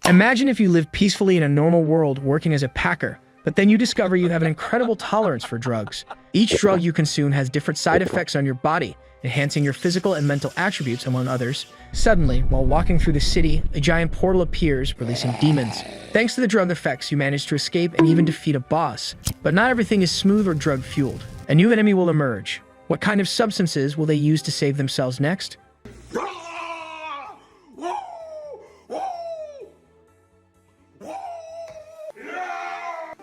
Imagine if you live peacefully in a normal world working as a packer, but then you discover you have an incredible tolerance for drugs. Each drug you consume has different side effects on your body, enhancing your physical and mental attributes, among others. Suddenly, while walking through the city, a giant portal appears, releasing demons. Thanks to the drug effects, you manage to escape and even defeat a boss. But not everything is smooth or drug-fueled. A new enemy will emerge. What kind of substances will they use to save themselves next?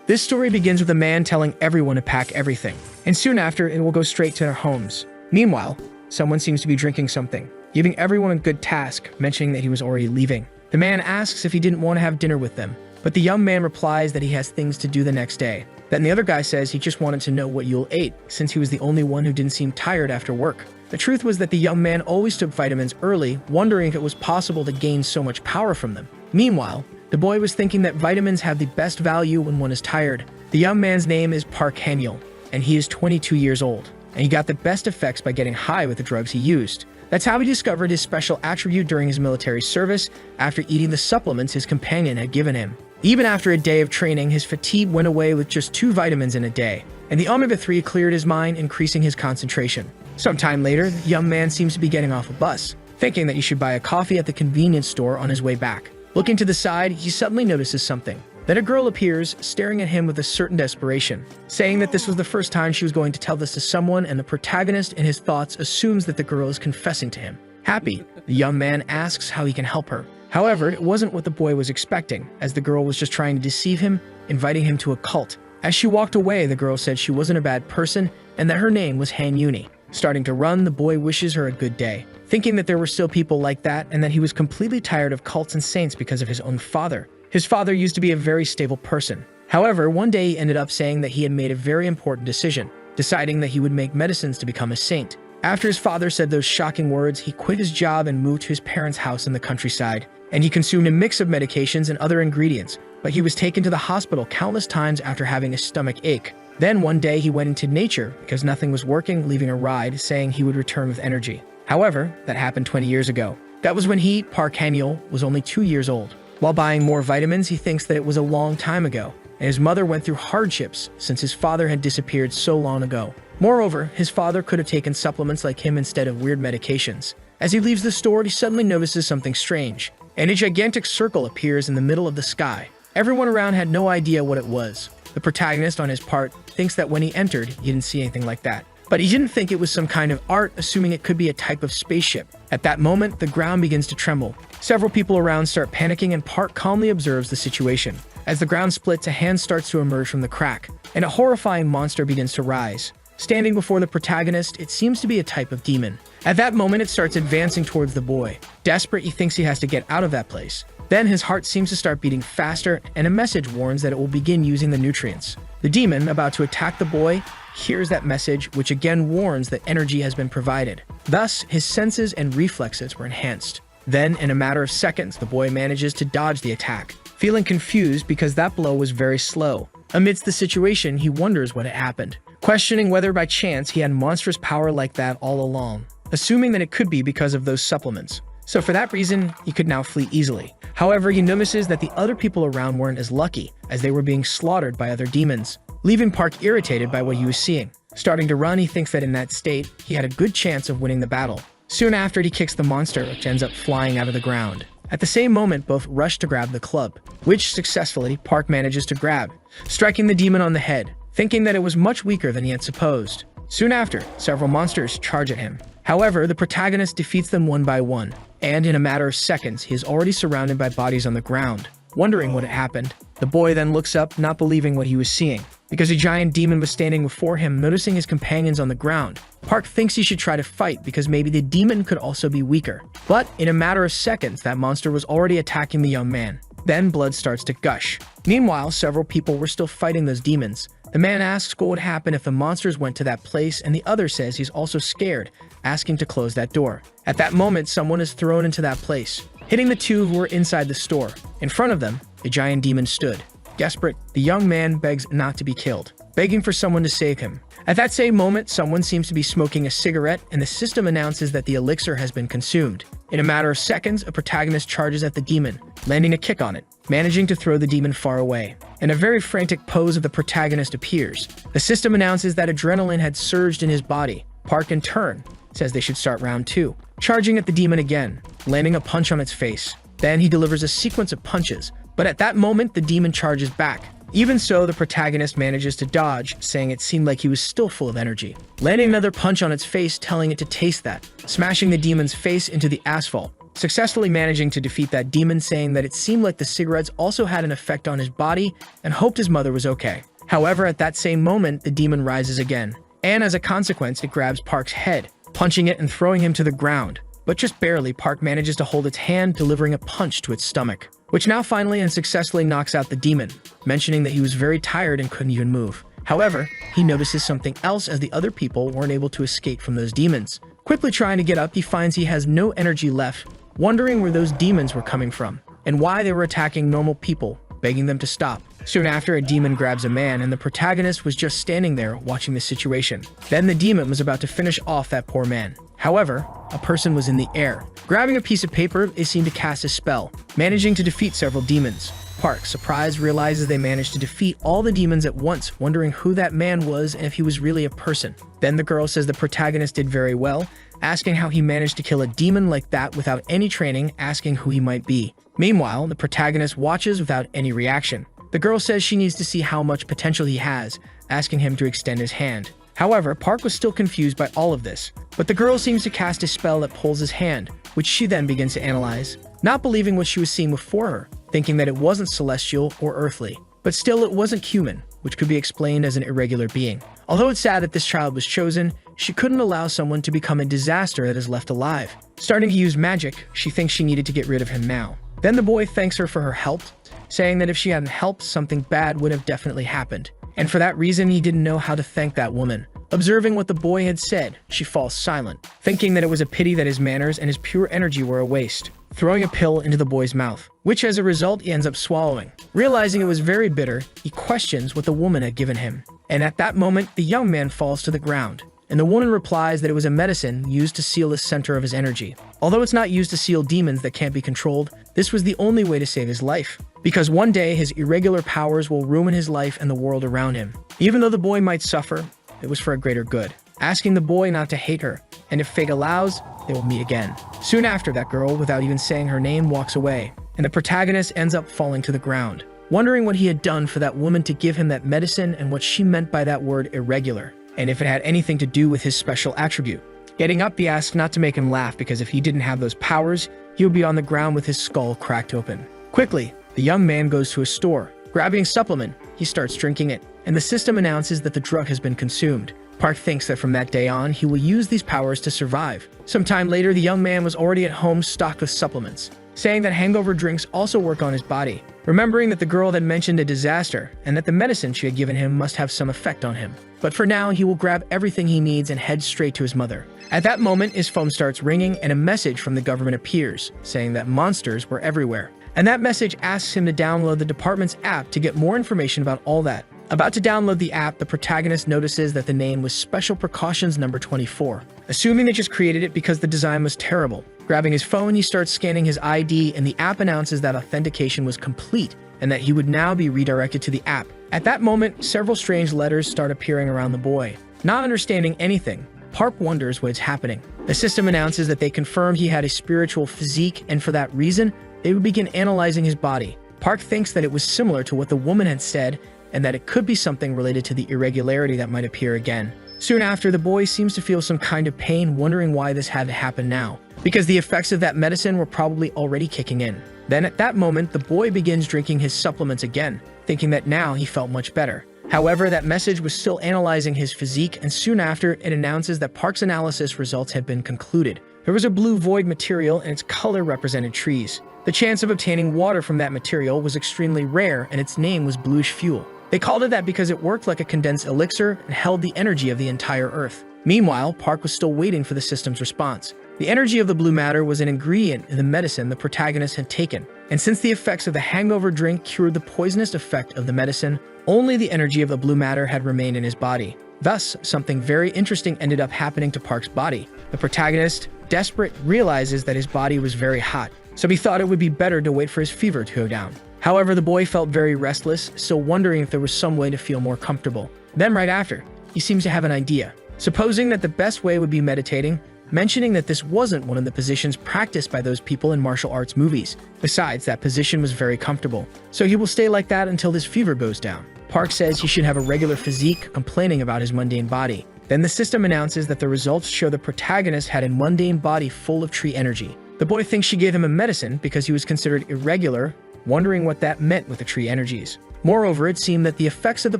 This story begins with a man telling everyone to pack everything, and soon after, it will go straight to their homes. Meanwhile, someone seems to be drinking something, giving everyone a good task, mentioning that he was already leaving. The man asks if he didn't want to have dinner with them, but the young man replies that he has things to do the next day. Then the other guy says he just wanted to know what Yule ate, since he was the only one who didn't seem tired after work. The truth was that the young man always took vitamins early, wondering if it was possible to gain so much power from them. Meanwhile, the boy was thinking that vitamins have the best value when one is tired. The young man's name is Park Han-yeol, and he is 22 years old, and he got the best effects by getting high with the drugs he used. That's how he discovered his special attribute during his military service after eating the supplements his companion had given him. Even after a day of training, his fatigue went away with just 2 vitamins in a day, and the omega-3 cleared his mind, increasing his concentration. Sometime later, the young man seems to be getting off a bus, thinking that he should buy a coffee at the convenience store on his way back. Looking to the side, he suddenly notices something. Then a girl appears, staring at him with a certain desperation, saying that this was the first time she was going to tell this to someone, and the protagonist, in his thoughts, assumes that the girl is confessing to him. Happy, the young man asks how he can help her. However, it wasn't what the boy was expecting, as the girl was just trying to deceive him, inviting him to a cult. As she walked away, the girl said she wasn't a bad person, and that her name was Han-yeol. Starting to run, the boy wishes her a good day, thinking that there were still people like that and that he was completely tired of cults and saints because of his own father. His father used to be a very stable person. However, one day he ended up saying that he had made a very important decision, deciding that he would make medicines to become a saint. After his father said those shocking words, he quit his job and moved to his parents' house in the countryside, and he consumed a mix of medications and other ingredients, but he was taken to the hospital countless times after having a stomach ache. Then one day he went into nature because nothing was working, leaving a ride, saying he would return with energy. However, that happened 20 years ago. That was when he, Park Han-yeol, was only 2 years old. While buying more vitamins, he thinks that it was a long time ago, and his mother went through hardships since his father had disappeared so long ago. Moreover, his father could have taken supplements like him instead of weird medications. As he leaves the store, he suddenly notices something strange, and a gigantic circle appears in the middle of the sky. Everyone around had no idea what it was. The protagonist, on his part, thinks that when he entered, he didn't see anything like that. But he didn't think it was some kind of art, assuming it could be a type of spaceship. At that moment, the ground begins to tremble. Several people around start panicking, and Park calmly observes the situation. As the ground splits, a hand starts to emerge from the crack, and a horrifying monster begins to rise. Standing before the protagonist, it seems to be a type of demon. At that moment, it starts advancing towards the boy. Desperate, he thinks he has to get out of that place. Then his heart seems to start beating faster, and a message warns that it will begin using the nutrients. The demon, about to attack the boy, hears that message, which again warns that energy has been provided. Thus, his senses and reflexes were enhanced. Then, in a matter of seconds, the boy manages to dodge the attack, feeling confused because that blow was very slow. Amidst the situation, he wonders what had happened, questioning whether by chance he had monstrous power like that all along, assuming that it could be because of those supplements. So for that reason, he could now flee easily. However, he notices that the other people around weren't as lucky, as they were being slaughtered by other demons, leaving Park irritated by what he was seeing. Starting to run, he thinks that in that state, he had a good chance of winning the battle. Soon after, he kicks the monster, which ends up flying out of the ground. At the same moment, both rush to grab the club, which successfully Park manages to grab, striking the demon on the head, thinking that it was much weaker than he had supposed. Soon after, several monsters charge at him. However, the protagonist defeats them one by one, and in a matter of seconds, he is already surrounded by bodies on the ground. Wondering what had happened, the boy then looks up, not believing what he was seeing, because a giant demon was standing before him, noticing his companions on the ground. Park thinks he should try to fight because maybe the demon could also be weaker. But in a matter of seconds, that monster was already attacking the young man. Then blood starts to gush. Meanwhile, several people were still fighting those demons. The man asks what would happen if the monsters went to that place, and the other says he's also scared, asking to close that door. At that moment, someone is thrown into that place, hitting the two who were inside the store. In front of them, a giant demon stood. Desperate, the young man begs not to be killed, begging for someone to save him. At that same moment, someone seems to be smoking a cigarette, and the system announces that the elixir has been consumed. In a matter of seconds, a protagonist charges at the demon, landing a kick on it, managing to throw the demon far away. And a very frantic pose of the protagonist appears. The system announces that adrenaline had surged in his body. Park, in turn, says they should start round 2, charging at the demon again, landing a punch on its face. Then he delivers a sequence of punches, but at that moment, the demon charges back. Even so, the protagonist manages to dodge, saying it seemed like he was still full of energy, landing another punch on its face, telling it to taste that, smashing the demon's face into the asphalt, successfully managing to defeat that demon, saying that it seemed like the cigarettes also had an effect on his body and hoped his mother was okay. However, at that same moment, the demon rises again, and as a consequence, it grabs Park's head, punching it and throwing him to the ground. But just barely, Park manages to hold its hand, delivering a punch to its stomach, which now finally and successfully knocks out the demon, mentioning that he was very tired and couldn't even move. However, he notices something else as the other people weren't able to escape from those demons. Quickly trying to get up, he finds he has no energy left, wondering where those demons were coming from and why they were attacking normal people, begging them to stop. Soon after, a demon grabs a man, and the protagonist was just standing there watching the situation. Then the demon was about to finish off that poor man. However, a person was in the air. Grabbing a piece of paper, they seem to cast a spell, managing to defeat several demons. Park, surprised, realizes they managed to defeat all the demons at once, wondering who that man was and if he was really a person. Then the girl says the protagonist did very well, asking how he managed to kill a demon like that without any training, asking who he might be. Meanwhile, the protagonist watches without any reaction. The girl says she needs to see how much potential he has, asking him to extend his hand. However, Park was still confused by all of this, but the girl seems to cast a spell that pulls his hand, which she then begins to analyze, not believing what she was seeing before her, thinking that it wasn't celestial or earthly. But still, it wasn't human, which could be explained as an irregular being. Although it's sad that this child was chosen, she couldn't allow someone to become a disaster that is left alive. Starting to use magic, she thinks she needed to get rid of him now. Then the boy thanks her for her help, saying that if she hadn't helped, something bad would have definitely happened. And for that reason, he didn't know how to thank that woman. Observing what the boy had said, she falls silent, thinking that it was a pity that his manners and his pure energy were a waste, throwing a pill into the boy's mouth, which as a result he ends up swallowing. Realizing it was very bitter, he questions what the woman had given him. And at that moment, the young man falls to the ground, and the woman replies that it was a medicine used to seal the center of his energy. Although it's not used to seal demons that can't be controlled, this was the only way to save his life, because one day his irregular powers will ruin his life and the world around him. Even though the boy might suffer, it was for a greater good, asking the boy not to hate her, and if fate allows, they will meet again. Soon after, that girl, without even saying her name, walks away, and the protagonist ends up falling to the ground, wondering what he had done for that woman to give him that medicine and what she meant by that word irregular, and if it had anything to do with his special attribute. Getting up, he asks not to make him laugh because if he didn't have those powers, he would be on the ground with his skull cracked open. Quickly, the young man goes to a store. Grabbing a supplement, he starts drinking it, and the system announces that the drug has been consumed. Park thinks that from that day on, he will use these powers to survive. Sometime later, the young man was already at home stocked with supplements, saying that hangover drinks also work on his body, remembering that the girl had mentioned a disaster and that the medicine she had given him must have some effect on him. But for now, he will grab everything he needs and head straight to his mother. At that moment, his phone starts ringing and a message from the government appears, saying that monsters were everywhere. And that message asks him to download the department's app to get more information about all that. About to download the app, the protagonist notices that the name was Special Precautions number 24, assuming they just created it because the design was terrible. Grabbing his phone, he starts scanning his ID, and the app announces that authentication was complete and that he would now be redirected to the app. At that moment, several strange letters start appearing around the boy. Not understanding anything, Park wonders what is happening. The system announces that they confirmed he had a spiritual physique, and for that reason, they would begin analyzing his body. Park thinks that it was similar to what the woman had said, and that it could be something related to the irregularity that might appear again. Soon after, the boy seems to feel some kind of pain, wondering why this had to happen now, because the effects of that medicine were probably already kicking in. Then at that moment, the boy begins drinking his supplements again, thinking that now he felt much better. However, that message was still analyzing his physique, and soon after, it announces that Park's analysis results had been concluded. There was a blue void material, and its color represented trees. The chance of obtaining water from that material was extremely rare, and its name was bluish fuel. They called it that because it worked like a condensed elixir and held the energy of the entire Earth. Meanwhile, Park was still waiting for the system's response. The energy of the blue matter was an ingredient in the medicine the protagonist had taken, And since the effects of the hangover drink cured the poisonous effect of the medicine, only the energy of the blue matter had remained in his body. Thus, something very interesting ended up happening to Park's body. The protagonist, desperate, realizes that his body was very hot, so he thought it would be better to wait for his fever to go down. However, the boy felt very restless, still wondering if there was some way to feel more comfortable. Then right after, he seems to have an idea. Supposing that the best way would be meditating, mentioning that this wasn't one of the positions practiced by those people in martial arts movies. Besides, that position was very comfortable, so he will stay like that until his fever goes down. Park says he should have a regular physique, complaining about his mundane body. Then the system announces that the results show the protagonist had a mundane body full of tree energy. The boy thinks she gave him a medicine because he was considered irregular, wondering what that meant with the tree energies. Moreover, it seemed that the effects of the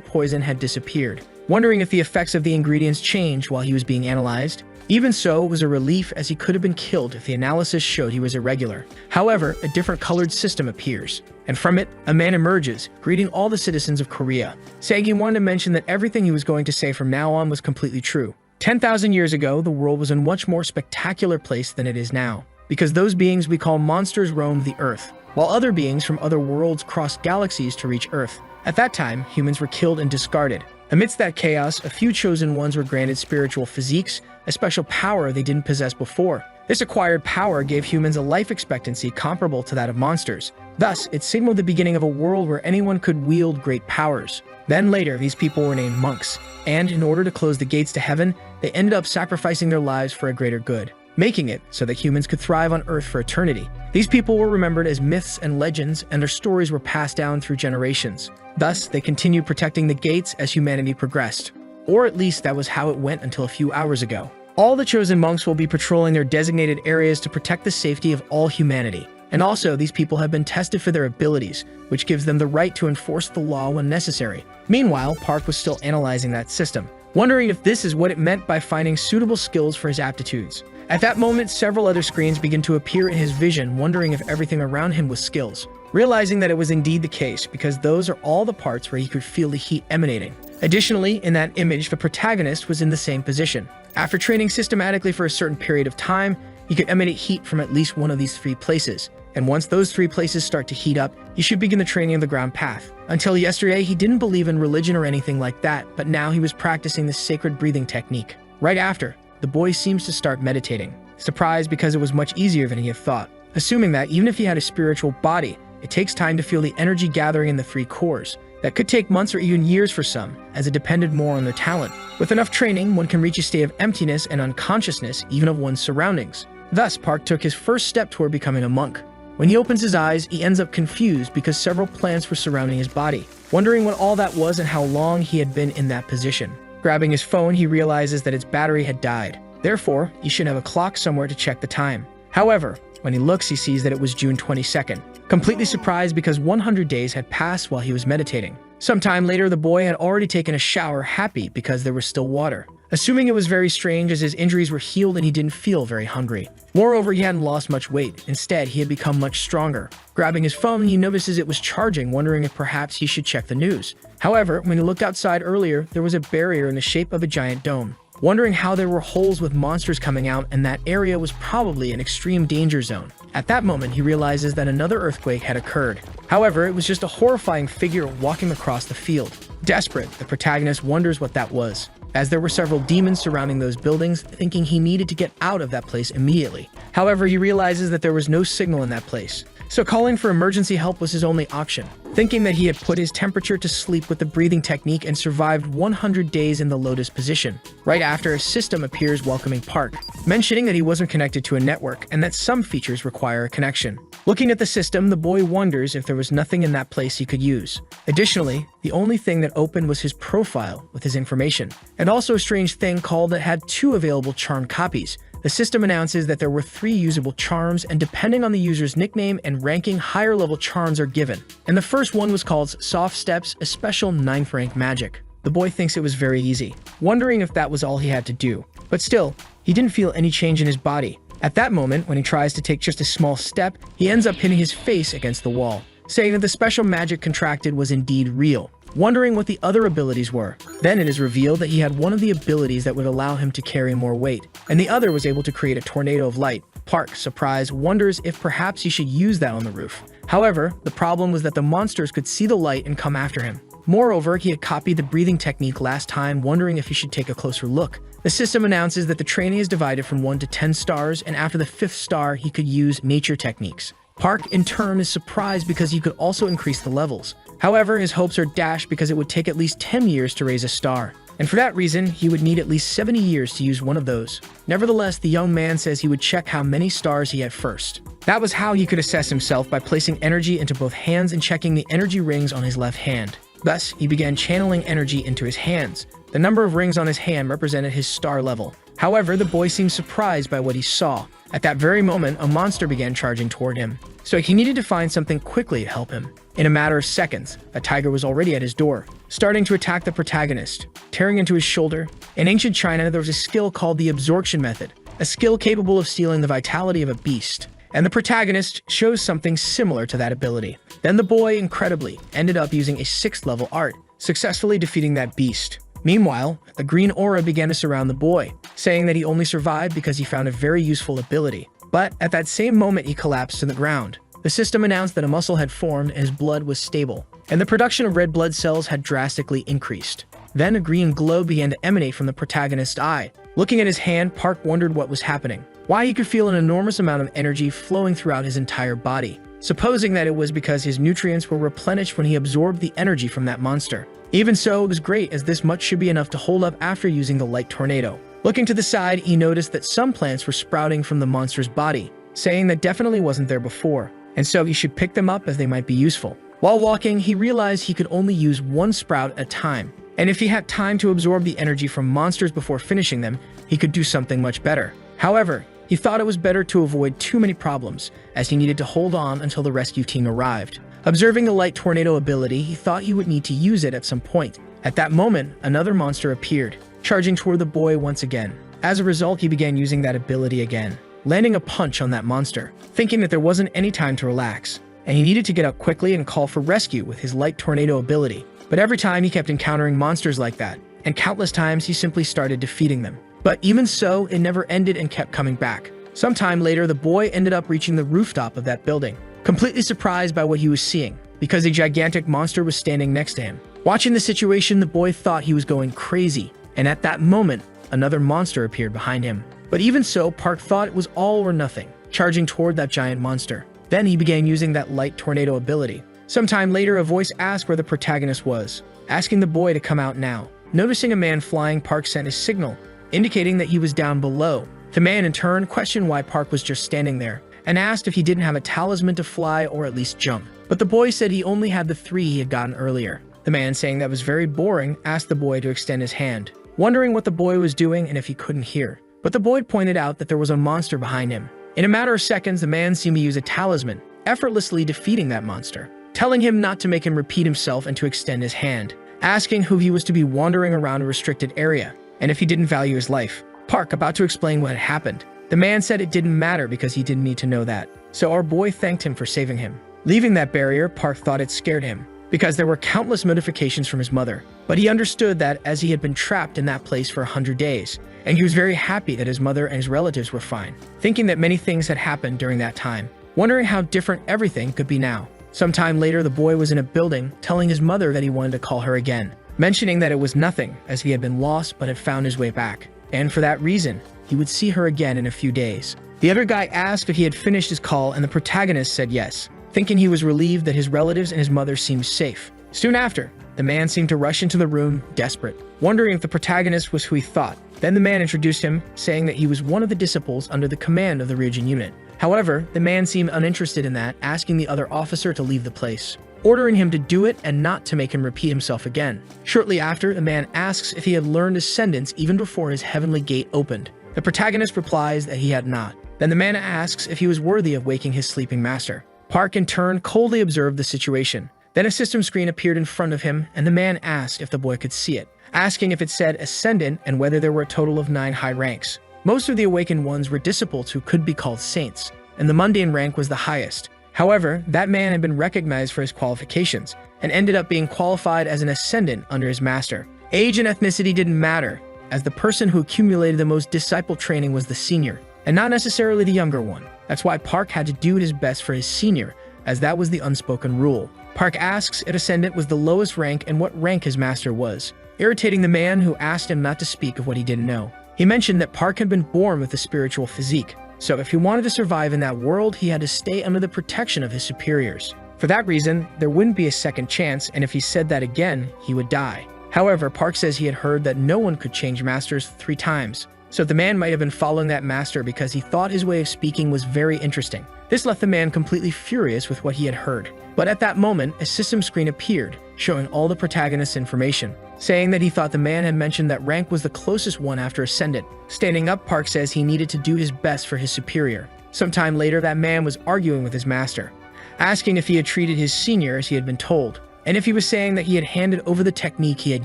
poison had disappeared, wondering if the effects of the ingredients changed while he was being analyzed. Even so, it was a relief as he could have been killed if the analysis showed he was irregular. However, a different colored system appears, and from it, a man emerges, greeting all the citizens of Korea, saying he wanted to mention that everything he was going to say from now on was completely true. 10,000 years ago, the world was a much more spectacular place than it is now, because those beings we call monsters roamed the earth, while other beings from other worlds crossed galaxies to reach Earth. At that time, humans were killed and discarded. Amidst that chaos, a few chosen ones were granted spiritual physiques, a special power they didn't possess before. This acquired power gave humans a life expectancy comparable to that of monsters. Thus, it signaled the beginning of a world where anyone could wield great powers. Then later, these people were named monks, and in order to close the gates to heaven, they ended up sacrificing their lives for a greater good, making it so that humans could thrive on Earth for eternity. These people were remembered as myths and legends, and their stories were passed down through generations. Thus, they continued protecting the gates as humanity progressed. Or at least that was how it went until a few hours ago. All the chosen monks will be patrolling their designated areas to protect the safety of all humanity. And also, these people have been tested for their abilities, which gives them the right to enforce the law when necessary. Meanwhile, Park was still analyzing that system, wondering if this is what it meant by finding suitable skills for his aptitudes. At that moment, several other screens begin to appear in his vision, wondering if everything around him was skills. Realizing that it was indeed the case, because those are all the parts where he could feel the heat emanating. Additionally, in that image, the protagonist was in the same position. After training systematically for a certain period of time, he could emanate heat from at least one of these 3 places. And once those 3 places start to heat up, he should begin the training of the ground path. Until yesterday, he didn't believe in religion or anything like that, but now he was practicing the sacred breathing technique. Right after, the boy seems to start meditating, surprised because it was much easier than he had thought. Assuming that even if he had a spiritual body, it takes time to feel the energy gathering in the 3 cores. That could take months or even years for some, as it depended more on their talent. With enough training, one can reach a state of emptiness and unconsciousness even of one's surroundings. Thus, Park took his first step toward becoming a monk. When he opens his eyes, he ends up confused because several plants were surrounding his body, wondering what all that was and how long he had been in that position. Grabbing his phone, he realizes that its battery had died. Therefore, he should have a clock somewhere to check the time. However, when he looks, he sees that it was June 22nd. Completely surprised because 100 days had passed while he was meditating. Sometime later, the boy had already taken a shower, happy because there was still water. Assuming it was very strange as his injuries were healed and he didn't feel very hungry. Moreover, he hadn't lost much weight. Instead, he had become much stronger. Grabbing his phone, he notices it was charging, wondering if perhaps he should check the news. However, when he looked outside earlier, there was a barrier in the shape of a giant dome. Wondering how there were holes with monsters coming out, and that area was probably an extreme danger zone. At that moment, he realizes that another earthquake had occurred. However, it was just a horrifying figure walking across the field. Desperate, the protagonist wonders what that was, as there were several demons surrounding those buildings, thinking he needed to get out of that place immediately. However, he realizes that there was no signal in that place, so calling for emergency help was his only option. Thinking that he had put his temperature to sleep with the breathing technique and survived 100 days in the lotus position. Right after, a system appears welcoming Park, mentioning that he wasn't connected to a network and that some features require a connection. Looking at the system, the boy wonders if there was nothing in that place he could use. Additionally, the only thing that opened was his profile with his information, and also a strange thing called that had 2 available charm copies. The system announces that there were 3 usable charms, and depending on the user's nickname and ranking, higher level charms are given. And the first one was called Soft Steps, a special 9th rank magic. The boy thinks it was very easy, wondering if that was all he had to do. But still, he didn't feel any change in his body. At that moment, when he tries to take just a small step, he ends up hitting his face against the wall, saying that the special magic contracted was indeed real. Wondering what the other abilities were. Then it is revealed that he had one of the abilities that would allow him to carry more weight, and the other was able to create a tornado of light. Park, surprised, wonders if perhaps he should use that on the roof. However, the problem was that the monsters could see the light and come after him. Moreover, he had copied the breathing technique last time, wondering if he should take a closer look. The system announces that the training is divided from 1 to 10 stars, and after the 5th star, he could use nature techniques. Park, in turn, is surprised because he could also increase the levels. However, his hopes are dashed because it would take at least 10 years to raise a star. And for that reason, he would need at least 70 years to use one of those. Nevertheless, the young man says he would check how many stars he had first. That was how he could assess himself, by placing energy into both hands and checking the energy rings on his left hand. Thus, he began channeling energy into his hands. The number of rings on his hand represented his star level. However, the boy seemed surprised by what he saw. At that very moment, a monster began charging toward him. So he needed to find something quickly to help him. In a matter of seconds, a tiger was already at his door, starting to attack the protagonist, tearing into his shoulder. In ancient China, there was a skill called the absorption method, a skill capable of stealing the vitality of a beast. And the protagonist shows something similar to that ability. Then the boy, incredibly, ended up using a 6th level art, successfully defeating that beast. Meanwhile, a green aura began to surround the boy, saying that he only survived because he found a very useful ability. But at that same moment, he collapsed to the ground. The system announced that a muscle had formed and his blood was stable, and the production of red blood cells had drastically increased. Then a green glow began to emanate from the protagonist's eye. Looking at his hand, Park wondered what was happening, why he could feel an enormous amount of energy flowing throughout his entire body, supposing that it was because his nutrients were replenished when he absorbed the energy from that monster. Even so, it was great, as this much should be enough to hold up after using the light tornado. Looking to the side, he noticed that some plants were sprouting from the monster's body, saying that definitely wasn't there before, and so he should pick them up as they might be useful. While walking, he realized he could only use 1 sprout at a time, and if he had time to absorb the energy from monsters before finishing them, he could do something much better. However, he thought it was better to avoid too many problems, as he needed to hold on until the rescue team arrived. Observing the light tornado ability, he thought he would need to use it at some point. At that moment, another monster appeared, charging toward the boy once again. As a result, he began using that ability again, landing a punch on that monster, thinking that there wasn't any time to relax, and he needed to get up quickly and call for rescue with his light tornado ability. But every time he kept encountering monsters like that, and countless times he simply started defeating them. But even so, it never ended and kept coming back. Sometime later, the boy ended up reaching the rooftop of that building, completely surprised by what he was seeing, because a gigantic monster was standing next to him. Watching the situation, the boy thought he was going crazy, and at that moment, another monster appeared behind him. But even so, Park thought it was all or nothing, charging toward that giant monster. Then he began using that light tornado ability. Sometime later, a voice asked where the protagonist was, asking the boy to come out now. Noticing a man flying, Park sent a signal, indicating that he was down below. The man in turn questioned why Park was just standing there, and asked if he didn't have a talisman to fly or at least jump. But the boy said he only had the 3 he had gotten earlier. The man, saying that was very boring, asked the boy to extend his hand, wondering what the boy was doing and if he couldn't hear. But the boy pointed out that there was a monster behind him. In a matter of seconds, the man seemed to use a talisman, effortlessly defeating that monster, telling him not to make him repeat himself and to extend his hand, asking who he was to be wandering around a restricted area, and if he didn't value his life. Park, about to explain what had happened, the man said it didn't matter because he didn't need to know that. So our boy thanked him for saving him. Leaving that barrier, Park thought it scared him, because there were countless notifications from his mother. But he understood that as he had been trapped in that place for 100 days, and he was very happy that his mother and his relatives were fine, thinking that many things had happened during that time, wondering how different everything could be now. Sometime later, the boy was in a building, telling his mother that he wanted to call her again, mentioning that it was nothing, as he had been lost but had found his way back, and for that reason, he would see her again in a few days. The other guy asked if he had finished his call, and the protagonist said yes, thinking he was relieved that his relatives and his mother seemed safe. Soon after, the man seemed to rush into the room, desperate, wondering if the protagonist was who he thought. Then the man introduced him, saying that he was one of the disciples under the command of the Ryujin unit. However, the man seemed uninterested in that, asking the other officer to leave the place, ordering him to do it and not to make him repeat himself again. Shortly after, the man asks if he had learned ascendance even before his heavenly gate opened. The protagonist replies that he had not. Then the man asks if he was worthy of waking his sleeping master. Park, in turn, coldly observed the situation. Then a system screen appeared in front of him, and the man asked if the boy could see it, asking if it said Ascendant and whether there were a total of 9 high ranks. Most of the awakened ones were disciples who could be called saints, and the mundane rank was the highest. However, that man had been recognized for his qualifications, and ended up being qualified as an Ascendant under his master. Age and ethnicity didn't matter, as the person who accumulated the most disciple training was the senior, and not necessarily the younger one. That's why Park had to do his best for his senior, as that was the unspoken rule. Park asks if Ascendant was the lowest rank and what rank his master was, irritating the man who asked him not to speak of what he didn't know. He mentioned that Park had been born with a spiritual physique, so if he wanted to survive in that world, he had to stay under the protection of his superiors. For that reason, there wouldn't be a second chance, and if he said that again, he would die. However, Park says he had heard that no one could change masters 3 times, so the man might have been following that master because he thought his way of speaking was very interesting. This left the man completely furious with what he had heard. But at that moment, a system screen appeared, showing all the protagonist's information, saying that he thought the man had mentioned that rank was the closest one after Ascendant. Standing up, Park says he needed to do his best for his superior. Sometime later, that man was arguing with his master, asking if he had treated his senior as he had been told, and if he was saying that he had handed over the technique he had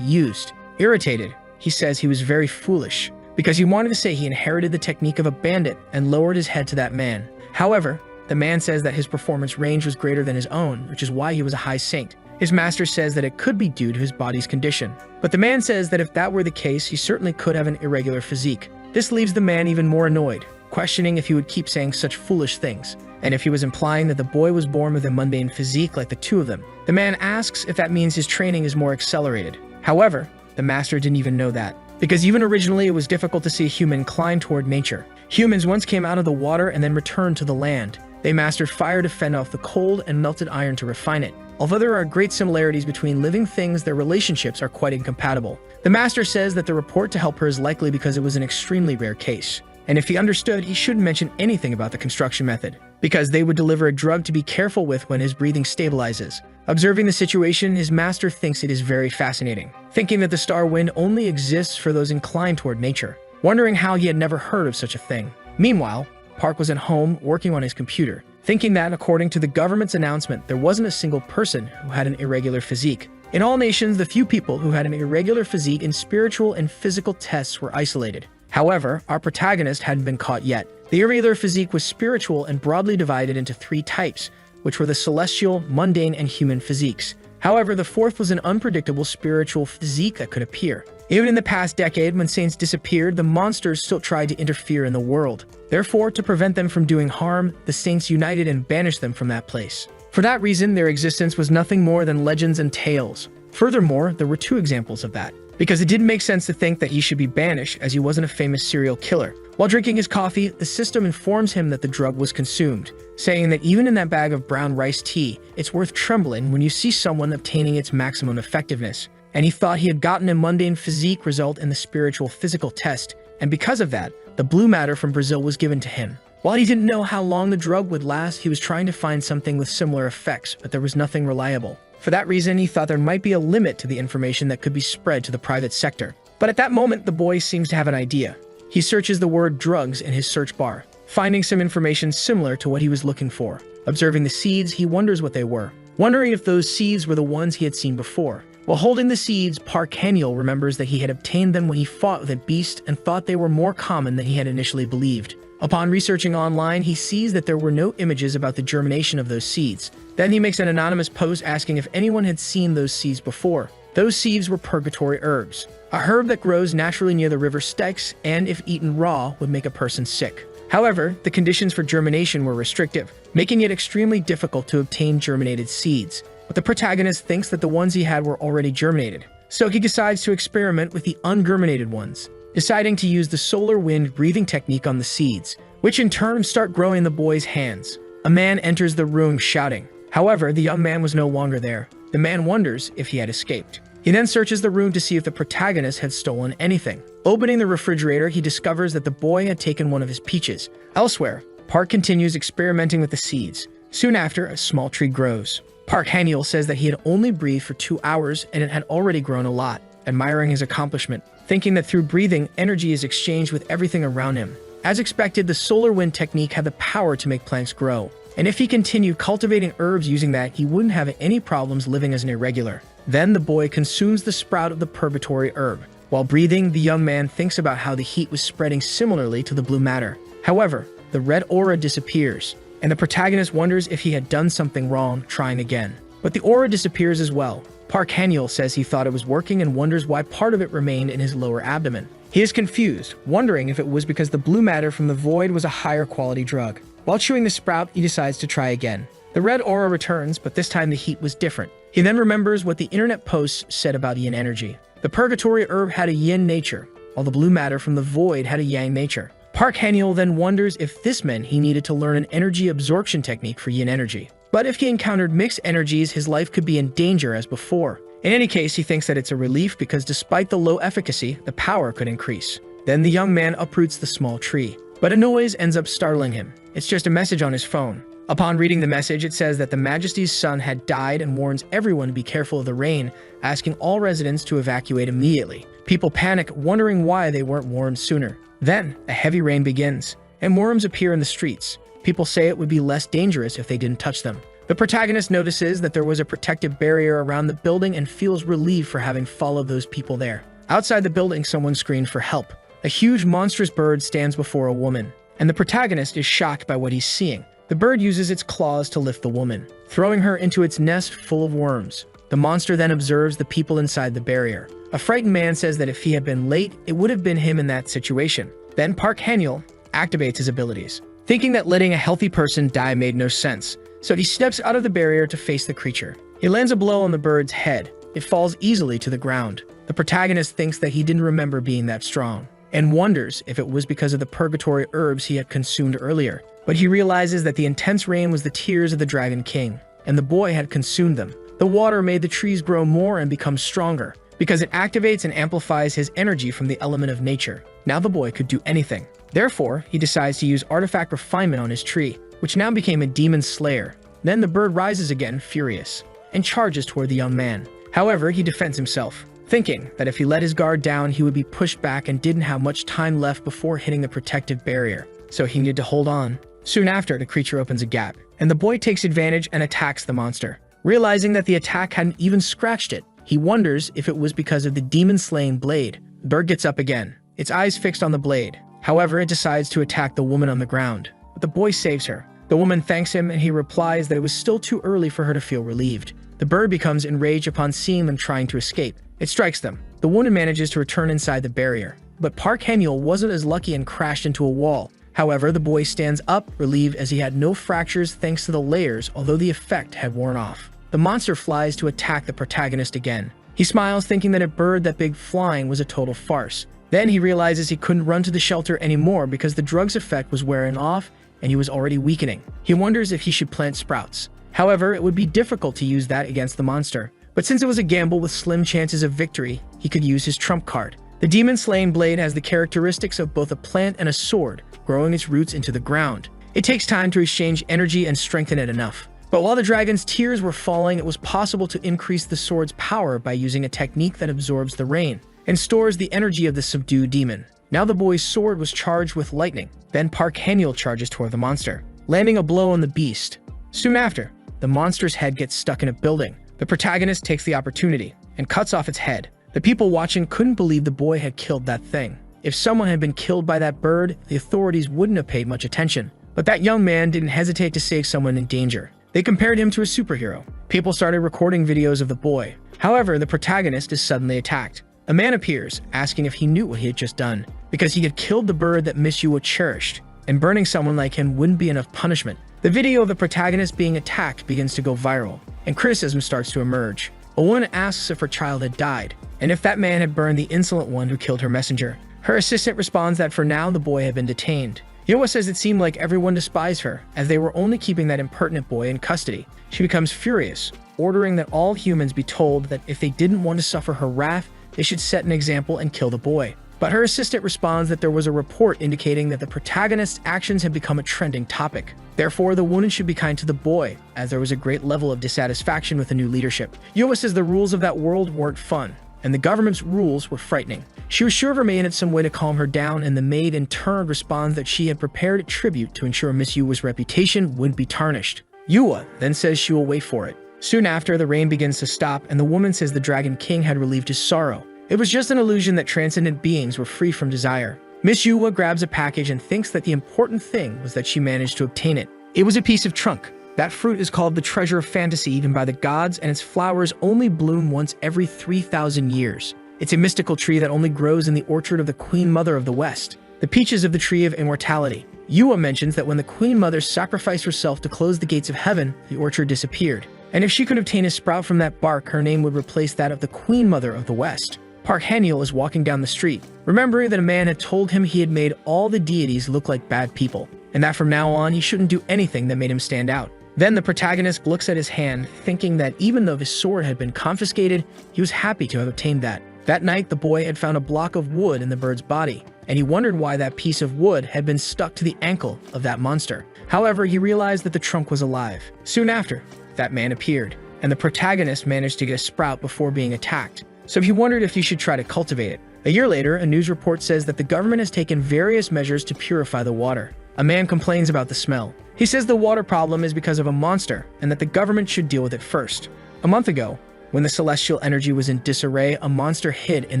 used. Irritated, he says he was very foolish, because he wanted to say he inherited the technique of a bandit and lowered his head to that man. However, the man says that his performance range was greater than his own, which is why he was a high saint. His master says that it could be due to his body's condition, but the man says that if that were the case, he certainly could have an irregular physique. This leaves the man even more annoyed, questioning if he would keep saying such foolish things, and if he was implying that the boy was born with a mundane physique like the two of them. The man asks if that means his training is more accelerated. However, the master didn't even know that, because even originally it was difficult to see a human climb toward nature. Humans once came out of the water and then returned to the land. They mastered fire to fend off the cold and melted iron to refine it. Although there are great similarities between living things, their relationships are quite incompatible. The master says that the report to help her is likely because it was an extremely rare case. And if he understood, he shouldn't mention anything about the construction method, because they would deliver a drug to be careful with when his breathing stabilizes. Observing the situation, his master thinks it is very fascinating, thinking that the star wind only exists for those inclined toward nature, wondering how he had never heard of such a thing. Meanwhile, Park was at home working on his computer, thinking that, according to the government's announcement, there wasn't a single person who had an irregular physique. In all nations, the few people who had an irregular physique in spiritual and physical tests were isolated. However, our protagonist hadn't been caught yet. The irregular physique was spiritual and broadly divided into 3 types, which were the celestial, mundane, and human physiques. However, the 4th was an unpredictable spiritual physique that could appear. Even in the past decade, when saints disappeared, the monsters still tried to interfere in the world. Therefore, to prevent them from doing harm, the saints united and banished them from that place. For that reason, their existence was nothing more than legends and tales. Furthermore, there were 2 examples of that, because it didn't make sense to think that he should be banished as he wasn't a famous serial killer. While drinking his coffee, the system informs him that the drug was consumed, saying that even in that bag of brown rice tea, it's worth trembling when you see someone obtaining its maximum effectiveness. And he thought he had gotten a mundane physique result in the spiritual physical test, and because of that, the blue matter from Brazil was given to him. While he didn't know how long the drug would last, he was trying to find something with similar effects, but there was nothing reliable. For that reason, he thought there might be a limit to the information that could be spread to the private sector. But at that moment, the boy seems to have an idea. He searches the word drugs in his search bar, finding some information similar to what he was looking for. Observing the seeds, he wonders what they were, wondering if those seeds were the ones he had seen before. While holding the seeds, Park Haniel remembers that he had obtained them when he fought with a beast and thought they were more common than he had initially believed. Upon researching online, he sees that there were no images about the germination of those seeds. Then he makes an anonymous post asking if anyone had seen those seeds before. Those seeds were purgatory herbs, a herb that grows naturally near the river Styx and, if eaten raw, would make a person sick. However, the conditions for germination were restrictive, making it extremely difficult to obtain germinated seeds. But the protagonist thinks that the ones he had were already germinated, so he decides to experiment with the ungerminated ones, deciding to use the solar wind breathing technique on the seeds, which in turn start growing in the boy's hands. A man enters the room shouting. However, the young man was no longer there. The man wonders if he had escaped. He then searches the room to see if the protagonist had stolen anything. Opening the refrigerator, he discovers that the boy had taken one of his peaches. Elsewhere, Park continues experimenting with the seeds. Soon after, a small tree grows. Park Haniel says that he had only breathed for 2 hours and it had already grown a lot, admiring his accomplishment, thinking that through breathing, energy is exchanged with everything around him. As expected, the solar wind technique had the power to make plants grow, and if he continued cultivating herbs using that, he wouldn't have any problems living as an irregular. Then the boy consumes the sprout of the purgatory herb. While breathing, the young man thinks about how the heat was spreading similarly to the blue matter. However, the red aura disappears, and the protagonist wonders if he had done something wrong, trying again. But the aura disappears as well. Park Haniel says he thought it was working and wonders why part of it remained in his lower abdomen. He is confused, wondering if it was because the blue matter from the void was a higher quality drug. While chewing the sprout, he decides to try again. The red aura returns, but this time the heat was different. He then remembers what the internet posts said about yin energy. The purgatory herb had a yin nature, while the blue matter from the void had a yang nature. Park Han-yeol then wonders if this meant he needed to learn an energy absorption technique for yin energy. But if he encountered mixed energies, his life could be in danger as before. In any case, he thinks that it's a relief because despite the low efficacy, the power could increase. Then the young man uproots the small tree, but a noise ends up startling him. It's just a message on his phone. Upon reading the message, it says that the Majesty's son had died and warns everyone to be careful of the rain, asking all residents to evacuate immediately. People panic, wondering why they weren't warned sooner. Then, a heavy rain begins, and worms appear in the streets. People say it would be less dangerous if they didn't touch them. The protagonist notices that there was a protective barrier around the building and feels relieved for having followed those people there. Outside the building, someone screams for help. A huge monstrous bird stands before a woman, and the protagonist is shocked by what he's seeing. The bird uses its claws to lift the woman, throwing her into its nest full of worms. The monster then observes the people inside the barrier. A frightened man says that if he had been late, it would have been him in that situation. Then Park Han-yeol activates his abilities, thinking that letting a healthy person die made no sense. So he steps out of the barrier to face the creature. He lands a blow on the bird's head. It falls easily to the ground. The protagonist thinks that he didn't remember being that strong, and wonders if it was because of the purgatory herbs he had consumed earlier. But he realizes that the intense rain was the tears of the Dragon King, and the boy had consumed them. The water made the trees grow more and become stronger, because it activates and amplifies his energy from the element of nature. Now the boy could do anything. Therefore, he decides to use artifact refinement on his tree, which now became a demon slayer. Then the bird rises again, furious, and charges toward the young man. However, he defends himself, thinking that if he let his guard down, he would be pushed back and didn't have much time left before hitting the protective barrier. So he needed to hold on. Soon after, the creature opens a gap, and the boy takes advantage and attacks the monster. Realizing that the attack hadn't even scratched it, he wonders if it was because of the demon-slaying blade. The bird gets up again, its eyes fixed on the blade. However, it decides to attack the woman on the ground, but the boy saves her. The woman thanks him, and he replies that it was still too early for her to feel relieved. The bird becomes enraged upon seeing them trying to escape. It strikes them. The woman manages to return inside the barrier, but Park Han-yeol wasn't as lucky and crashed into a wall. However, the boy stands up, relieved as he had no fractures thanks to the layers, although the effect had worn off. The monster flies to attack the protagonist again. He smiles, thinking that a bird that big flying was a total farce. Then he realizes he couldn't run to the shelter anymore because the drug's effect was wearing off and he was already weakening. He wonders if he should plant sprouts. However, it would be difficult to use that against the monster. But since it was a gamble with slim chances of victory, he could use his trump card. The demon-slaying blade has the characteristics of both a plant and a sword, growing its roots into the ground. It takes time to exchange energy and strengthen it enough. But while the dragon's tears were falling, it was possible to increase the sword's power by using a technique that absorbs the rain and stores the energy of the subdued demon. Now the boy's sword was charged with lightning. Then Park Han-yeol charges toward the monster, landing a blow on the beast. Soon after, the monster's head gets stuck in a building. The protagonist takes the opportunity and cuts off its head. The people watching couldn't believe the boy had killed that thing. If someone had been killed by that bird, the authorities wouldn't have paid much attention. But that young man didn't hesitate to save someone in danger. They compared him to a superhero. People started recording videos of the boy. However, the protagonist is suddenly attacked. A man appears, asking if he knew what he had just done, because he had killed the bird that Miss Yua cherished, and burning someone like him wouldn't be enough punishment. The video of the protagonist being attacked begins to go viral, and criticism starts to emerge. A woman asks if her child had died, and if that man had burned the insolent one who killed her messenger. Her assistant responds that for now the boy had been detained. Yua says it seemed like everyone despised her, as they were only keeping that impertinent boy in custody. She becomes furious, ordering that all humans be told that if they didn't want to suffer her wrath, they should set an example and kill the boy. But her assistant responds that there was a report indicating that the protagonist's actions had become a trending topic. Therefore, the woman should be kind to the boy, as there was a great level of dissatisfaction with the new leadership. Yua says the rules of that world weren't fun, and the government's rules were frightening. She was sure of her maid had some way to calm her down, and the maid in turn responds that she had prepared a tribute to ensure Miss Yua's reputation wouldn't be tarnished. Yua then says she will wait for it. Soon after, the rain begins to stop, and the woman says the Dragon King had relieved his sorrow. It was just an illusion that transcendent beings were free from desire. Miss Yua grabs a package and thinks that the important thing was that she managed to obtain it. It was a piece of trunk. That fruit is called the treasure of fantasy even by the gods, and its flowers only bloom once every 3,000 years. It's a mystical tree that only grows in the orchard of the Queen Mother of the West, the peaches of the Tree of Immortality. Yua mentions that when the Queen Mother sacrificed herself to close the gates of heaven, the orchard disappeared. And if she could obtain a sprout from that bark, her name would replace that of the Queen Mother of the West. Park Han-yeol is walking down the street, remembering that a man had told him he had made all the deities look like bad people, and that from now on he shouldn't do anything that made him stand out. Then the protagonist looks at his hand, thinking that even though his sword had been confiscated, he was happy to have obtained that. That night, the boy had found a block of wood in the bird's body, and he wondered why that piece of wood had been stuck to the ankle of that monster. However, he realized that the trunk was alive. Soon after, that man appeared, and the protagonist managed to get a sprout before being attacked. So he wondered if he should try to cultivate it. A year later, a news report says that the government has taken various measures to purify the water. A man complains about the smell. He says the water problem is because of a monster, and that the government should deal with it first. A month ago, when the celestial energy was in disarray, a monster hid in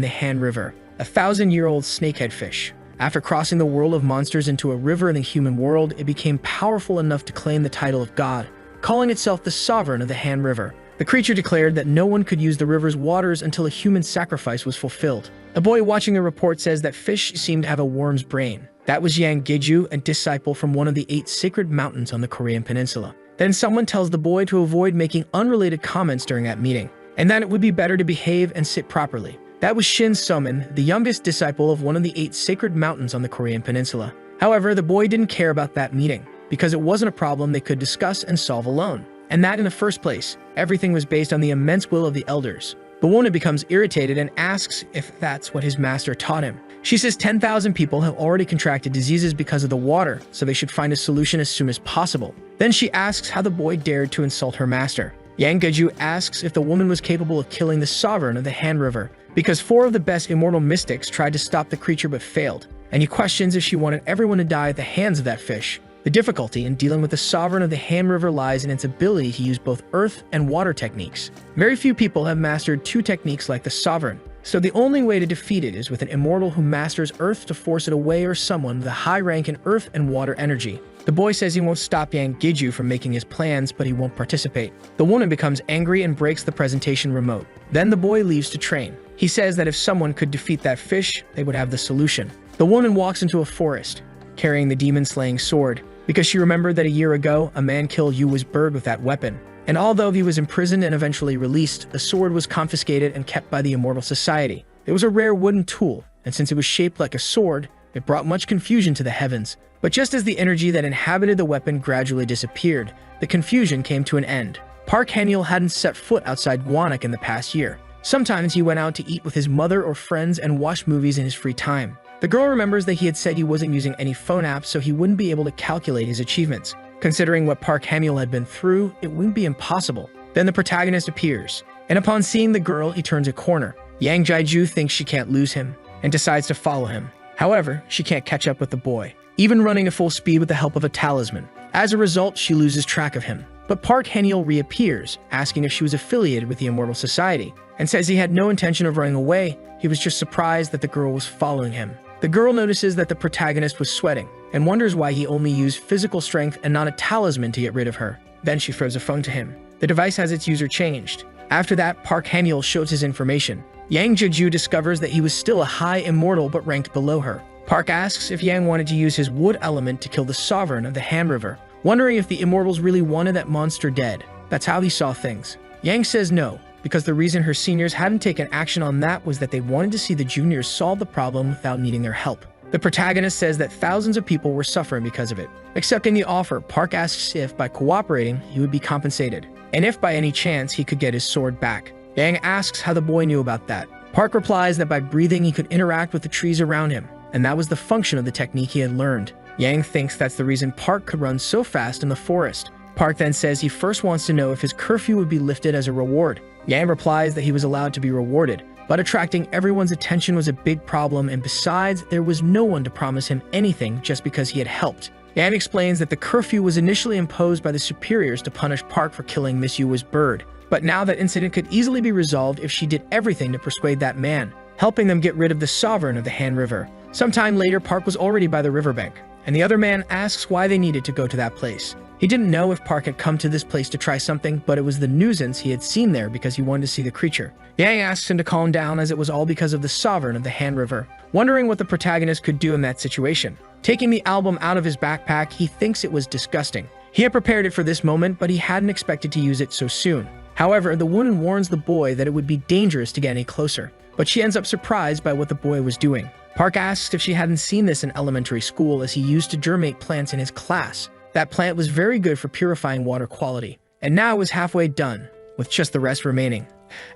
the Han River, a 1,000-year-old snakehead fish. After crossing the world of monsters into a river in the human world, it became powerful enough to claim the title of God, calling itself the sovereign of the Han River. The creature declared that no one could use the river's waters until a human sacrifice was fulfilled. A boy watching the report says that fish seemed to have a worm's brain. That was Yang Geju, a disciple from one of the 8 sacred mountains on the Korean peninsula. Then someone tells the boy to avoid making unrelated comments during that meeting, and that it would be better to behave and sit properly. That was Shin Somin, the youngest disciple of one of the 8 sacred mountains on the Korean peninsula. However, the boy didn't care about that meeting, because it wasn't a problem they could discuss and solve alone. And that in the first place, everything was based on the immense will of the elders. The woman becomes irritated and asks if that's what his master taught him. She says 10,000 people have already contracted diseases because of the water, so they should find a solution as soon as possible. Then she asks how the boy dared to insult her master. Yang Geju asks if the woman was capable of killing the sovereign of the Han River, because 4 of the best immortal mystics tried to stop the creature but failed, and he questions if she wanted everyone to die at the hands of that fish. The difficulty in dealing with the sovereign of the Han River lies in its ability to use both earth and water techniques. Very few people have mastered 2 techniques like the sovereign, so the only way to defeat it is with an immortal who masters earth to force it away, or someone with a high rank in earth and water energy. The boy says he won't stop Yang Geju from making his plans, but he won't participate. The woman becomes angry and breaks the presentation remote. Then the boy leaves to train. He says that if someone could defeat that fish, they would have the solution. The woman walks into a forest, carrying the demon-slaying sword, because she remembered that a year ago, a man killed Yua's bird with that weapon. And although he was imprisoned and eventually released, the sword was confiscated and kept by the Immortal Society. It was a rare wooden tool, and since it was shaped like a sword, it brought much confusion to the heavens. But just as the energy that inhabited the weapon gradually disappeared, the confusion came to an end. Park Han-yeol hadn't set foot outside Gwanak in the past year. Sometimes he went out to eat with his mother or friends and watch movies in his free time. The girl remembers that he had said he wasn't using any phone apps, so he wouldn't be able to calculate his achievements. Considering what Park Han-yeol had been through, it wouldn't be impossible. Then the protagonist appears, and upon seeing the girl, he turns a corner. Yang Jaiju thinks she can't lose him, and decides to follow him. However, she can't catch up with the boy, even running at full speed with the help of a talisman. As a result, she loses track of him. But Park Han-yeol reappears, asking if she was affiliated with the Immortal Society, and says he had no intention of running away. He was just surprised that the girl was following him. The girl notices that the protagonist was sweating, and wonders why he only used physical strength and not a talisman to get rid of her. Then she throws a phone to him. The device has its user changed. After that, Park Han-yeol shows his information. Yang Jeju discovers that he was still a high immortal but ranked below her. Park asks if Yang wanted to use his wood element to kill the sovereign of the Han River, wondering if the immortals really wanted that monster dead. That's how he saw things. Yang says no, because the reason her seniors hadn't taken action on that was that they wanted to see the juniors solve the problem without needing their help. The protagonist says that thousands of people were suffering because of it. Accepting the offer, Park asks if, by cooperating, he would be compensated, and if by any chance he could get his sword back. Yang asks how the boy knew about that. Park replies that by breathing he could interact with the trees around him, and that was the function of the technique he had learned. Yang thinks that's the reason Park could run so fast in the forest. Park then says he first wants to know if his curfew would be lifted as a reward. Yang replies that he was allowed to be rewarded, but attracting everyone's attention was a big problem, and besides, there was no one to promise him anything just because he had helped. Yang explains that the curfew was initially imposed by the superiors to punish Park for killing Miss Yua's bird, but now that incident could easily be resolved if she did everything to persuade that man, helping them get rid of the sovereign of the Han River. Sometime later, Park was already by the riverbank, and the other man asks why they needed to go to that place. He didn't know if Park had come to this place to try something, but it was the nuisance he had seen there because he wanted to see the creature. Yang asks him to calm down as it was all because of the sovereign of the Han River, wondering what the protagonist could do in that situation. Taking the album out of his backpack, he thinks it was disgusting. He had prepared it for this moment, but he hadn't expected to use it so soon. However, the woman warns the boy that it would be dangerous to get any closer, but she ends up surprised by what the boy was doing. Park asks if she hadn't seen this in elementary school as he used to germinate plants in his class. That plant was very good for purifying water quality, and now it was halfway done, with just the rest remaining.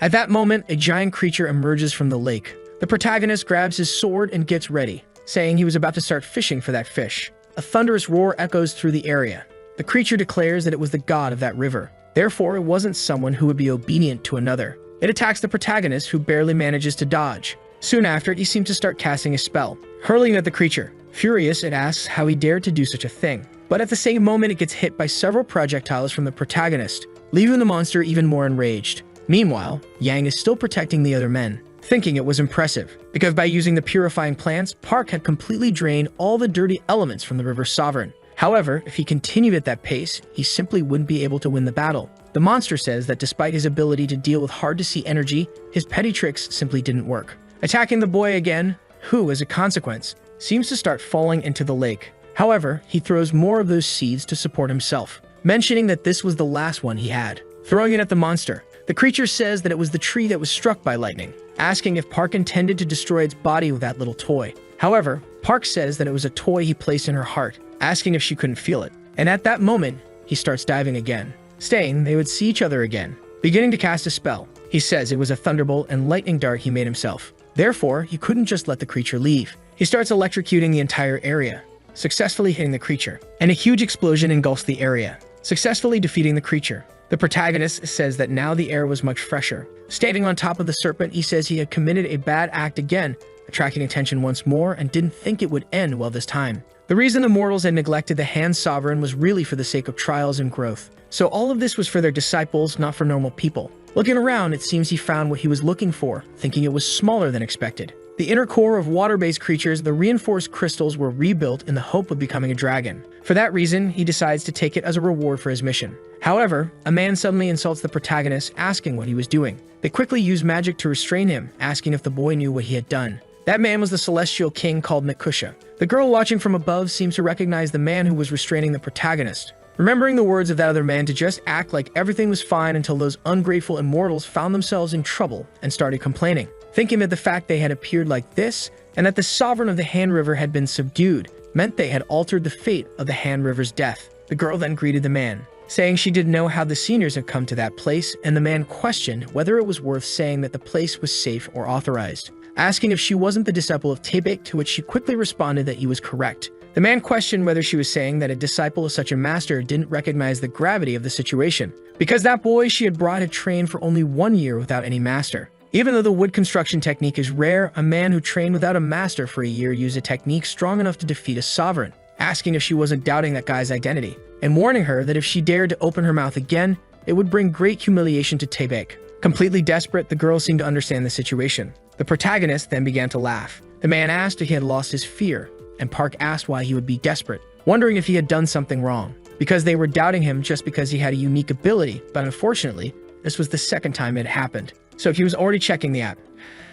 At that moment, a giant creature emerges from the lake. The protagonist grabs his sword and gets ready, saying he was about to start fishing for that fish. A thunderous roar echoes through the area. The creature declares that it was the god of that river. Therefore, it wasn't someone who would be obedient to another. It attacks the protagonist, who barely manages to dodge. Soon after, he seems to start casting a spell, hurling at the creature. Furious, it asks how he dared to do such a thing. But at the same moment, it gets hit by several projectiles from the protagonist, leaving the monster even more enraged. Meanwhile, Yang is still protecting the other men, thinking it was impressive, because by using the purifying plants, Park had completely drained all the dirty elements from the river's sovereign. However, if he continued at that pace, he simply wouldn't be able to win the battle. The monster says that despite his ability to deal with hard-to-see energy, his petty tricks simply didn't work. Attacking the boy again, who, as a consequence, seems to start falling into the lake. However, he throws more of those seeds to support himself, mentioning that this was the last one he had. Throwing it at the monster, the creature says that it was the tree that was struck by lightning, asking if Park intended to destroy its body with that little toy. However, Park says that it was a toy he placed in her heart, asking if she couldn't feel it. And at that moment, he starts diving again, saying they would see each other again, beginning to cast a spell. He says it was a thunderbolt and lightning dart he made himself. Therefore, he couldn't just let the creature leave. He starts electrocuting the entire area, successfully hitting the creature, and a huge explosion engulfs the area, successfully defeating the creature. The protagonist says that now the air was much fresher. Standing on top of the serpent, he says he had committed a bad act again, attracting attention once more, and didn't think it would end well this time. The reason the mortals had neglected the Han sovereign was really for the sake of trials and growth. So all of this was for their disciples, not for normal people. Looking around, it seems he found what he was looking for, thinking it was smaller than expected. The inner core of water-based creatures, the reinforced crystals, were rebuilt in the hope of becoming a dragon. For that reason, he decides to take it as a reward for his mission. However, a man suddenly insults the protagonist, asking what he was doing. They quickly use magic to restrain him, asking if the boy knew what he had done. That man was the celestial king called Nakusha. The girl watching from above seems to recognize the man who was restraining the protagonist, remembering the words of that other man to just act like everything was fine until those ungrateful immortals found themselves in trouble and started complaining, thinking that the fact they had appeared like this and that the sovereign of the Han River had been subdued meant they had altered the fate of the Han River's death. The girl then greeted the man, saying she didn't know how the seniors had come to that place, and the man questioned whether it was worth saying that the place was safe or authorized, asking if she wasn't the disciple of Taebek, to which she quickly responded that he was correct. The man questioned whether she was saying that a disciple of such a master didn't recognize the gravity of the situation, because that boy she had brought had trained for only 1 year without any master. Even though the wood construction technique is rare, a man who trained without a master for a year used a technique strong enough to defeat a sovereign, asking if she wasn't doubting that guy's identity, and warning her that if she dared to open her mouth again, it would bring great humiliation to Taebek. Completely desperate, the girl seemed to understand the situation. The protagonist then began to laugh. The man asked if he had lost his fear, and Park asked why he would be desperate, wondering if he had done something wrong, because they were doubting him just because he had a unique ability, but unfortunately, this was the second time it happened, so he was already checking the app.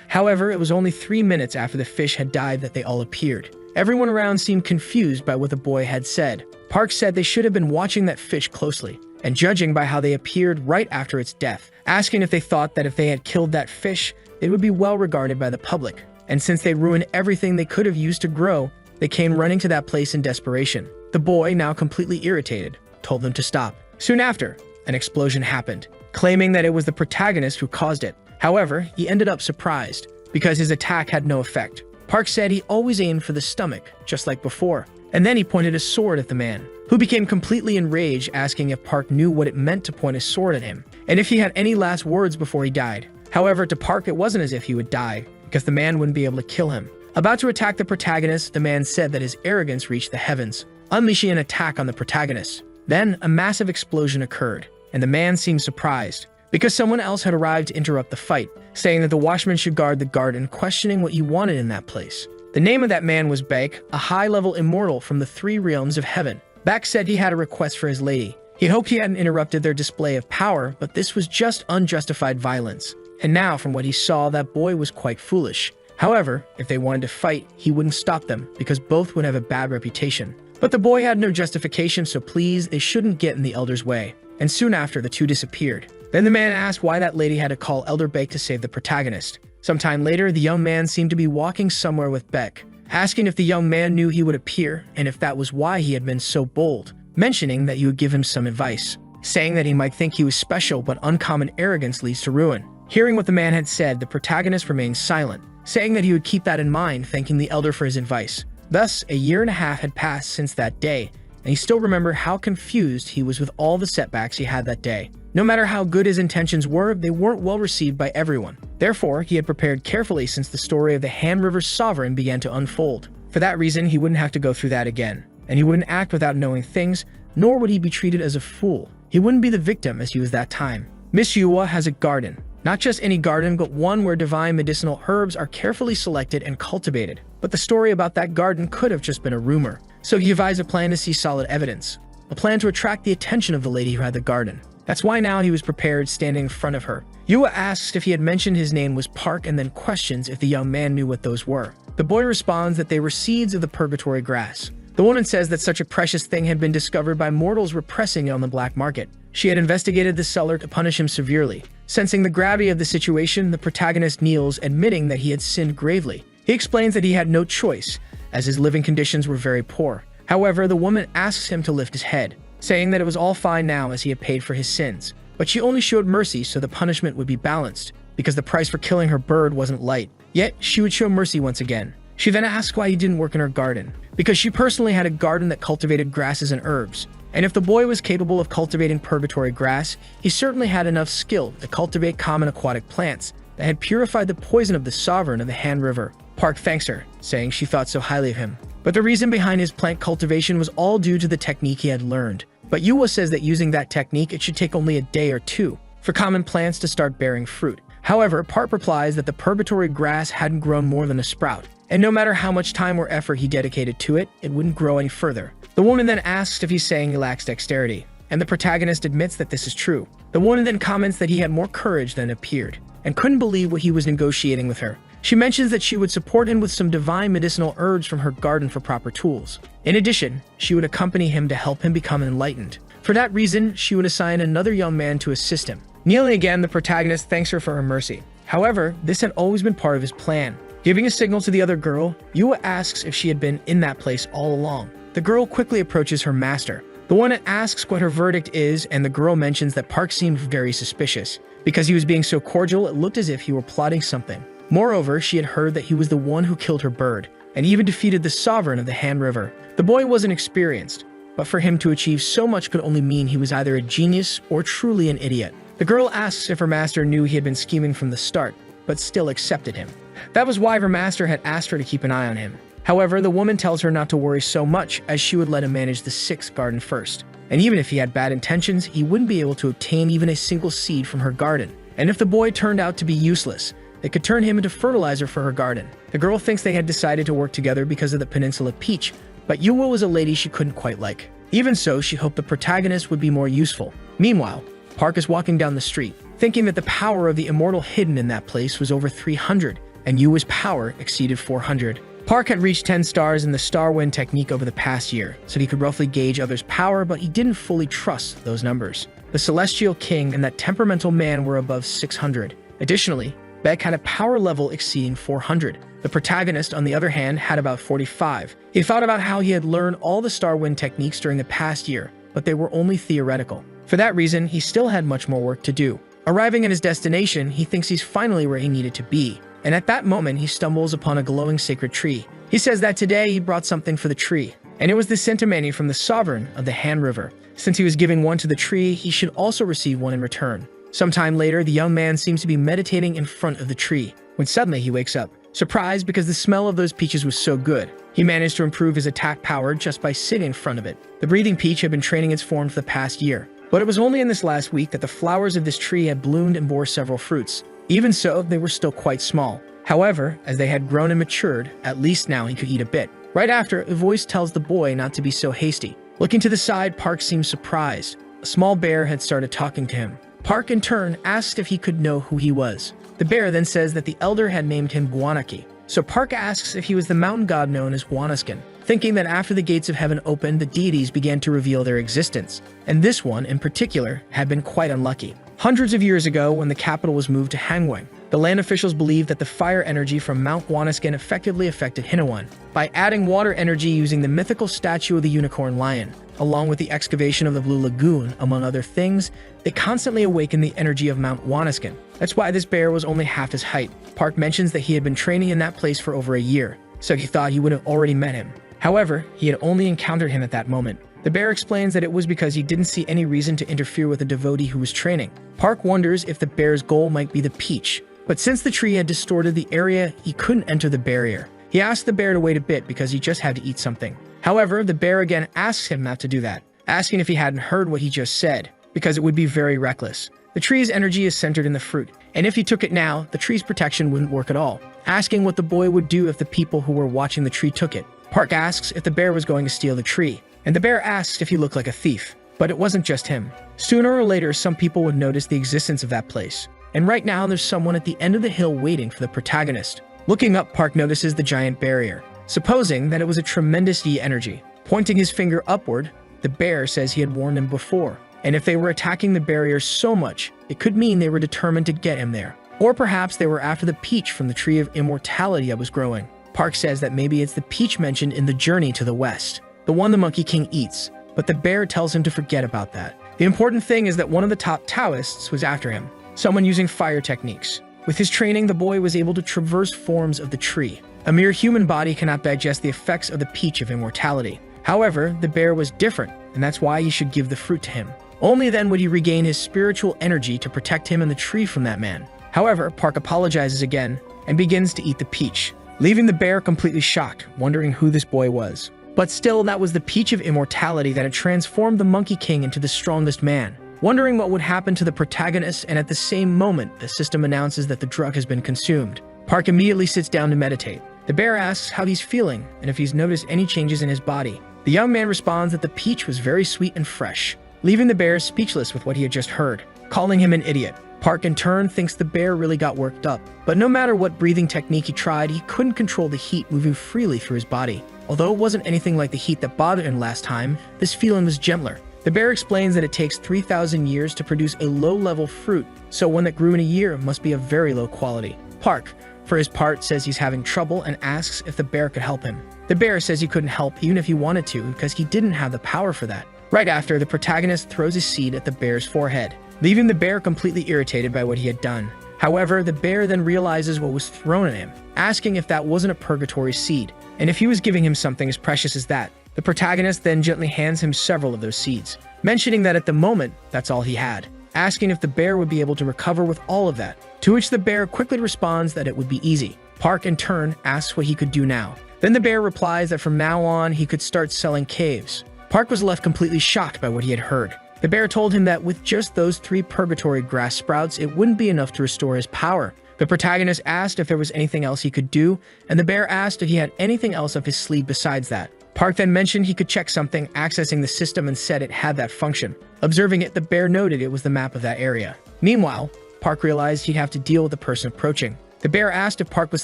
However, it was only 3 minutes after the fish had died that they all appeared. Everyone around seemed confused by what the boy had said. Park said they should have been watching that fish closely, and judging by how they appeared right after its death, asking if they thought that if they had killed that fish, it would be well regarded by the public. And since they ruined everything they could have used to grow, they came running to that place in desperation. The boy, now completely irritated, told them to stop. Soon after, an explosion happened, claiming that it was the protagonist who caused it. However, he ended up surprised, because his attack had no effect. Park said he always aimed for the stomach, just like before, and then he pointed a sword at the man, who became completely enraged, asking if Park knew what it meant to point a sword at him, and if he had any last words before he died. However, to Park it wasn't as if he would die, because the man wouldn't be able to kill him. About to attack the protagonist, the man said that his arrogance reached the heavens, unleashing an attack on the protagonist. Then, a massive explosion occurred, and the man seemed surprised, because someone else had arrived to interrupt the fight, saying that the watchman should guard the garden, questioning what he wanted in that place. The name of that man was Baek, a high-level immortal from the 3 realms of heaven. Beck said he had a request for his lady. He hoped he hadn't interrupted their display of power, but this was just unjustified violence. And now, from what he saw, that boy was quite foolish. However, if they wanted to fight, he wouldn't stop them, because both would have a bad reputation. But the boy had no justification, so please, they shouldn't get in the elder's way. And soon after, the two disappeared. Then the man asked why that lady had to call Elder Beck to save the protagonist. Sometime later, the young man seemed to be walking somewhere with Beck, asking if the young man knew he would appear, and if that was why he had been so bold, mentioning that he would give him some advice, saying that he might think he was special, but uncommon arrogance leads to ruin. Hearing what the man had said, the protagonist remained silent, saying that he would keep that in mind, thanking the elder for his advice. Thus, a year and a half had passed since that day, and he still remembered how confused he was with all the setbacks he had that day. No matter how good his intentions were, they weren't well received by everyone. Therefore, he had prepared carefully since the story of the Han River's sovereign began to unfold. For that reason, he wouldn't have to go through that again, and he wouldn't act without knowing things, nor would he be treated as a fool. He wouldn't be the victim as he was that time. Miss Yuwa has a garden. Not just any garden, but one where divine medicinal herbs are carefully selected and cultivated. But the story about that garden could have just been a rumor. So he devised a plan to see solid evidence. A plan to attract the attention of the lady who had the garden. That's why now he was prepared, standing in front of her. Yuwa asks if he had mentioned his name was Park, and then questions if the young man knew what those were. The boy responds that they were seeds of the purgatory grass. The woman says that such a precious thing had been discovered by mortals repressing it on the black market. She had investigated the seller to punish him severely. Sensing the gravity of the situation, the protagonist kneels, admitting that he had sinned gravely. He explains that he had no choice, as his living conditions were very poor. However, the woman asks him to lift his head, saying that it was all fine now as he had paid for his sins. But she only showed mercy so the punishment would be balanced, because the price for killing her bird wasn't light. Yet, she would show mercy once again. She then asked why he didn't work in her garden, because she personally had a garden that cultivated grasses and herbs. And if the boy was capable of cultivating purgatory grass, he certainly had enough skill to cultivate common aquatic plants that had purified the poison of the sovereign of the Han River. Park thanks her, saying she thought so highly of him. But the reason behind his plant cultivation was all due to the technique he had learned. But Yuwa says that using that technique, it should take only a day or two for common plants to start bearing fruit. However, Park replies that the purgatory grass hadn't grown more than a sprout, and no matter how much time or effort he dedicated to it, it wouldn't grow any further. The woman then asks if he's saying he lacks dexterity, and the protagonist admits that this is true. The woman then comments that he had more courage than appeared, and couldn't believe what he was negotiating with her. She mentions that she would support him with some divine medicinal herbs from her garden for proper tools. In addition, she would accompany him to help him become enlightened. For that reason, she would assign another young man to assist him. Kneeling again, the protagonist thanks her for her mercy. However, this had always been part of his plan. Giving a signal to the other girl, Yuwa asks if she had been in that place all along. The girl quickly approaches her master. The one asks what her verdict is, and the girl mentions that Park seemed very suspicious. Because he was being so cordial, it looked as if he were plotting something. Moreover, she had heard that he was the one who killed her bird, and even defeated the sovereign of the Han River. The boy wasn't experienced, but for him to achieve so much could only mean he was either a genius or truly an idiot. The girl asks if her master knew he had been scheming from the start, but still accepted him. That was why her master had asked her to keep an eye on him. However, the woman tells her not to worry so much, as she would let him manage the 6th garden first. And even if he had bad intentions, he wouldn't be able to obtain even a single seed from her garden. And if the boy turned out to be useless, they could turn him into fertilizer for her garden. The girl thinks they had decided to work together because of the Peninsula Peach, but Yuwa was a lady she couldn't quite like. Even so, she hoped the protagonist would be more useful. Meanwhile, Park is walking down the street, thinking that the power of the immortal hidden in that place was over 300, and Yuwa's power exceeded 400. Park had reached 10 stars in the Star Wind technique over the past year, so he could roughly gauge others' power, but he didn't fully trust those numbers. The Celestial King and that temperamental man were above 600. Additionally, Beck had a power level exceeding 400. The protagonist, on the other hand, had about 45. He thought about how he had learned all the Star Wind techniques during the past year, but they were only theoretical. For that reason, he still had much more work to do. Arriving at his destination, he thinks he's finally where he needed to be. And at that moment, he stumbles upon a glowing sacred tree. He says that today he brought something for the tree, and it was the sentimony from the sovereign of the Han River. Since he was giving one to the tree, he should also receive one in return. Sometime later, the young man seems to be meditating in front of the tree, when suddenly he wakes up, surprised because the smell of those peaches was so good. He managed to improve his attack power just by sitting in front of it. The breathing peach had been training its form for the past year, but it was only in this last week that the flowers of this tree had bloomed and bore several fruits. Even so, they were still quite small. However, as they had grown and matured, at least now he could eat a bit. Right after, a voice tells the boy not to be so hasty. Looking to the side, Park seems surprised. A small bear had started talking to him. Park, in turn, asked if he could know who he was. The bear then says that the elder had named him Guanaki. So Park asks if he was the mountain god known as Guanaskin, thinking that after the gates of heaven opened, the deities began to reveal their existence. And this one, in particular, had been quite unlucky. Hundreds of years ago, when the capital was moved to Hangwang, the land officials believed that the fire energy from Mount Guanaskin effectively affected Hinawan. By adding water energy using the mythical statue of the unicorn lion, along with the excavation of the Blue Lagoon, among other things, they constantly awakened the energy of Mount Guanaskin. That's why this bear was only half his height. Park mentions that he had been training in that place for over a year, so he thought he would have already met him. However, he had only encountered him at that moment. The bear explains that it was because he didn't see any reason to interfere with a devotee who was training. Park wonders if the bear's goal might be the peach, but since the tree had distorted the area, he couldn't enter the barrier. He asked the bear to wait a bit because he just had to eat something. However, the bear again asks him not to do that, asking if he hadn't heard what he just said, because it would be very reckless. The tree's energy is centered in the fruit, and if he took it now, the tree's protection wouldn't work at all, asking what the boy would do if the people who were watching the tree took it. Park asks if the bear was going to steal the tree, and the bear asks if he looked like a thief. But it wasn't just him. Sooner or later, some people would notice the existence of that place. And right now, there's someone at the end of the hill waiting for the protagonist. Looking up, Park notices the giant barrier, supposing that it was a tremendous Yi energy. Pointing his finger upward, the bear says he had warned him before, and if they were attacking the barrier so much, it could mean they were determined to get him there. Or perhaps they were after the peach from the tree of immortality that was growing. Park says that maybe it's the peach mentioned in the journey to the west, the one the Monkey King eats, but the bear tells him to forget about that. The important thing is that one of the top Taoists was after him, someone using fire techniques. With his training, the boy was able to traverse forms of the tree. A mere human body cannot digest the effects of the peach of immortality. However, the bear was different, and that's why he should give the fruit to him. Only then would he regain his spiritual energy to protect him and the tree from that man. However, Park apologizes again and begins to eat the peach, leaving the bear completely shocked, wondering who this boy was. But still, that was the peach of immortality that had transformed the Monkey King into the strongest man. Wondering what would happen to the protagonist, and at the same moment, the system announces that the drug has been consumed. Park immediately sits down to meditate. The bear asks how he's feeling and if he's noticed any changes in his body. The young man responds that the peach was very sweet and fresh, leaving the bear speechless with what he had just heard, calling him an idiot. Park in turn thinks the bear really got worked up, but no matter what breathing technique he tried, he couldn't control the heat moving freely through his body. Although it wasn't anything like the heat that bothered him last time, this feeling was gentler. The bear explains that it takes 3,000 years to produce a low-level fruit, so one that grew in a year must be of very low quality. Park, for his part, says he's having trouble and asks if the bear could help him. The bear says he couldn't help even if he wanted to because he didn't have the power for that. Right after, the protagonist throws his seed at the bear's forehead, leaving the bear completely irritated by what he had done. However, the bear then realizes what was thrown at him, asking if that wasn't a purgatory seed, and if he was giving him something as precious as that. The protagonist then gently hands him several of those seeds, mentioning that at the moment, that's all he had, asking if the bear would be able to recover with all of that, to which the bear quickly responds that it would be easy. Park, in turn, asks what he could do now. Then the bear replies that from now on, he could start selling caves. Park was left completely shocked by what he had heard. The bear told him that with just those 3 purgatory grass sprouts, it wouldn't be enough to restore his power. The protagonist asked if there was anything else he could do, and the bear asked if he had anything else up his sleeve besides that. Park then mentioned he could check something, accessing the system, and said it had that function. Observing it, the bear noted it was the map of that area. Meanwhile, Park realized he'd have to deal with the person approaching. The bear asked if Park was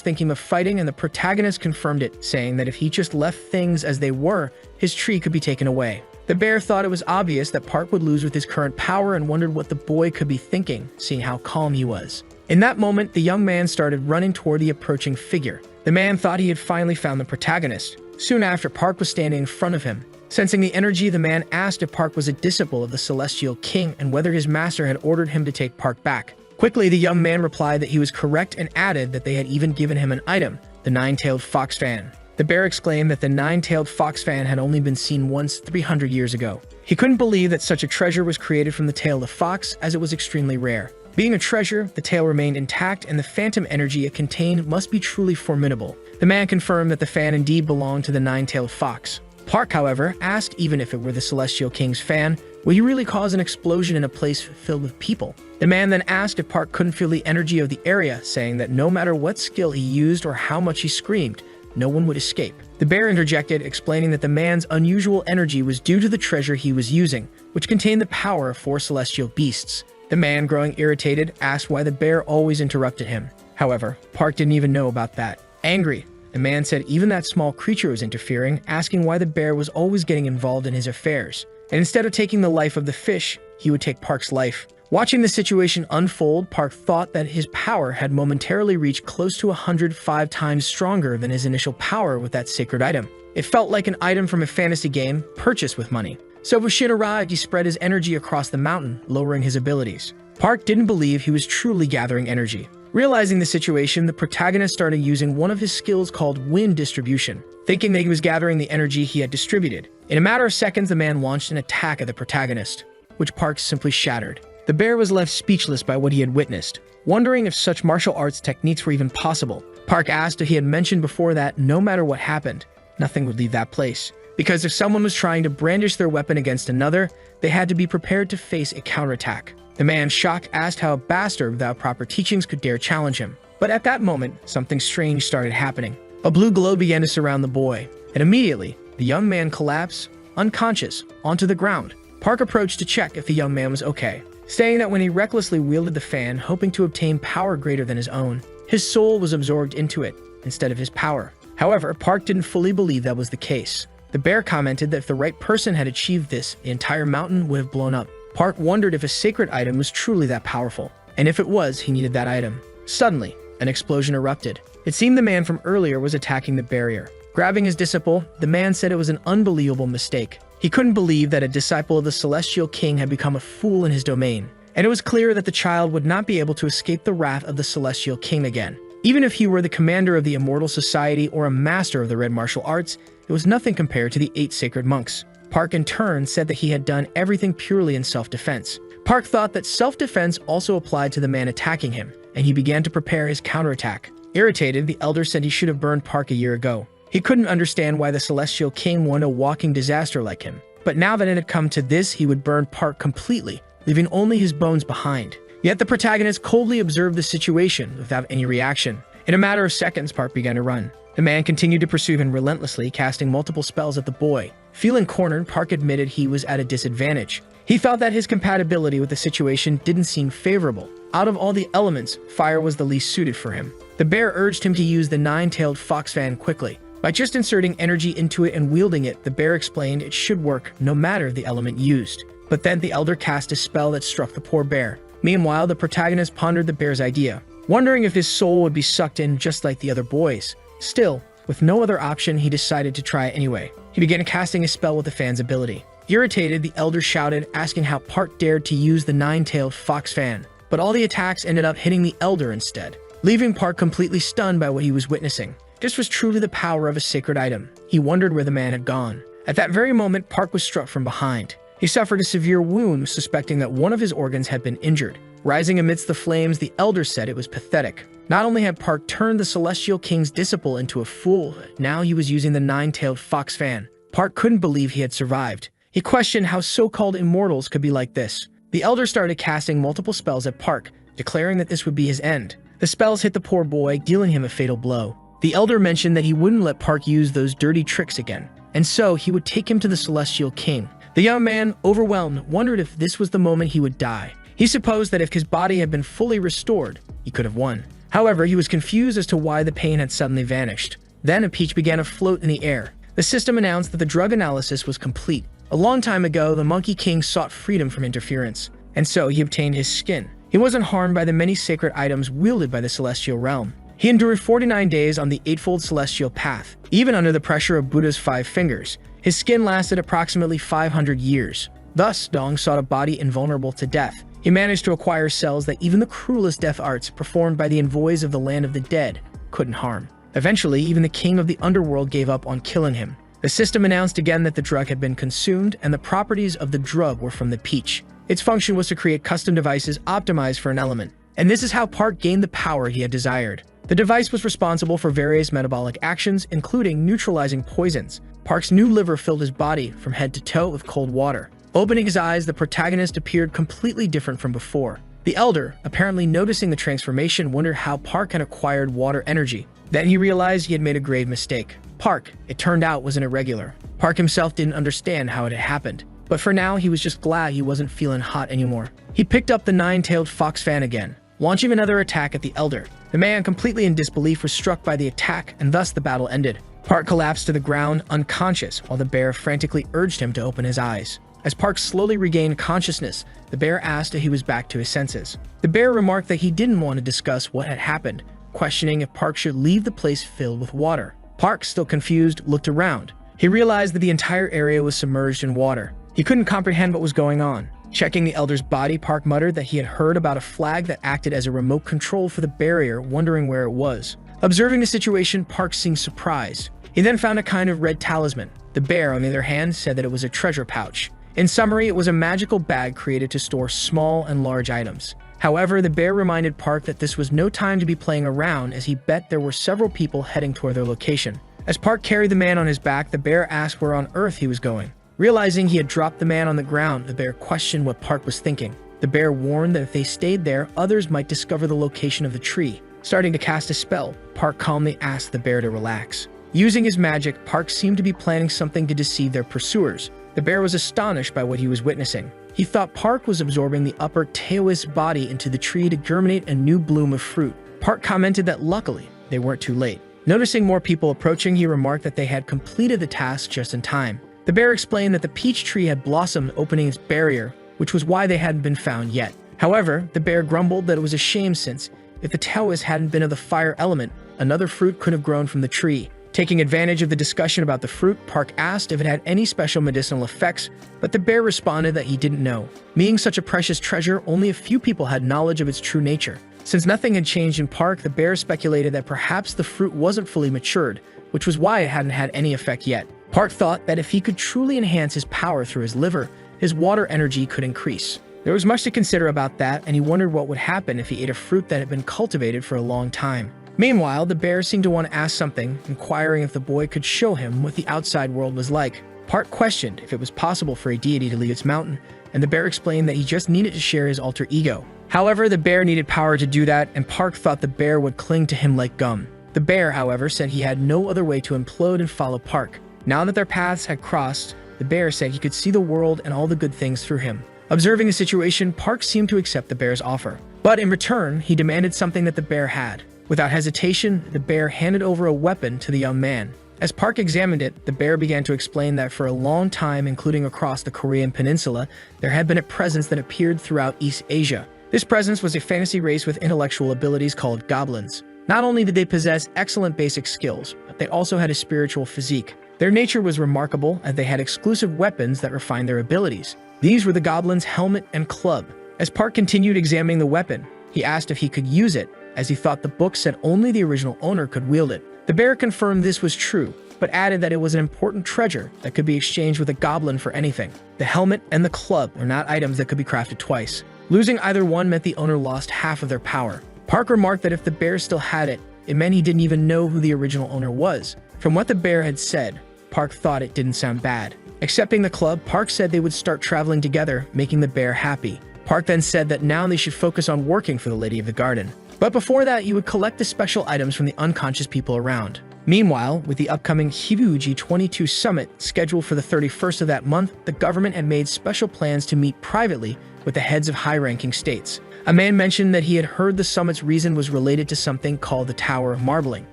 thinking of fighting, and the protagonist confirmed it, saying that if he just left things as they were, his tree could be taken away. The bear thought it was obvious that Park would lose with his current power and wondered what the boy could be thinking, seeing how calm he was. In that moment, the young man started running toward the approaching figure. The man thought he had finally found the protagonist. Soon after, Park was standing in front of him. Sensing the energy, the man asked if Park was a disciple of the Celestial King and whether his master had ordered him to take Park back. Quickly, the young man replied that he was correct and added that they had even given him an item, the 9-tailed fox fan. The bear exclaimed that the 9-tailed fox fan had only been seen once 300 years ago. He couldn't believe that such a treasure was created from the tail of the fox, as it was extremely rare. Being a treasure, the tail remained intact, and the phantom energy it contained must be truly formidable. The man confirmed that the fan indeed belonged to the 9-tailed fox. Park, however, asked even if it were the Celestial King's fan, would he really cause an explosion in a place filled with people? The man then asked if Park couldn't feel the energy of the area, saying that no matter what skill he used or how much he screamed, no one would escape. The bear interjected, explaining that the man's unusual energy was due to the treasure he was using, which contained the power of 4 celestial beasts. The man, growing irritated, asked why the bear always interrupted him. However, Park didn't even know about that. Angry, the man said even that small creature was interfering, asking why the bear was always getting involved in his affairs. And instead of taking the life of the fish, he would take Park's life. Watching the situation unfold, Park thought that his power had momentarily reached close to 105 times stronger than his initial power with that sacred item. It felt like an item from a fantasy game purchased with money. So when shit arrived, he spread his energy across the mountain, lowering his abilities. Park didn't believe he was truly gathering energy. Realizing the situation, the protagonist started using one of his skills called wind distribution, thinking that he was gathering the energy he had distributed. In a matter of seconds, the man launched an attack at the protagonist, which Park simply shattered. The bear was left speechless by what he had witnessed, wondering if such martial arts techniques were even possible. Park asked if he had mentioned before that no matter what happened, nothing would leave that place. Because if someone was trying to brandish their weapon against another, they had to be prepared to face a counterattack. The man, shocked, asked how a bastard without proper teachings could dare challenge him. But at that moment, something strange started happening. A blue glow began to surround the boy, and immediately, the young man collapsed, unconscious, onto the ground. Park approached to check if the young man was okay, saying that when he recklessly wielded the fan, hoping to obtain power greater than his own, his soul was absorbed into it instead of his power. However, Park didn't fully believe that was the case. The bear commented that if the right person had achieved this, the entire mountain would have blown up. Park wondered if a sacred item was truly that powerful, and if it was, he needed that item. Suddenly, an explosion erupted. It seemed the man from earlier was attacking the barrier. Grabbing his disciple, the man said it was an unbelievable mistake. He couldn't believe that a disciple of the Celestial King had become a fool in his domain, and it was clear that the child would not be able to escape the wrath of the Celestial King again. Even if he were the commander of the Immortal Society or a master of the Red Martial Arts, it was nothing compared to the 8 sacred monks. Park in turn said that he had done everything purely in self-defense. Park thought that self-defense also applied to the man attacking him, and he began to prepare his counterattack. Irritated, the elder said he should have burned Park a year ago. He couldn't understand why the Celestial King wanted a walking disaster like him. But now that it had come to this, he would burn Park completely, leaving only his bones behind. Yet the protagonist coldly observed the situation without any reaction. In a matter of seconds, Park began to run. The man continued to pursue him relentlessly, casting multiple spells at the boy. Feeling cornered, Park admitted he was at a disadvantage. He felt that his compatibility with the situation didn't seem favorable. Out of all the elements, fire was the least suited for him. The bear urged him to use the 9-tailed fox fan quickly. By just inserting energy into it and wielding it, the bear explained it should work no matter the element used. But then the elder cast a spell that struck the poor bear. Meanwhile, the protagonist pondered the bear's idea, wondering if his soul would be sucked in just like the other boys. Still, with no other option, he decided to try it anyway. He began casting a spell with the fan's ability. Irritated, the elder shouted, asking how Park dared to use the 9-tailed fox fan. But all the attacks ended up hitting the elder instead, leaving Park completely stunned by what he was witnessing. This was truly the power of a sacred item. He wondered where the man had gone. At that very moment, Park was struck from behind. He suffered a severe wound, suspecting that one of his organs had been injured. Rising amidst the flames, the elder said it was pathetic. Not only had Park turned the Celestial King's disciple into a fool, now he was using the 9-tailed fox fan. Park couldn't believe he had survived. He questioned how so-called immortals could be like this. The elder started casting multiple spells at Park, declaring that this would be his end. The spells hit the poor boy, dealing him a fatal blow. The elder mentioned that he wouldn't let Park use those dirty tricks again, and so he would take him to the Celestial King. The young man, overwhelmed, wondered if this was the moment he would die. He supposed that if his body had been fully restored, he could have won. However, he was confused as to why the pain had suddenly vanished. Then a peach began to float in the air. The system announced that the drug analysis was complete. A long time ago, the Monkey King sought freedom from interference, and so he obtained his skin. He wasn't harmed by the many sacred items wielded by the Celestial Realm. He endured 49 days on the Eightfold Celestial Path. Even under the pressure of Buddha's 5 fingers, his skin lasted approximately 500 years. Thus, Dong sought a body invulnerable to death. He managed to acquire cells that even the cruelest death arts performed by the envoys of the land of the dead couldn't harm. Eventually, even the king of the underworld gave up on killing him. The system announced again that the drug had been consumed, and the properties of the drug were from the peach. Its function was to create custom devices optimized for an element. And this is how Park gained the power he had desired. The device was responsible for various metabolic actions, including neutralizing poisons. Park's new liver filled his body from head to toe with cold water. Opening his eyes, the protagonist appeared completely different from before. The elder, apparently noticing the transformation, wondered how Park had acquired water energy. Then he realized he had made a grave mistake. Park, it turned out, was an irregular. Park himself didn't understand how it had happened, but for now he was just glad he wasn't feeling hot anymore. He picked up the nine-tailed fox fan again, launching another attack at the elder. The man, completely in disbelief, was struck by the attack, and thus the battle ended. Park collapsed to the ground, unconscious, while the bear frantically urged him to open his eyes. As Park slowly regained consciousness, the bear asked if he was back to his senses. The bear remarked that he didn't want to discuss what had happened, questioning if Park should leave the place filled with water. Park, still confused, looked around. He realized that the entire area was submerged in water. He couldn't comprehend what was going on. Checking the elder's body, Park muttered that he had heard about a flag that acted as a remote control for the barrier, wondering where it was. Observing the situation, Park seemed surprised. He then found a kind of red talisman. The bear, on the other hand, said that it was a treasure pouch. In summary, it was a magical bag created to store small and large items. However, the bear reminded Park that this was no time to be playing around, as he bet there were several people heading toward their location. As Park carried the man on his back, the bear asked where on earth he was going. Realizing he had dropped the man on the ground, the bear questioned what Park was thinking. The bear warned that if they stayed there, others might discover the location of the tree. Starting to cast a spell, Park calmly asked the bear to relax. Using his magic, Park seemed to be planning something to deceive their pursuers. The bear was astonished by what he was witnessing. He thought Park was absorbing the upper taoist body into the tree to germinate a new bloom of fruit. Park commented that luckily, they weren't too late. Noticing more people approaching, he remarked that they had completed the task just in time. The bear explained that the peach tree had blossomed, opening its barrier, which was why they hadn't been found yet. However, the bear grumbled that it was a shame since, if the taoists hadn't been of the fire element, another fruit could have grown from the tree. Taking advantage of the discussion about the fruit, Park asked if it had any special medicinal effects, but the bear responded that he didn't know. Being such a precious treasure, only a few people had knowledge of its true nature. Since nothing had changed in Park, the bear speculated that perhaps the fruit wasn't fully matured, which was why it hadn't had any effect yet. Park thought that if he could truly enhance his power through his liver, his water energy could increase. There was much to consider about that, and he wondered what would happen if he ate a fruit that had been cultivated for a long time. Meanwhile, the bear seemed to want to ask something, inquiring if the boy could show him what the outside world was like. Park questioned if it was possible for a deity to leave its mountain, and the bear explained that he just needed to share his alter ego. However, the bear needed power to do that, and Park thought the bear would cling to him like gum. The bear, however, said he had no other way to implode and follow Park. Now that their paths had crossed, the bear said he could see the world and all the good things through him. Observing the situation, Park seemed to accept the bear's offer. But in return, he demanded something that the bear had. Without hesitation, the bear handed over a weapon to the young man. As Park examined it, the bear began to explain that for a long time, including across the Korean peninsula, there had been a presence that appeared throughout East Asia. This presence was a fantasy race with intellectual abilities called goblins. Not only did they possess excellent basic skills, but they also had a spiritual physique. Their nature was remarkable, as they had exclusive weapons that refined their abilities. These were the goblins' helmet and club. As Park continued examining the weapon, he asked if he could use it, as he thought the book said only the original owner could wield it. The bear confirmed this was true, but added that it was an important treasure that could be exchanged with a goblin for anything. The helmet and the club were not items that could be crafted twice. Losing either one meant the owner lost half of their power. Park remarked that if the bear still had it, it meant he didn't even know who the original owner was. From what the bear had said, Park thought it didn't sound bad. Accepting the club, Park said they would start traveling together, making the bear happy. Park then said that now they should focus on working for the Lady of the Garden. But before that, he would collect the special items from the unconscious people around. Meanwhile, with the upcoming Hibuji 22 summit scheduled for the 31st of that month, the government had made special plans to meet privately with the heads of high-ranking states. A man mentioned that he had heard the summit's reason was related to something called the Tower of Marbling.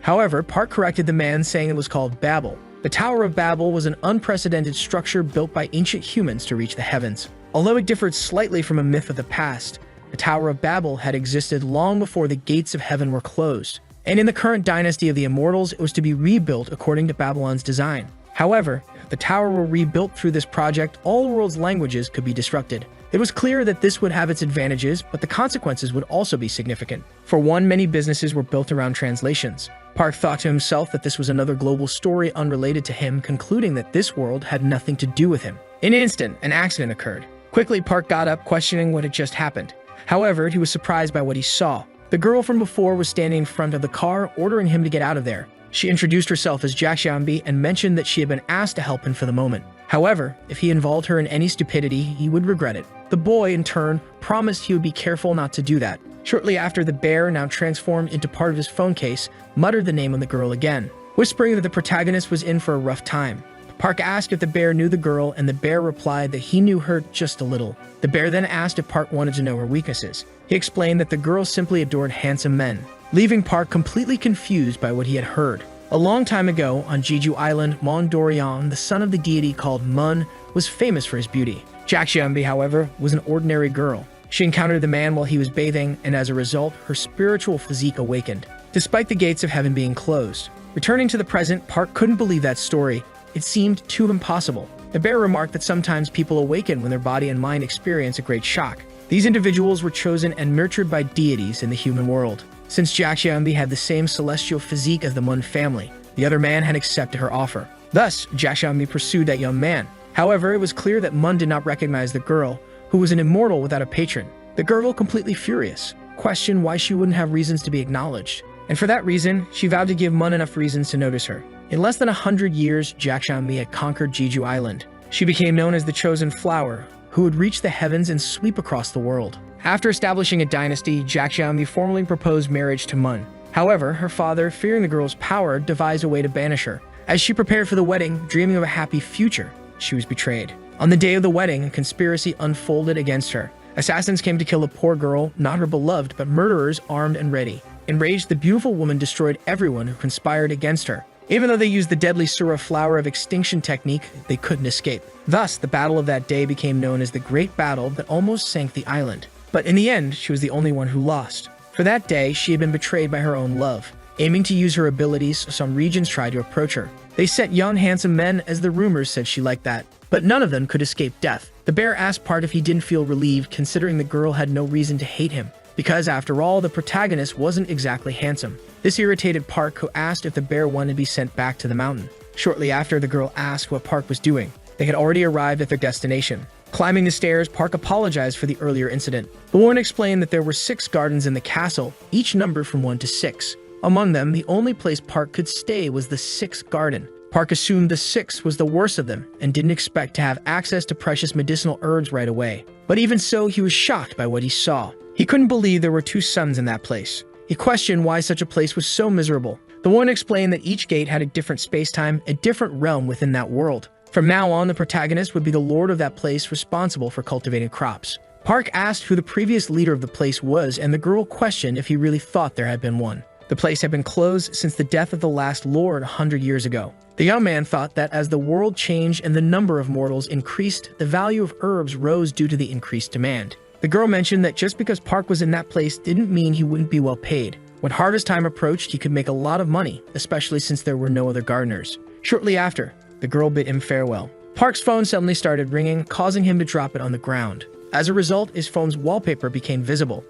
However, Park corrected the man, saying it was called Babel. The Tower of Babel was an unprecedented structure built by ancient humans to reach the heavens. Although it differed slightly from a myth of the past, the Tower of Babel had existed long before the gates of heaven were closed, and in the current dynasty of the Immortals, it was to be rebuilt according to Babylon's design. However, if the tower were rebuilt through this project, all the world's languages could be disrupted. It was clear that this would have its advantages, but the consequences would also be significant. For one, many businesses were built around translations. Park thought to himself that this was another global story unrelated to him, concluding that this world had nothing to do with him. In an instant, an accident occurred. Quickly, Park got up, questioning what had just happened. However, he was surprised by what he saw. The girl from before was standing in front of the car, ordering him to get out of there. She introduced herself as Jack Xianbi and mentioned that she had been asked to help him for the moment. However, if he involved her in any stupidity, he would regret it. The boy, in turn, promised he would be careful not to do that. Shortly after, the bear, now transformed into part of his phone case, muttered the name of the girl again, whispering that the protagonist was in for a rough time. Park asked if the bear knew the girl, and the bear replied that he knew her just a little. The bear then asked if Park wanted to know her weaknesses. He explained that the girl simply adored handsome men, leaving Park completely confused by what he had heard. A long time ago, on Jeju Island, Mondorian, the son of the deity called Mun, was famous for his beauty. Jaxiambi, however, was an ordinary girl. She encountered the man while he was bathing, and as a result, her spiritual physique awakened, despite the gates of heaven being closed. Returning to the present, Park couldn't believe that story. It seemed too impossible. The bear remarked that sometimes people awaken when their body and mind experience a great shock. These individuals were chosen and nurtured by deities in the human world. Since Jaxiambi had the same celestial physique as the Mun family, the other man had accepted her offer. Thus, Jaxiambi pursued that young man. However, it was clear that Mun did not recognize the girl, who was an immortal without a patron. The girl, completely furious, questioned why she wouldn't have reasons to be acknowledged. And for that reason, she vowed to give Mun enough reasons to notice her. In less than 100 years, Jaxiambi had conquered Jeju Island. She became known as the Chosen Flower, who would reach the heavens and sweep across the world. After establishing a dynasty, Jaxiambi formally proposed marriage to Mun. However, her father, fearing the girl's power, devised a way to banish her. As she prepared for the wedding, dreaming of a happy future, she was betrayed. On the day of the wedding, a conspiracy unfolded against her. Assassins came to kill the poor girl, not her beloved, but murderers armed and ready. Enraged, the beautiful woman destroyed everyone who conspired against her. Even though they used the deadly Sura flower of extinction technique, they couldn't escape. Thus, the battle of that day became known as the Great Battle that almost sank the island. But in the end, she was the only one who lost. For that day, she had been betrayed by her own love. Aiming to use her abilities, some regions tried to approach her. They sent young, handsome men, as the rumors said she liked that. But none of them could escape death. The bear asked Park if he didn't feel relieved, considering the girl had no reason to hate him, because after all, the protagonist wasn't exactly handsome. This irritated Park, who asked if the bear wanted to be sent back to the mountain. Shortly after, the girl asked what Park was doing. They had already arrived at their destination. Climbing the stairs, Park apologized for the earlier incident. The woman explained that there were 6 gardens in the castle, each numbered from 1 to 6. Among them, the only place Park could stay was the 6th garden. Park assumed the 6th was the worst of them and didn't expect to have access to precious medicinal herbs right away. But even so, he was shocked by what he saw. He couldn't believe there were 2 suns in that place. He questioned why such a place was so miserable. The woman explained that each gate had a different space-time, a different realm within that world. From now on, the protagonist would be the lord of that place, responsible for cultivating crops. Park asked who the previous leader of the place was, and the girl questioned if he really thought there had been one. The place had been closed since the death of the last lord 100 years ago. The young man thought that as the world changed and the number of mortals increased, the value of herbs rose due to the increased demand. The girl mentioned that just because Park was in that place didn't mean he wouldn't be well paid. When harvest time approached, he could make a lot of money, especially since there were no other gardeners. Shortly after, the girl bid him farewell. Park's phone suddenly started ringing, causing him to drop it on the ground. As a result, his phone's wallpaper became visible.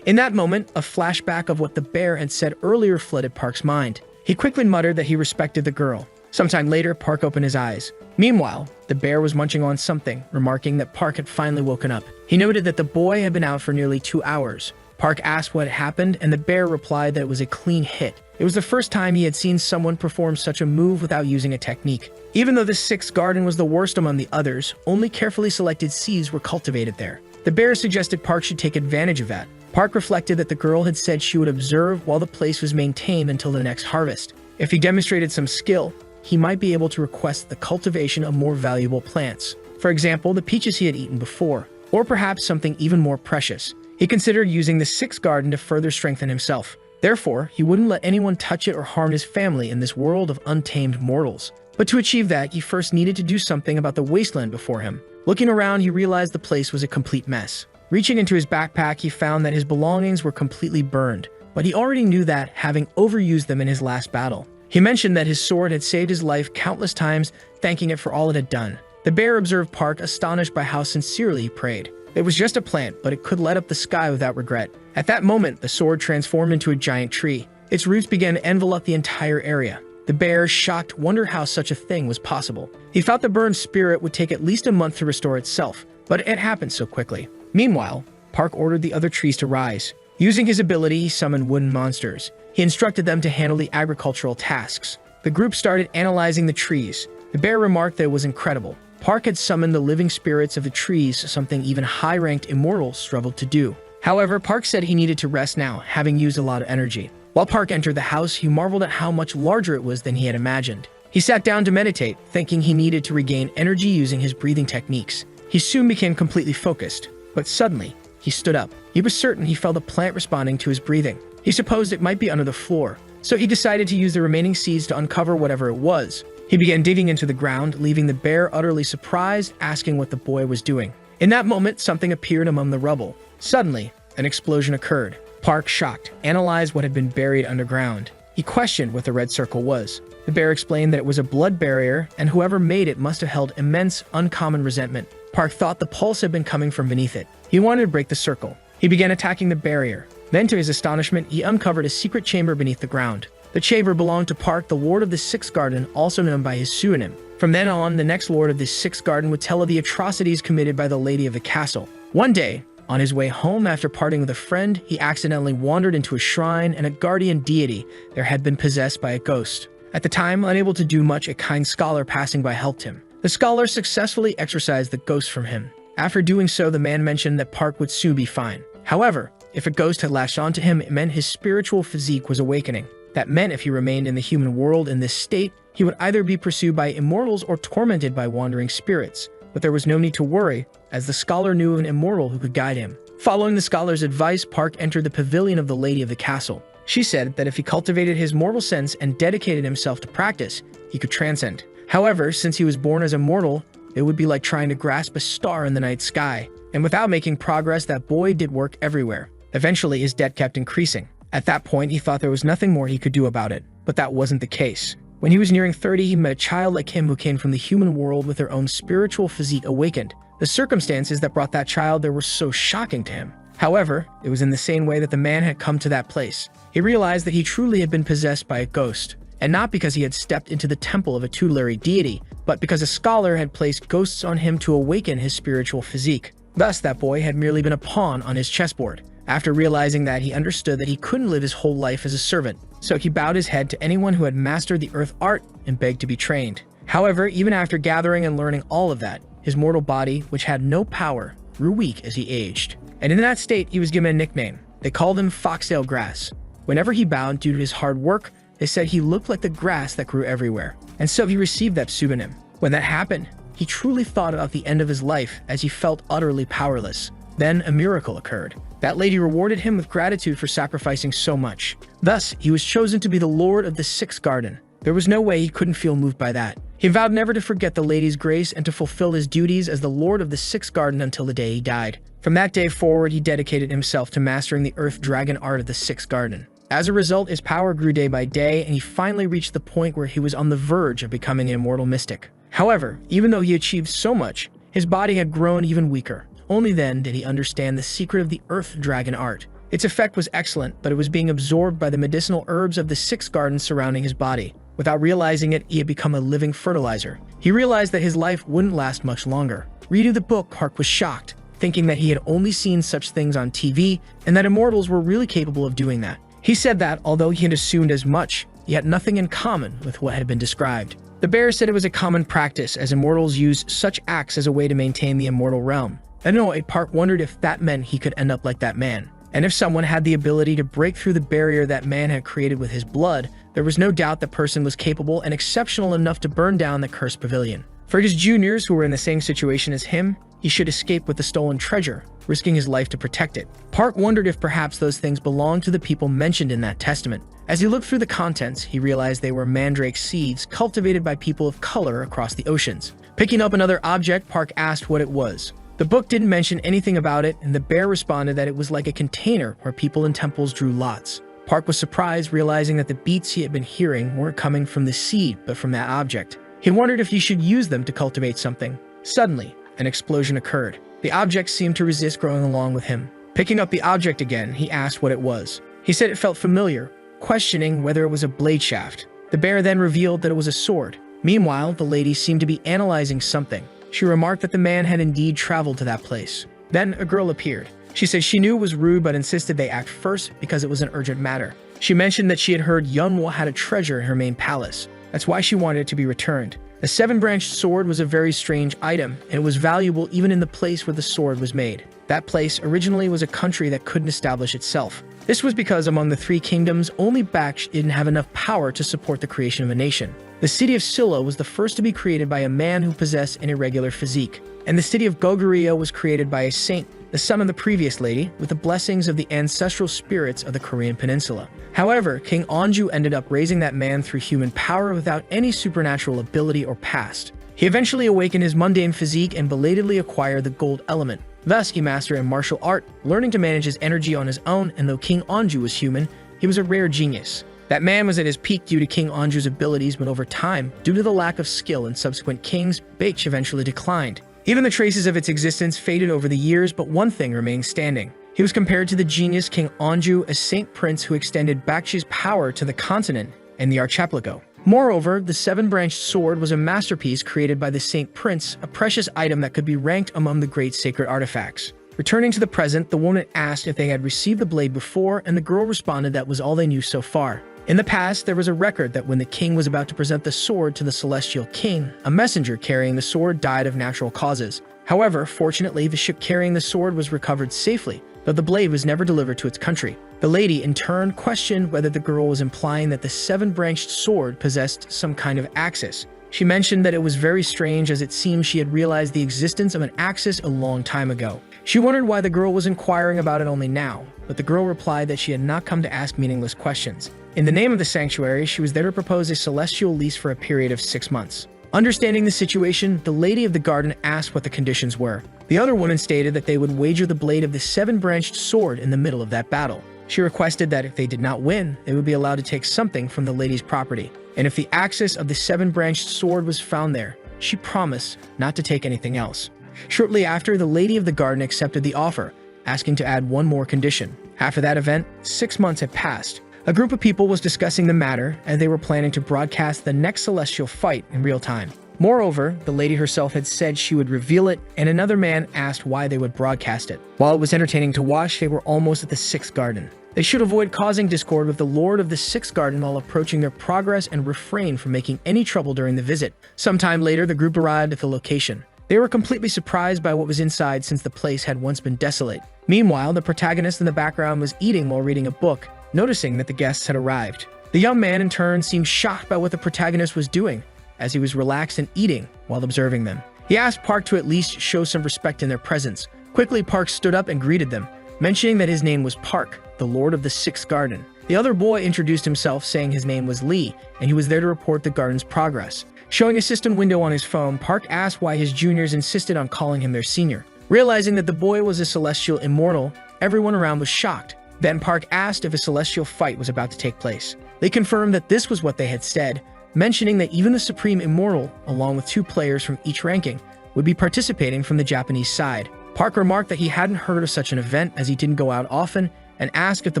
In that moment, a flashback of what the bear had said earlier flooded Park's mind. He quickly muttered that he respected the girl. Sometime later, Park opened his eyes. Meanwhile, the bear was munching on something, remarking that Park had finally woken up. He noted that the boy had been out for nearly 2 hours. Park asked what had happened, and the bear replied that it was a clean hit. It was the first time he had seen someone perform such a move without using a technique. Even though the 6th garden was the worst among the others, only carefully selected seeds were cultivated there. The bear suggested Park should take advantage of that. Park reflected that the girl had said she would observe while the place was maintained until the next harvest. If he demonstrated some skill, he might be able to request the cultivation of more valuable plants. For example, the peaches he had eaten before, or perhaps something even more precious. He considered using the 6th garden to further strengthen himself. Therefore, he wouldn't let anyone touch it or harm his family in this world of untamed mortals. But to achieve that, he first needed to do something about the wasteland before him. Looking around, he realized the place was a complete mess. Reaching into his backpack, he found that his belongings were completely burned, but he already knew that, having overused them in his last battle. He mentioned that his sword had saved his life countless times, thanking it for all it had done. The bear observed Park, astonished by how sincerely he prayed. It was just a plant, but it could light up the sky without regret. At that moment, the sword transformed into a giant tree. Its roots began to envelop the entire area. The bear, shocked, wondered how such a thing was possible. He thought the burned spirit would take at least a month to restore itself, but it happened so quickly. Meanwhile, Park ordered the other trees to rise. Using his ability, he summoned wooden monsters. He instructed them to handle the agricultural tasks. The group started analyzing the trees. The bear remarked that it was incredible. Park had summoned the living spirits of the trees, something even high-ranked immortals struggled to do. However, Park said he needed to rest now, having used a lot of energy. While Park entered the house, he marveled at how much larger it was than he had imagined. He sat down to meditate, thinking he needed to regain energy using his breathing techniques. He soon became completely focused, but suddenly, he stood up. He was certain he felt a plant responding to his breathing. He supposed it might be under the floor, so he decided to use the remaining seeds to uncover whatever it was. He began digging into the ground, leaving the bear utterly surprised, asking what the boy was doing. In that moment, something appeared among the rubble. Suddenly, an explosion occurred. Park, shocked, analyzed what had been buried underground. He questioned what the red circle was. The bear explained that it was a blood barrier, and whoever made it must have held immense, uncommon resentment. Park thought the pulse had been coming from beneath it. He wanted to break the circle. He began attacking the barrier. Then, to his astonishment, he uncovered a secret chamber beneath the ground. The chamber belonged to Park, the Lord of the Sixth Garden, also known by his pseudonym. From then on, the next Lord of the Sixth Garden would tell of the atrocities committed by the Lady of the Castle. One day, on his way home after parting with a friend, he accidentally wandered into a shrine, and a guardian deity there had been possessed by a ghost. At the time, unable to do much, a kind scholar passing by helped him. The scholar successfully exorcised the ghost from him. After doing so, the man mentioned that Park would soon be fine. However, if a ghost had latched onto him, it meant his spiritual physique was awakening. That meant if he remained in the human world in this state, he would either be pursued by immortals or tormented by wandering spirits. But there was no need to worry, as the scholar knew of an immortal who could guide him. Following the scholar's advice, Park entered the pavilion of the Lady of the Castle. She said that if he cultivated his mortal sense and dedicated himself to practice, he could transcend. However, since he was born as a mortal, it would be like trying to grasp a star in the night sky. And without making progress, that boy did work everywhere. Eventually, his debt kept increasing. At that point, he thought there was nothing more he could do about it. But that wasn't the case. When he was nearing 30, he met a child like him who came from the human world with their own spiritual physique awakened. The circumstances that brought that child there were so shocking to him. However, it was in the same way that the man had come to that place. He realized that he truly had been possessed by a ghost, and not because he had stepped into the temple of a tutelary deity, but because a scholar had placed ghosts on him to awaken his spiritual physique. Thus, that boy had merely been a pawn on his chessboard. After realizing that, he understood that he couldn't live his whole life as a servant, so he bowed his head to anyone who had mastered the earth art and begged to be trained. However, even after gathering and learning all of that, his mortal body, which had no power, grew weak as he aged. And in that state, he was given a nickname. They called him Foxtail Grass. Whenever he bowed due to his hard work, they said he looked like the grass that grew everywhere. And so he received that pseudonym. When that happened, he truly thought about the end of his life as he felt utterly powerless. Then a miracle occurred. That lady rewarded him with gratitude for sacrificing so much. Thus, he was chosen to be the Lord of the Sixth Garden. There was no way he couldn't feel moved by that. He vowed never to forget the lady's grace and to fulfill his duties as the Lord of the Sixth Garden until the day he died. From that day forward, he dedicated himself to mastering the earth dragon art of the Sixth Garden. As a result, his power grew day by day, and he finally reached the point where he was on the verge of becoming an immortal mystic. However, even though he achieved so much, his body had grown even weaker. Only then did he understand the secret of the earth dragon art. Its effect was excellent, but it was being absorbed by the medicinal herbs of the Sixth Garden surrounding his body. Without realizing it, he had become a living fertilizer. He realized that his life wouldn't last much longer. Reading the book, Park was shocked, thinking that he had only seen such things on TV and that immortals were really capable of doing that. He said that, although he had assumed as much, he had nothing in common with what had been described. The bear said it was a common practice, as immortals used such acts as a way to maintain the immortal realm. Annoyed, Park wondered if that meant he could end up like that man. And if someone had the ability to break through the barrier that man had created with his blood, there was no doubt the person was capable and exceptional enough to burn down the cursed pavilion. For his juniors who were in the same situation as him, he should escape with the stolen treasure, risking his life to protect it. Park wondered if perhaps those things belonged to the people mentioned in that testament. As he looked through the contents, he realized they were mandrake seeds cultivated by people of color across the oceans. Picking up another object, Park asked what it was. The book didn't mention anything about it, and the bear responded that it was like a container where people in temples drew lots. Park was surprised, realizing that the beats he had been hearing weren't coming from the seed, but from that object. He wondered if he should use them to cultivate something. Suddenly, an explosion occurred. The object seemed to resist growing along with him. Picking up the object again, he asked what it was. He said it felt familiar, questioning whether it was a blade shaft. The bear then revealed that it was a sword. Meanwhile, the lady seemed to be analyzing something. She remarked that the man had indeed traveled to that place. Then a girl appeared. She said she knew it was rude but insisted they act first because it was an urgent matter. She mentioned that she had heard Yunwa had a treasure in her main palace. That's why she wanted it to be returned. The seven-branched sword was a very strange item, and it was valuable even in the place where the sword was made. That place originally was a country that couldn't establish itself. This was because among the three kingdoms, only Baksh didn't have enough power to support the creation of a nation. The city of Silla was the first to be created by a man who possessed an irregular physique, and the city of Goguryeo was created by a saint, the son of the previous lady, with the blessings of the ancestral spirits of the Korean peninsula. However, King Onju ended up raising that man through human power without any supernatural ability or past. He eventually awakened his mundane physique and belatedly acquired the gold element. Thus, he mastered a martial art, learning to manage his energy on his own, and though King Onju was human, he was a rare genius. That man was at his peak due to King Onju's abilities, but over time, due to the lack of skill in subsequent kings, Baksh eventually declined. Even the traces of its existence faded over the years, but one thing remained standing. He was compared to the genius King Onju, a saint prince who extended Baksh's power to the continent and the archipelago. Moreover, the seven-branched sword was a masterpiece created by the saint prince, a precious item that could be ranked among the great sacred artifacts. Returning to the present, the woman asked if they had received the blade before, and the girl responded that was all they knew so far. In the past, there was a record that when the king was about to present the sword to the celestial king, a messenger carrying the sword died of natural causes. However, fortunately, the ship carrying the sword was recovered safely, though the blade was never delivered to its country. The lady, in turn, questioned whether the girl was implying that the seven-branched sword possessed some kind of axis. She mentioned that it was very strange as it seemed she had realized the existence of an axis a long time ago. She wondered why the girl was inquiring about it only now, but the girl replied that she had not come to ask meaningless questions. In the name of the sanctuary, she was there to propose a celestial lease for a period of 6 months. Understanding the situation, the lady of the garden asked what the conditions were. The other woman stated that they would wager the blade of the seven-branched sword in the middle of that battle. She requested that if they did not win, they would be allowed to take something from the lady's property. And if the axis of the seven-branched sword was found there, she promised not to take anything else. Shortly after, the lady of the garden accepted the offer, asking to add one more condition. After that event, 6 months had passed. A group of people was discussing the matter, and they were planning to broadcast the next celestial fight in real time. Moreover, the lady herself had said she would reveal it, and another man asked why they would broadcast it. While it was entertaining to watch, they were almost at the sixth garden. They should avoid causing discord with the lord of the sixth garden while approaching their progress and refrain from making any trouble during the visit. Sometime later, the group arrived at the location. They were completely surprised by what was inside since the place had once been desolate. Meanwhile, the protagonist in the background was eating while reading a book, noticing that the guests had arrived. The young man, in turn, seemed shocked by what the protagonist was doing, as he was relaxed and eating while observing them. He asked Park to at least show some respect in their presence. Quickly, Park stood up and greeted them, mentioning that his name was Park, the lord of the sixth garden. The other boy introduced himself, saying his name was Lee, and he was there to report the garden's progress. Showing a system window on his phone, Park asked why his juniors insisted on calling him their senior. Realizing that the boy was a celestial immortal, everyone around was shocked. Then Park asked if a celestial fight was about to take place. They confirmed that this was what they had said, mentioning that even the Supreme Immortal, along with 2 players from each ranking, would be participating from the Japanese side. Park remarked that he hadn't heard of such an event as he didn't go out often, and asked if the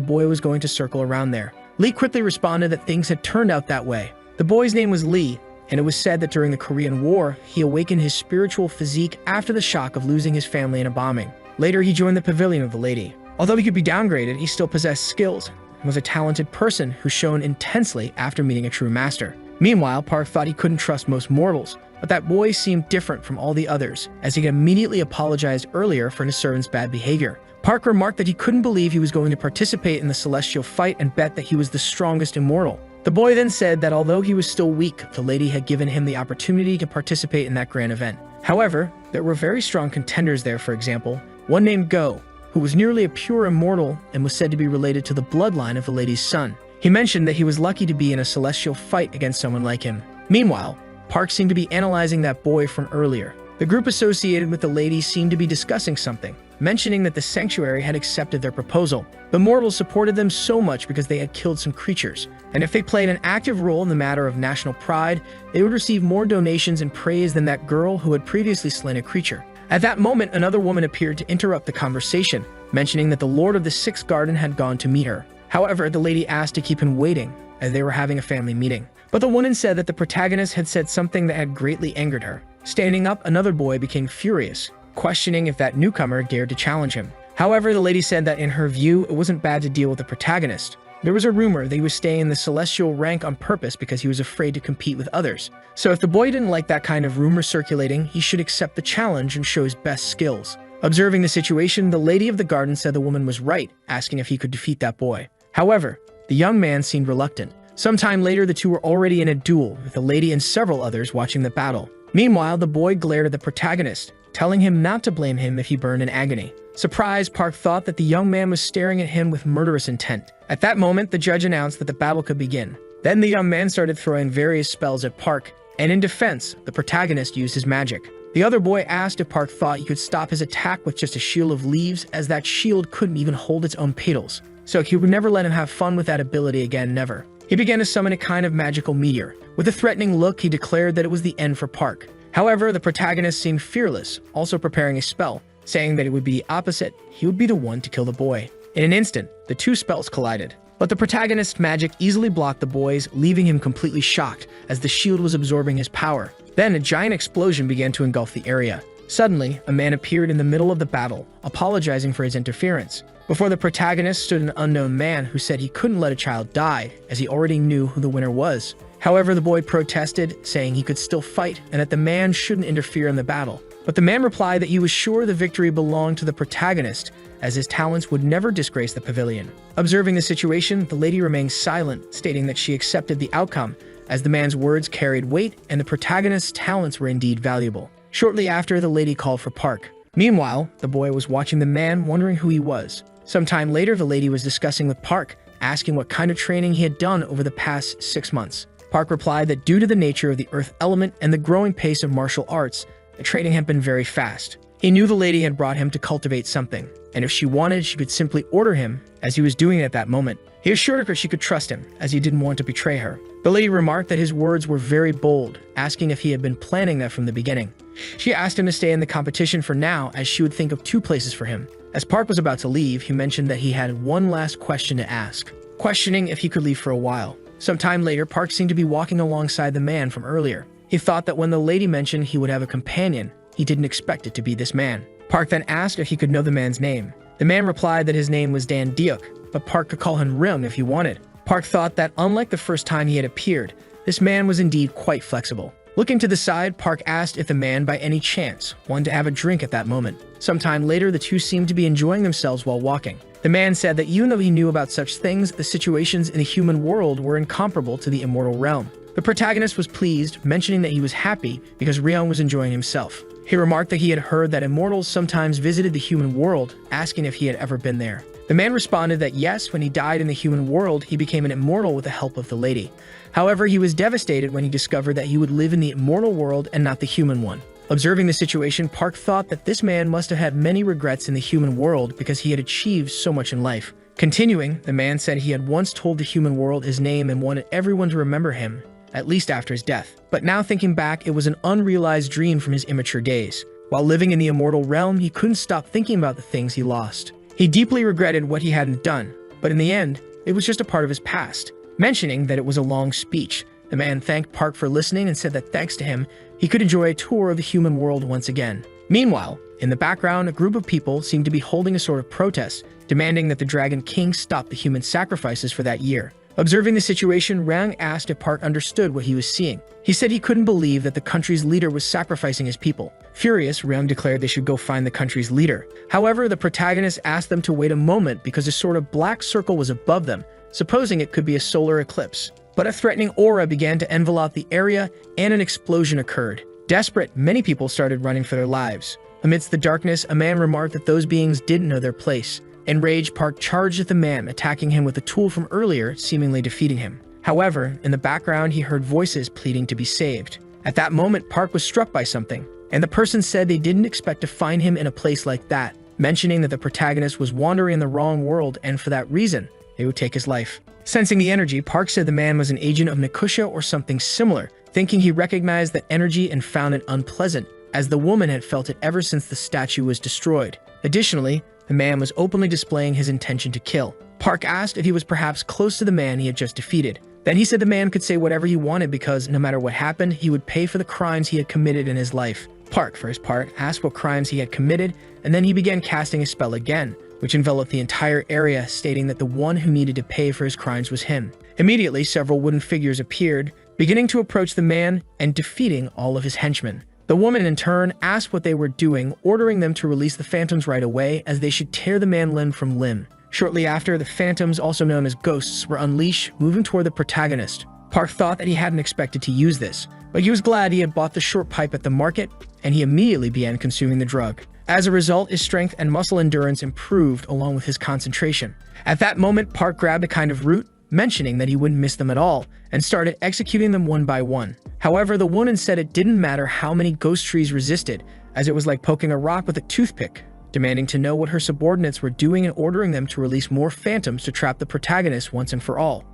boy was going to circle around there. Lee quickly responded that things had turned out that way. The boy's name was Lee, and it was said that during the Korean War, he awakened his spiritual physique after the shock of losing his family in a bombing. Later, he joined the pavilion of the lady. Although he could be downgraded, he still possessed skills and was a talented person who shone intensely after meeting a true master. Meanwhile, Park thought he couldn't trust most mortals, but that boy seemed different from all the others, as he had immediately apologized earlier for his servant's bad behavior. Park remarked that he couldn't believe he was going to participate in the celestial fight and bet that he was the strongest immortal. The boy then said that although he was still weak, the lady had given him the opportunity to participate in that grand event. However, there were very strong contenders there. For example, one named Go, who was nearly a pure immortal and was said to be related to the bloodline of the lady's son. He mentioned that he was lucky to be in a celestial fight against someone like him. Meanwhile, Park seemed to be analyzing that boy from earlier. The group associated with the lady seemed to be discussing something, mentioning that the sanctuary had accepted their proposal. The mortals supported them so much because they had killed some creatures, and if they played an active role in the matter of national pride, they would receive more donations and praise than that girl who had previously slain a creature. At that moment, another woman appeared to interrupt the conversation, mentioning that the lord of the sixth garden had gone to meet her. However, the lady asked to keep him waiting, as they were having a family meeting. But the woman said that the protagonist had said something that had greatly angered her. Standing up, another boy became furious, questioning if that newcomer dared to challenge him. However, the lady said that in her view, it wasn't bad to deal with the protagonist, There was a rumor that he was staying in the celestial rank on purpose because he was afraid to compete with others. So if the boy didn't like that kind of rumor circulating, he should accept the challenge and show his best skills. Observing the situation, the lady of the garden said the woman was right, asking if he could defeat that boy. However, the young man seemed reluctant. Sometime later, the two were already in a duel, with the lady and several others watching the battle. Meanwhile, the boy glared at the protagonist, telling him not to blame him if he burned in agony. Surprised, Park thought that the young man was staring at him with murderous intent. At that moment, the judge announced that the battle could begin. Then the young man started throwing various spells at Park, and in defense, the protagonist used his magic. The other boy asked if Park thought he could stop his attack with just a shield of leaves, as that shield couldn't even hold its own petals. So he would never let him have fun with that ability again, never. He began to summon a kind of magical meteor. With a threatening look, he declared that it was the end for Park. However, the protagonist seemed fearless, also preparing a spell, saying that it would be the opposite. He would be the one to kill the boy. In an instant, the two spells collided. But the protagonist's magic easily blocked the boy's, leaving him completely shocked as the shield was absorbing his power. Then a giant explosion began to engulf the area. Suddenly, a man appeared in the middle of the battle, apologizing for his interference. Before the protagonist stood an unknown man who said he couldn't let a child die, as he already knew who the winner was. However, the boy protested, saying he could still fight and that the man shouldn't interfere in the battle. But the man replied that he was sure the victory belonged to the protagonist, as his talents would never disgrace the pavilion. Observing the situation, the lady remained silent, stating that she accepted the outcome, as the man's words carried weight and the protagonist's talents were indeed valuable. Shortly after, the lady called for Park. Meanwhile, the boy was watching the man, wondering who he was. Sometime later, the lady was discussing with Park, asking what kind of training he had done over the past 6 months. Park replied that due to the nature of the earth element and the growing pace of martial arts, the training had been very fast. He knew the lady had brought him to cultivate something, and if she wanted, she could simply order him, as he was doing it at that moment. He assured her she could trust him, as he didn't want to betray her. The lady remarked that his words were very bold, asking if he had been planning that from the beginning. She asked him to stay in the competition for now, as she would think of 2 places for him. As Park was about to leave, he mentioned that he had one last question to ask, questioning if he could leave for a while. Sometime later, Park seemed to be walking alongside the man from earlier. He thought that when the lady mentioned he would have a companion, he didn't expect it to be this man. Park then asked if he could know the man's name. The man replied that his name was Dan Deok, but Park could call him Rim if he wanted. Park thought that unlike the first time he had appeared, this man was indeed quite flexible. Looking to the side, Park asked if the man by any chance wanted to have a drink at that moment. Sometime later, the two seemed to be enjoying themselves while walking. The man said that even though he knew about such things, the situations in the human world were incomparable to the immortal realm. The protagonist was pleased, mentioning that he was happy because Ryeon was enjoying himself. He remarked that he had heard that immortals sometimes visited the human world, asking if he had ever been there. The man responded that yes, when he died in the human world, he became an immortal with the help of the lady. However, he was devastated when he discovered that he would live in the immortal world and not the human one. Observing the situation, Park thought that this man must have had many regrets in the human world because he had achieved so much in life. Continuing, the man said he had once told the human world his name and wanted everyone to remember him, at least after his death. But now thinking back, it was an unrealized dream from his immature days. While living in the immortal realm, he couldn't stop thinking about the things he lost. He deeply regretted what he hadn't done, but in the end, it was just a part of his past. Mentioning that it was a long speech, the man thanked Park for listening and said that thanks to him, he could enjoy a tour of the human world once again. Meanwhile, in the background, a group of people seemed to be holding a sort of protest, demanding that the Dragon King stop the human sacrifices for that year. Observing the situation, Rang asked if Park understood what he was seeing. He said he couldn't believe that the country's leader was sacrificing his people. Furious, Rang declared they should go find the country's leader. However, the protagonist asked them to wait a moment because a sort of black circle was above them, supposing it could be a solar eclipse. But a threatening aura began to envelop the area and an explosion occurred. Desperate, many people started running for their lives. Amidst the darkness, a man remarked that those beings didn't know their place. Enraged, Park charged at the man, attacking him with a tool from earlier, seemingly defeating him. However, in the background, he heard voices pleading to be saved. At that moment, Park was struck by something, and the person said they didn't expect to find him in a place like that, mentioning that the protagonist was wandering in the wrong world and for that reason, they would take his life. Sensing the energy, Park said the man was an agent of Nakusha or something similar, thinking he recognized the energy and found it unpleasant, as the woman had felt it ever since the statue was destroyed. Additionally, the man was openly displaying his intention to kill. Park asked if he was perhaps close to the man he had just defeated. Then he said the man could say whatever he wanted because no matter what happened, he would pay for the crimes he had committed in his life. Park, for his part, asked what crimes he had committed, and then he began casting a spell again, which enveloped the entire area, stating that the one who needed to pay for his crimes was him. Immediately, several wooden figures appeared, beginning to approach the man and defeating all of his henchmen. The woman in turn asked what they were doing, ordering them to release the phantoms right away as they should tear the man limb from limb. Shortly after, the phantoms, also known as ghosts, were unleashed, moving toward the protagonist. Park thought that he hadn't expected to use this, but he was glad he had bought the short pipe at the market, and he immediately began consuming the drug. As a result, his strength and muscle endurance improved along with his concentration. At that moment, Park grabbed a kind of root, mentioning that he wouldn't miss them at all, and started executing them one by one. However, the woman said it didn't matter how many ghost trees resisted, as it was like poking a rock with a toothpick, demanding to know what her subordinates were doing and ordering them to release more phantoms to trap the protagonist once and for all.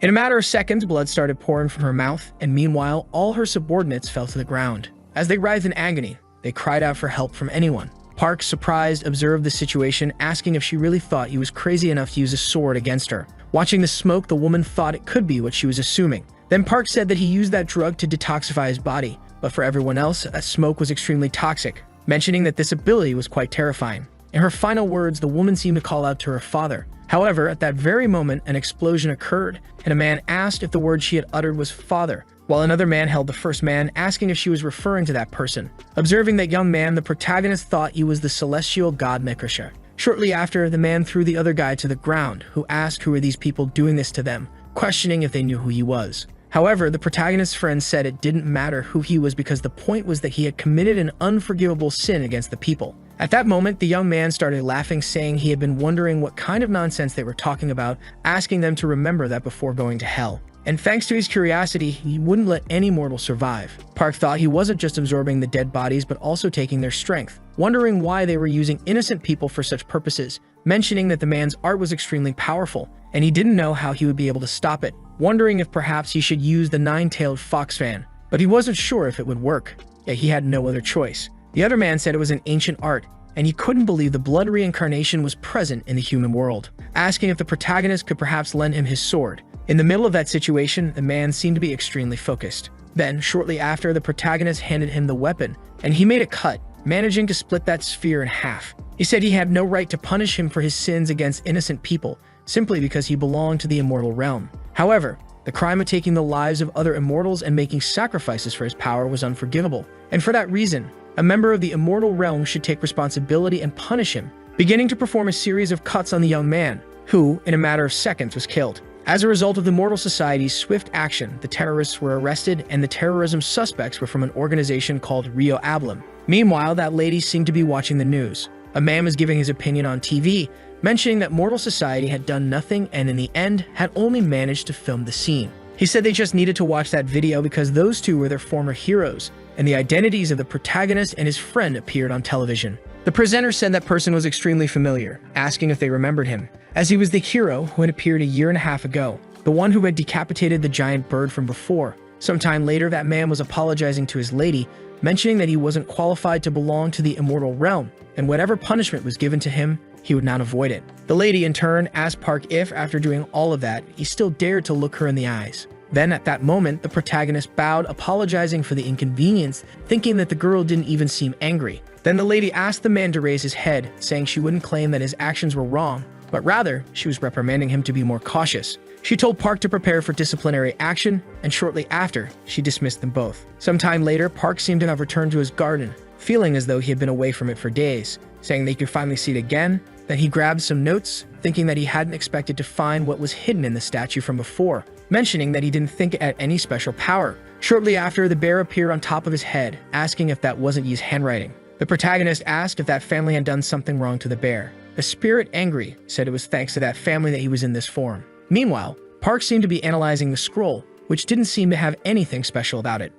In a matter of seconds, blood started pouring from her mouth, and meanwhile, all her subordinates fell to the ground. As they writhed in agony, they cried out for help from anyone. Park, surprised, observed the situation, asking if she really thought he was crazy enough to use a sword against her. Watching the smoke, the woman thought it could be what she was assuming. Then Park said that he used that drug to detoxify his body, but for everyone else, that smoke was extremely toxic, mentioning that this ability was quite terrifying. In her final words, the woman seemed to call out to her father. However, at that very moment, an explosion occurred, and a man asked if the word she had uttered was father, while another man held the first man, asking if she was referring to that person. Observing that young man, the protagonist thought he was the celestial god Mekrisha. Shortly after, the man threw the other guy to the ground, who asked who were these people doing this to them, questioning if they knew who he was. However, the protagonist's friend said it didn't matter who he was because the point was that he had committed an unforgivable sin against the people. At that moment, the young man started laughing, saying he had been wondering what kind of nonsense they were talking about, asking them to remember that before going to hell. And thanks to his curiosity, he wouldn't let any mortal survive. Park thought he wasn't just absorbing the dead bodies, but also taking their strength, wondering why they were using innocent people for such purposes, mentioning that the man's art was extremely powerful, and he didn't know how he would be able to stop it, wondering if perhaps he should use the nine-tailed fox fan, but he wasn't sure if it would work, yet he had no other choice. The other man said it was an ancient art, and he couldn't believe the blood reincarnation was present in the human world, asking if the protagonist could perhaps lend him his sword. In the middle of that situation, the man seemed to be extremely focused. Then, shortly after, the protagonist handed him the weapon, and he made a cut, managing to split that sphere in half. He said he had no right to punish him for his sins against innocent people, simply because he belonged to the immortal realm. However, the crime of taking the lives of other immortals and making sacrifices for his power was unforgivable, and for that reason, a member of the immortal realm should take responsibility and punish him, beginning to perform a series of cuts on the young man, who, in a matter of seconds, was killed. As a result of the Mortal Society's swift action, the terrorists were arrested, and the terrorism suspects were from an organization called Rio Ablum. Meanwhile, that lady seemed to be watching the news. A man was giving his opinion on TV, mentioning that Mortal Society had done nothing and in the end had only managed to film the scene. He said they just needed to watch that video because those two were their former heroes, and the identities of the protagonist and his friend appeared on television. The presenter said that person was extremely familiar, asking if they remembered him, as he was the hero who had appeared a year and a half ago, the one who had decapitated the giant bird from before. Sometime later, that man was apologizing to his lady, mentioning that he wasn't qualified to belong to the immortal realm, and whatever punishment was given to him, he would not avoid it. The lady, in turn, asked Park if, after doing all of that, he still dared to look her in the eyes. Then, at that moment, the protagonist bowed, apologizing for the inconvenience, thinking that the girl didn't even seem angry. Then the lady asked the man to raise his head, saying she wouldn't claim that his actions were wrong, but rather, she was reprimanding him to be more cautious. She told Park to prepare for disciplinary action, and shortly after, she dismissed them both. Sometime later, Park seemed to have returned to his garden, feeling as though he had been away from it for days, saying they could finally see it again. Then he grabbed some notes, thinking that he hadn't expected to find what was hidden in the statue from before, mentioning that he didn't think it had any special power. Shortly after, the bear appeared on top of his head, asking if that wasn't Yi's handwriting. The protagonist asked if that family had done something wrong to the bear. The spirit, angry, said it was thanks to that family that he was in this form. Meanwhile, Park seemed to be analyzing the scroll, which didn't seem to have anything special about it,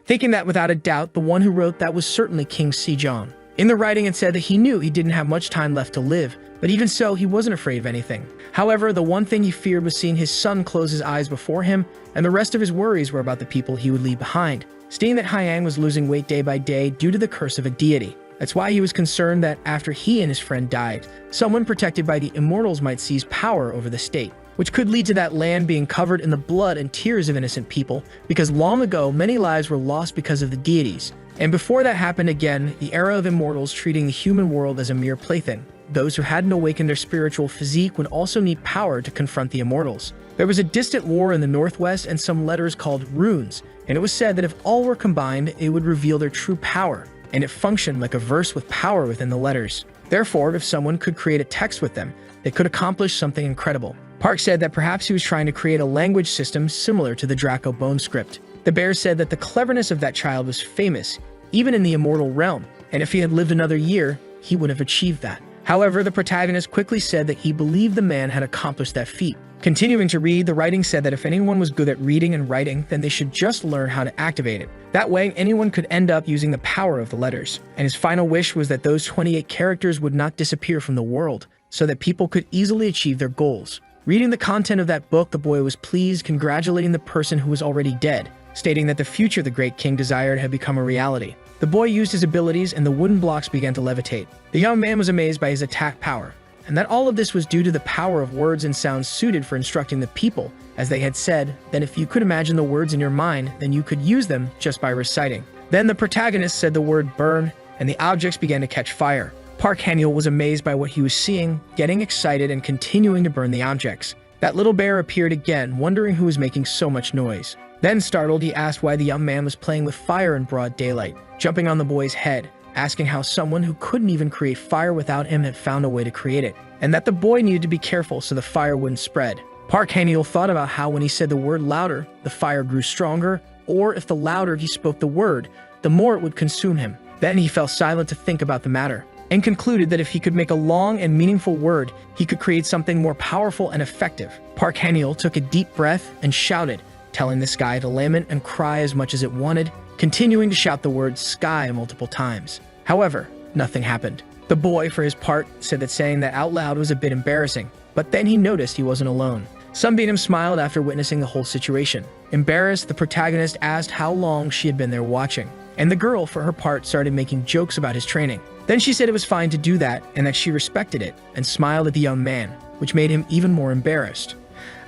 thinking that without a doubt, the one who wrote that was certainly King Sejong. In the writing, it said that he knew he didn't have much time left to live, but even so, he wasn't afraid of anything. However, the one thing he feared was seeing his son close his eyes before him, and the rest of his worries were about the people he would leave behind, seeing that Hyang was losing weight day by day due to the curse of a deity. That's why he was concerned that after he and his friend died, someone protected by the immortals might seize power over the state, which could lead to that land being covered in the blood and tears of innocent people, because long ago, many lives were lost because of the deities. And before that happened again, the era of immortals treating the human world as a mere plaything. those who hadn't awakened their spiritual physique would also need power to confront the immortals. There was a distant war in the northwest and some letters called runes, and it was said that if all were combined, it would reveal their true power, and it functioned like a verse with power within the letters. Therefore, if someone could create a text with them, they could accomplish something incredible. Park said that perhaps he was trying to create a language system similar to the Draco Bone script. The bear said that the cleverness of that child was famous, even in the immortal realm, and if he had lived another year, he would have achieved that. However, the protagonist quickly said that he believed the man had accomplished that feat. Continuing to read, the writing said that if anyone was good at reading and writing, then they should just learn how to activate it. That way, anyone could end up using the power of the letters. And his final wish was that those 28 characters would not disappear from the world, so that people could easily achieve their goals. Reading the content of that book, the boy was pleased, congratulating the person who was already dead, stating that the future the great king desired had become a reality. The boy used his abilities and the wooden blocks began to levitate. The young man was amazed by his attack power, and that all of this was due to the power of words and sounds suited for instructing the people, as they had said, that if you could imagine the words in your mind, then you could use them just by reciting. Then the protagonist said the word burn, and the objects began to catch fire. Park Han-yeol was amazed by what he was seeing, getting excited and continuing to burn the objects. That little bear appeared again, wondering who was making so much noise. Then startled, he asked why the young man was playing with fire in broad daylight, jumping on the boy's head, asking how someone who couldn't even create fire without him had found a way to create it, and that the boy needed to be careful so the fire wouldn't spread. Park Han-yeol thought about how when he said the word louder, the fire grew stronger, or if the louder he spoke the word, the more it would consume him. Then he fell silent to think about the matter, and concluded that if he could make a long and meaningful word, he could create something more powerful and effective. Park Han-yeol took a deep breath and shouted, telling the sky to lament and cry as much as it wanted, continuing to shout the word sky multiple times. However, nothing happened. The boy, for his part, said that saying that out loud was a bit embarrassing, but then he noticed he wasn't alone. Sunbeam smiled after witnessing the whole situation. Embarrassed, the protagonist asked how long she had been there watching, and the girl, for her part, started making jokes about his training. Then she said it was fine to do that and that she respected it, and smiled at the young man, which made him even more embarrassed.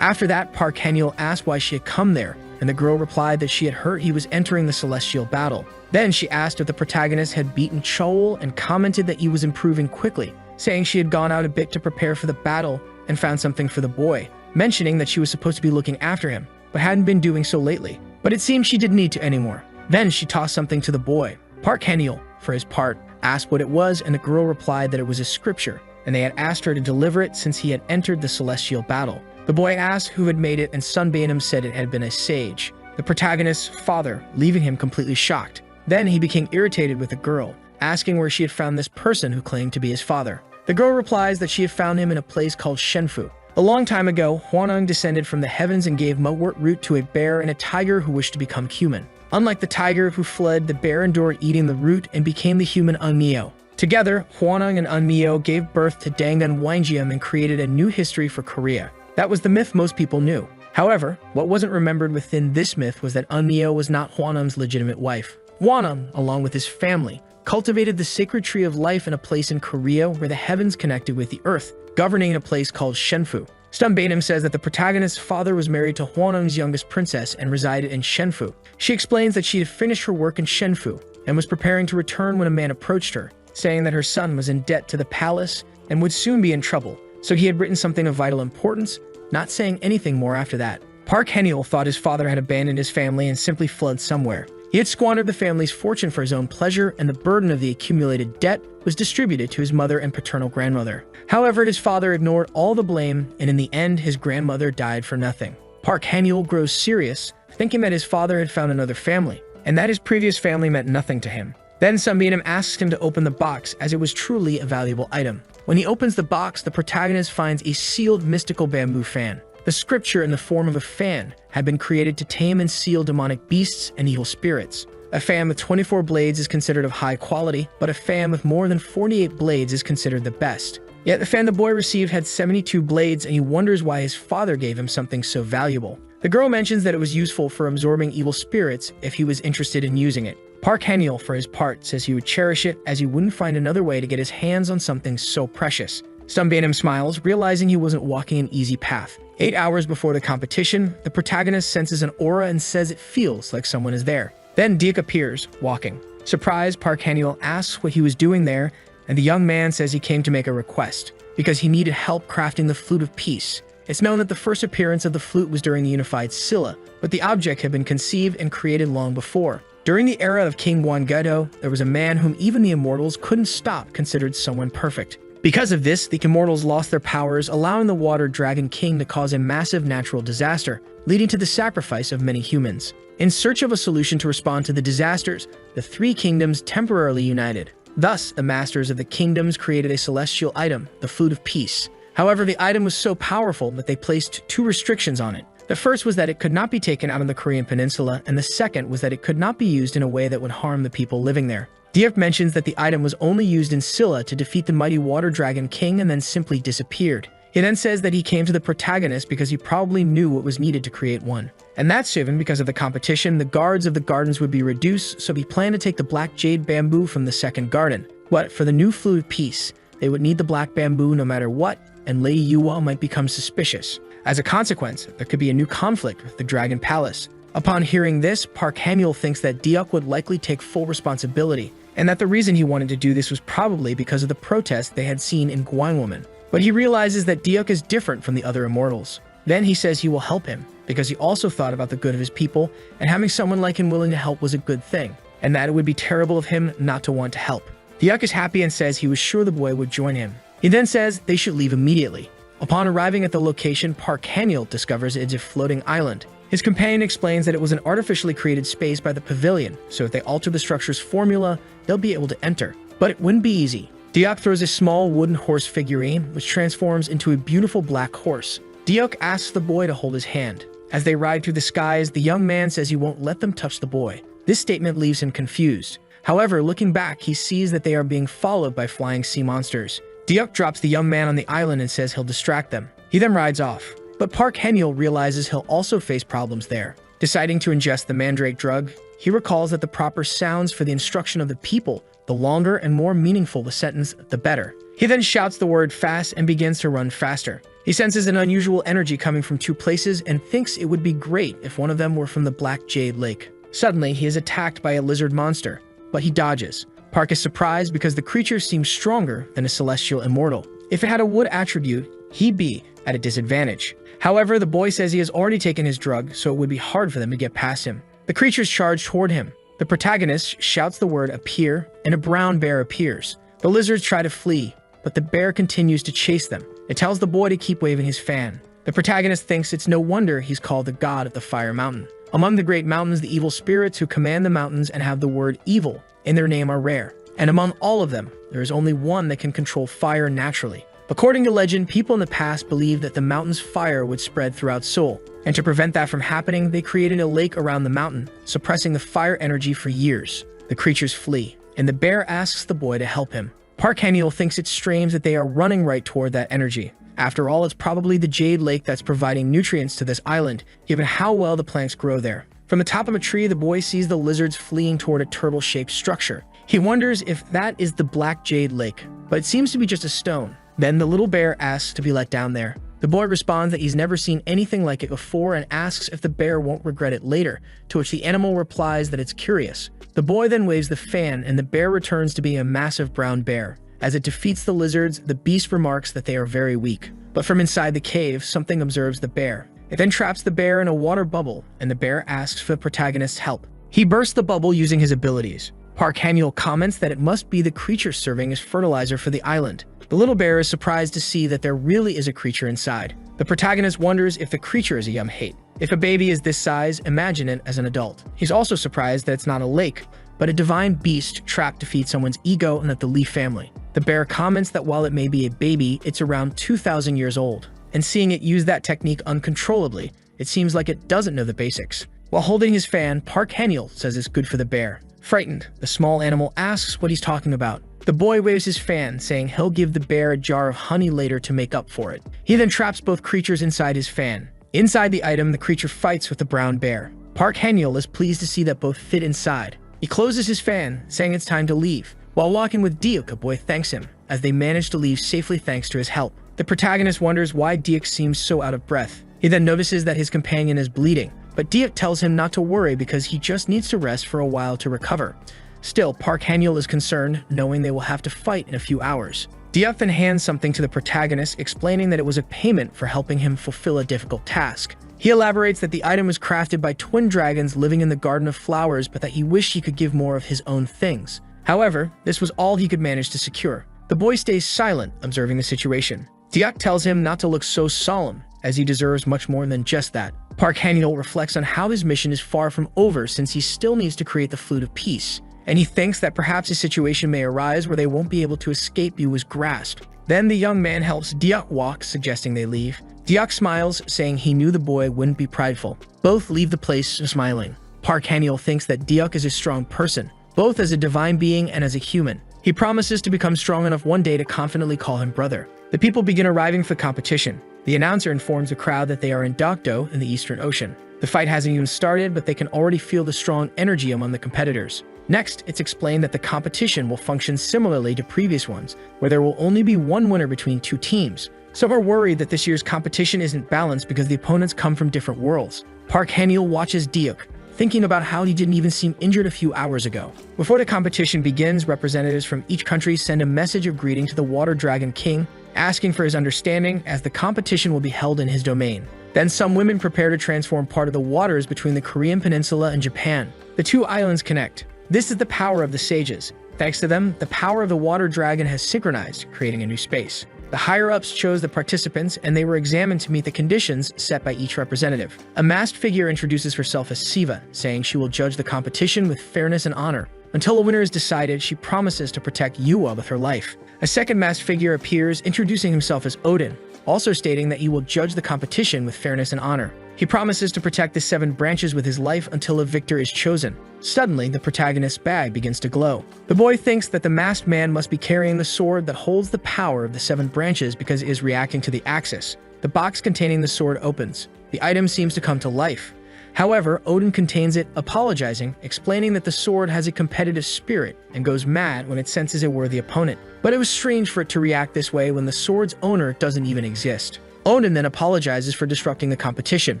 After that, Park Han-yeol asked why she had come there, and the girl replied that she had heard he was entering the celestial battle. Then she asked if the protagonist had beaten Cheol and commented that he was improving quickly, saying she had gone out a bit to prepare for the battle and found something for the boy, mentioning that she was supposed to be looking after him, but hadn't been doing so lately. But it seemed she didn't need to anymore. Then she tossed something to the boy. Park Han-yeol, for his part, asked what it was, and the girl replied that it was a scripture, and they had asked her to deliver it since he had entered the celestial battle. The boy asked who had made it, and Sunbeam said it had been a sage, the protagonist's father, leaving him completely shocked. Then he became irritated with the girl, asking where she had found this person who claimed to be his father. The girl replies that she had found him in a place called Shenfu. A long time ago, Hwanung descended from the heavens and gave mugwort root to a bear and a tiger who wished to become human. Unlike the tiger who fled, the bear endured eating the root and became the human Eunmyo. Together, Hwanung and Eunmyo gave birth to Dangun Wanjium and created a new history for Korea. That was the myth most people knew. However, what wasn't remembered within this myth was that Eunmyo was not Hwanung's legitimate wife. Hwanung, along with his family, cultivated the sacred tree of life in a place in Korea where the heavens connected with the earth, governing in a place called Shenfu. Stumbatum says that the protagonist's father was married to Hwanung's youngest princess and resided in Shenfu. She explains that she had finished her work in Shenfu and was preparing to return when a man approached her, saying that her son was in debt to the palace and would soon be in trouble, so he had written something of vital importance, not saying anything more after that. Park Han-yeol thought his father had abandoned his family and simply fled somewhere. He had squandered the family's fortune for his own pleasure, and the burden of the accumulated debt was distributed to his mother and paternal grandmother. However, his father ignored all the blame, and in the end, his grandmother died for nothing. Park Han-yeol grows serious, thinking that his father had found another family, and that his previous family meant nothing to him. Then Sunbeam asks him to open the box, as it was truly a valuable item. When he opens the box, the protagonist finds a sealed mystical bamboo fan. The scripture in the form of a fan had been created to tame and seal demonic beasts and evil spirits. A fan with 24 blades is considered of high quality, but a fan with more than 48 blades is considered the best. Yet the fan the boy received had 72 blades, and he wonders why his father gave him something so valuable. The girl mentions that it was useful for absorbing evil spirits if he was interested in using it. Park Han-yeol, for his part, says he would cherish it as he wouldn't find another way to get his hands on something so precious. Sunbeam smiles, realizing he wasn't walking an easy path. 8 hours before the competition, the protagonist senses an aura and says it feels like someone is there. Then Deek appears, walking. Surprised, Park Han-yeol asks what he was doing there, and the young man says he came to make a request, because he needed help crafting the Flute of Peace. It's known that the first appearance of the flute was during the unified Silla, but the object had been conceived and created long before. During the era of King Gwanggaeto, there was a man whom even the immortals couldn't stop, considered someone perfect. Because of this, the immortals lost their powers, allowing the Water Dragon King to cause a massive natural disaster, leading to the sacrifice of many humans. In search of a solution to respond to the disasters, the three kingdoms temporarily united. Thus, the masters of the kingdoms created a celestial item, the Flute of Peace. However, the item was so powerful that they placed two restrictions on it. The first was that it could not be taken out of the Korean peninsula, and the second was that it could not be used in a way that would harm the people living there. Diuk mentions that the item was only used in Silla to defeat the mighty Water Dragon King and then simply disappeared. He then says that he came to the protagonist because he probably knew what was needed to create one. And that's even because of the competition, the guards of the gardens would be reduced, so he planned to take the black jade bamboo from the second garden. But for the new Flute of Peace, they would need the black bamboo no matter what, and Lady Yuwa might become suspicious. As a consequence, there could be a new conflict with the Dragon Palace. Upon hearing this, Park Hamuel thinks that Diuk would likely take full responsibility, and that the reason he wanted to do this was probably because of the protest they had seen in Gwangwoman. But he realizes that Diuk is different from the other immortals. Then he says he will help him, because he also thought about the good of his people, and having someone like him willing to help was a good thing, and that it would be terrible of him not to want to help. Diuk is happy and says he was sure the boy would join him. He then says they should leave immediately. Upon arriving at the location, Park Hamuel discovers it's a floating island. His companion explains that it was an artificially created space by the pavilion, so if they alter the structure's formula, they'll be able to enter. But it wouldn't be easy. Diuk throws a small wooden horse figurine, which transforms into a beautiful black horse. Diuk asks the boy to hold his hand. As they ride through the skies, the young man says he won't let them touch the boy. This statement leaves him confused. However, looking back, he sees that they are being followed by flying sea monsters. Diuk drops the young man on the island and says he'll distract them. He then rides off. But Park Hamuel realizes he'll also face problems there. Deciding to ingest the mandrake drug, he recalls that the proper sounds for the instruction of the people, the longer and more meaningful the sentence, the better. He then shouts the word fast and begins to run faster. He senses an unusual energy coming from two places and thinks it would be great if one of them were from the Black Jade Lake. Suddenly, he is attacked by a lizard monster, but he dodges. Park is surprised because the creature seems stronger than a celestial immortal. If it had a wood attribute, he'd be at a disadvantage. However, the boy says he has already taken his drug, so it would be hard for them to get past him. The creatures charge toward him. The protagonist shouts the word appear, and a brown bear appears. The lizards try to flee, but the bear continues to chase them. It tells the boy to keep waving his fan. The protagonist thinks it's no wonder he's called the god of the Fire Mountain. Among the great mountains, the evil spirits who command the mountains and have the word evil in their name are rare. And among all of them, there is only one that can control fire naturally. According to legend, people in the past believed that the mountain's fire would spread throughout Seoul, and to prevent that from happening, they created a lake around the mountain, suppressing the fire energy for years. The creatures flee, and the bear asks the boy to help him. Park Hamuel thinks it's strange that they are running right toward that energy. After all, it's probably the Jade Lake that's providing nutrients to this island, given how well the plants grow there. From the top of a tree, the boy sees the lizards fleeing toward a turtle-shaped structure. He wonders if that is the Black Jade Lake, but it seems to be just a stone. Then the little bear asks to be let down there. The boy responds that he's never seen anything like it before and asks if the bear won't regret it later, to which the animal replies that it's curious. The boy then waves the fan and the bear returns to being a massive brown bear. As it defeats the lizards, the beast remarks that they are very weak. But from inside the cave, something observes the bear. It then traps the bear in a water bubble, and the bear asks for the protagonist's help. He bursts the bubble using his abilities. Park Hamuel comments that it must be the creature serving as fertilizer for the island. The little bear is surprised to see that there really is a creature inside. The protagonist wonders if the creature is a yumhate. If a baby is this size, imagine it as an adult. He's also surprised that it's not a lake, but a divine beast trapped to feed someone's ego and that the Lee family. The bear comments that while it may be a baby, it's around 2,000 years old. And seeing it use that technique uncontrollably, it seems like it doesn't know the basics. While holding his fan, Park Hamuel says it's good for the bear. Frightened, the small animal asks what he's talking about. The boy waves his fan, saying he'll give the bear a jar of honey later to make up for it. He then traps both creatures inside his fan. Inside the item, the creature fights with the brown bear. Park Hamuel is pleased to see that both fit inside. He closes his fan, saying it's time to leave. While walking with Diuk, a boy thanks him, as they manage to leave safely thanks to his help. The protagonist wonders why Diuk seems so out of breath. He then notices that his companion is bleeding, but Diuk tells him not to worry because he just needs to rest for a while to recover. Still, Park Han-yeol is concerned, knowing they will have to fight in a few hours. Deok then hands something to the protagonist, explaining that it was a payment for helping him fulfill a difficult task. He elaborates that the item was crafted by twin dragons living in the Garden of Flowers, but that he wished he could give more of his own things. However, this was all he could manage to secure. The boy stays silent, observing the situation. Deok tells him not to look so solemn, as he deserves much more than just that. Park Han-yeol reflects on how his mission is far from over since he still needs to create the Flute of Peace, and he thinks that perhaps a situation may arise where they won't be able to escape Yua's grasp. Then the young man helps Deok walk, suggesting they leave. Deok smiles, saying he knew the boy wouldn't be prideful. Both leave the place smiling. Park Han-yeol thinks that Deok is a strong person, both as a divine being and as a human. He promises to become strong enough one day to confidently call him brother. The people begin arriving for the competition. The announcer informs the crowd that they are in Dokdo in the Eastern Ocean. The fight hasn't even started, but they can already feel the strong energy among the competitors. Next, it's explained that the competition will function similarly to previous ones, where there will only be one winner between two teams. Some are worried that this year's competition isn't balanced because the opponents come from different worlds. Park Han-yeol watches Deok, thinking about how he didn't even seem injured a few hours ago. Before the competition begins, representatives from each country send a message of greeting to the Water Dragon King, asking for his understanding as the competition will be held in his domain. Then some women prepare to transform part of the waters between the Korean peninsula and Japan. The two islands connect. This is the power of the sages. Thanks to them, the power of the water dragon has synchronized, creating a new space. The higher-ups chose the participants, and they were examined to meet the conditions set by each representative. A masked figure introduces herself as Siva, saying she will judge the competition with fairness and honor. Until a winner is decided, she promises to protect Yua with her life. A second masked figure appears, introducing himself as Odin, also stating that he will judge the competition with fairness and honor. He promises to protect the 7 branches with his life until a victor is chosen. Suddenly, the protagonist's bag begins to glow. The boy thinks that the masked man must be carrying the sword that holds the power of the 7 branches because it is reacting to the axis. The box containing the sword opens. The item seems to come to life. However, Odin contains it, apologizing, explaining that the sword has a competitive spirit and goes mad when it senses a worthy opponent. But it was strange for it to react this way when the sword's owner doesn't even exist. Odin then apologizes for disrupting the competition.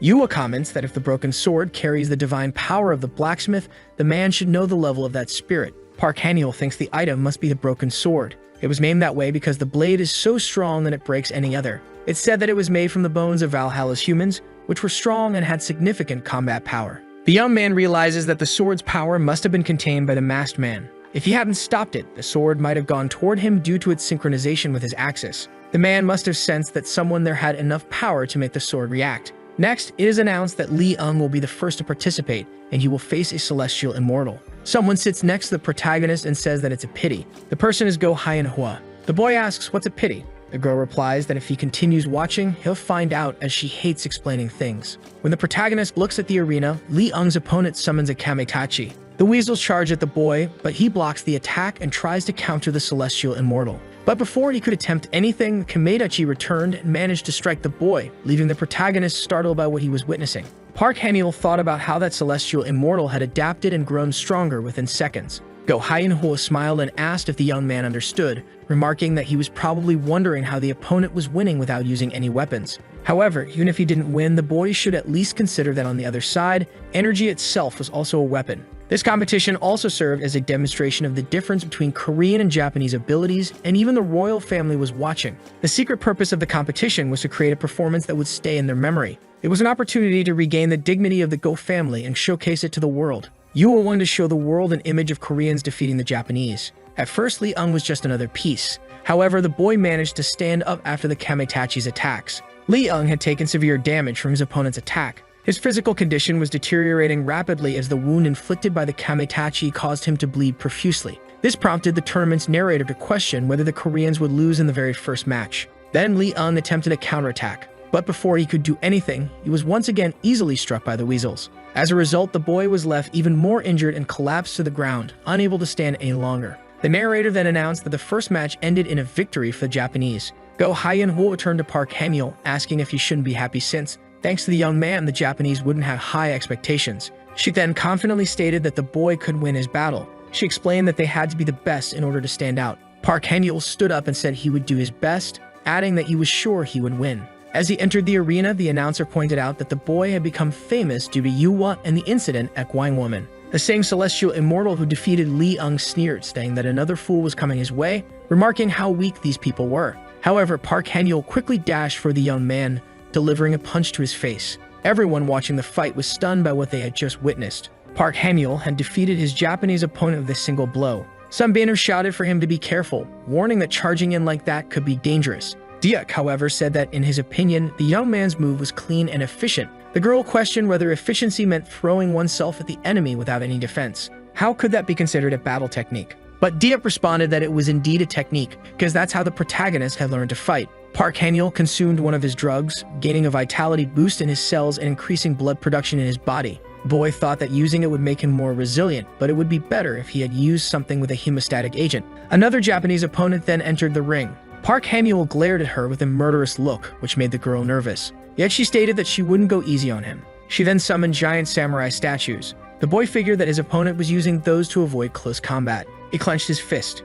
Yua comments that if the broken sword carries the divine power of the blacksmith, the man should know the level of that spirit. Park Han-yeol thinks the item must be the broken sword. It was named that way because the blade is so strong that it breaks any other. It's said that it was made from the bones of Valhalla's humans, which were strong and had significant combat power. The young man realizes that the sword's power must have been contained by the masked man. If he hadn't stopped it, the sword might have gone toward him due to its synchronization with his axis. The man must have sensed that someone there had enough power to make the sword react. Next, it is announced that Lee Eung will be the first to participate, and he will face a celestial immortal. Someone sits next to the protagonist and says that it's a pity. The person is Go Hyeon-hwa. The boy asks, "What's a pity?" The girl replies that if he continues watching, he'll find out, as she hates explaining things. When the protagonist looks at the arena, Lee Eung's opponent summons a kamitachi. The weasels charge at the boy, but he blocks the attack and tries to counter the celestial immortal. But before he could attempt anything, Kamitachi returned and managed to strike the boy, leaving the protagonist startled by what he was witnessing. Park Han-yeol thought about how that celestial immortal had adapted and grown stronger within seconds. Go Hyeon-hwa smiled and asked if the young man understood, remarking that he was probably wondering how the opponent was winning without using any weapons. However, even if he didn't win, the boy should at least consider that on the other side, energy itself was also a weapon. This competition also served as a demonstration of the difference between Korean and Japanese abilities, and even the royal family was watching. The secret purpose of the competition was to create a performance that would stay in their memory. It was an opportunity to regain the dignity of the Go family and showcase it to the world. Yua wanted to show the world an image of Koreans defeating the Japanese. At first, Lee Eung was just another piece. However, the boy managed to stand up after the Kamitachi's attacks. Lee Eung had taken severe damage from his opponent's attack. His physical condition was deteriorating rapidly as the wound inflicted by the Kamitachi caused him to bleed profusely. This prompted the tournament's narrator to question whether the Koreans would lose in the very first match. Then Lee Eung attempted a counterattack, but before he could do anything, he was once again easily struck by the weasels. As a result, the boy was left even more injured and collapsed to the ground, unable to stand any longer. The narrator then announced that the first match ended in a victory for the Japanese. Go Hyeon-hwa turned to Park Han-yeol, asking if he shouldn't be happy since, thanks to the young man, the Japanese wouldn't have high expectations. She then confidently stated that the boy could win his battle. She explained that they had to be the best in order to stand out. Park Han-yeol stood up and said he would do his best, adding that he was sure he would win. As he entered the arena, the announcer pointed out that the boy had become famous due to Yua and the incident at Gwanghwamun. The same celestial immortal who defeated Li Ung sneered, saying that another fool was coming his way, remarking how weak these people were. However, Park Han-yeol quickly dashed for the young man, delivering a punch to his face. Everyone watching the fight was stunned by what they had just witnessed. Park Han-yeol had defeated his Japanese opponent with a single blow. Some banners shouted for him to be careful, warning that charging in like that could be dangerous. Diak, however, said that in his opinion, the young man's move was clean and efficient. The girl questioned whether efficiency meant throwing oneself at the enemy without any defense. How could that be considered a battle technique? But Diak responded that it was indeed a technique, because that's how the protagonist had learned to fight. Park Han-yeol consumed one of his drugs, gaining a vitality boost in his cells and increasing blood production in his body. The boy thought that using it would make him more resilient, but it would be better if he had used something with a hemostatic agent. Another Japanese opponent then entered the ring. Park Han-yeol glared at her with a murderous look, which made the girl nervous. Yet she stated that she wouldn't go easy on him. She then summoned giant samurai statues. The boy figured that his opponent was using those to avoid close combat. He clenched his fist.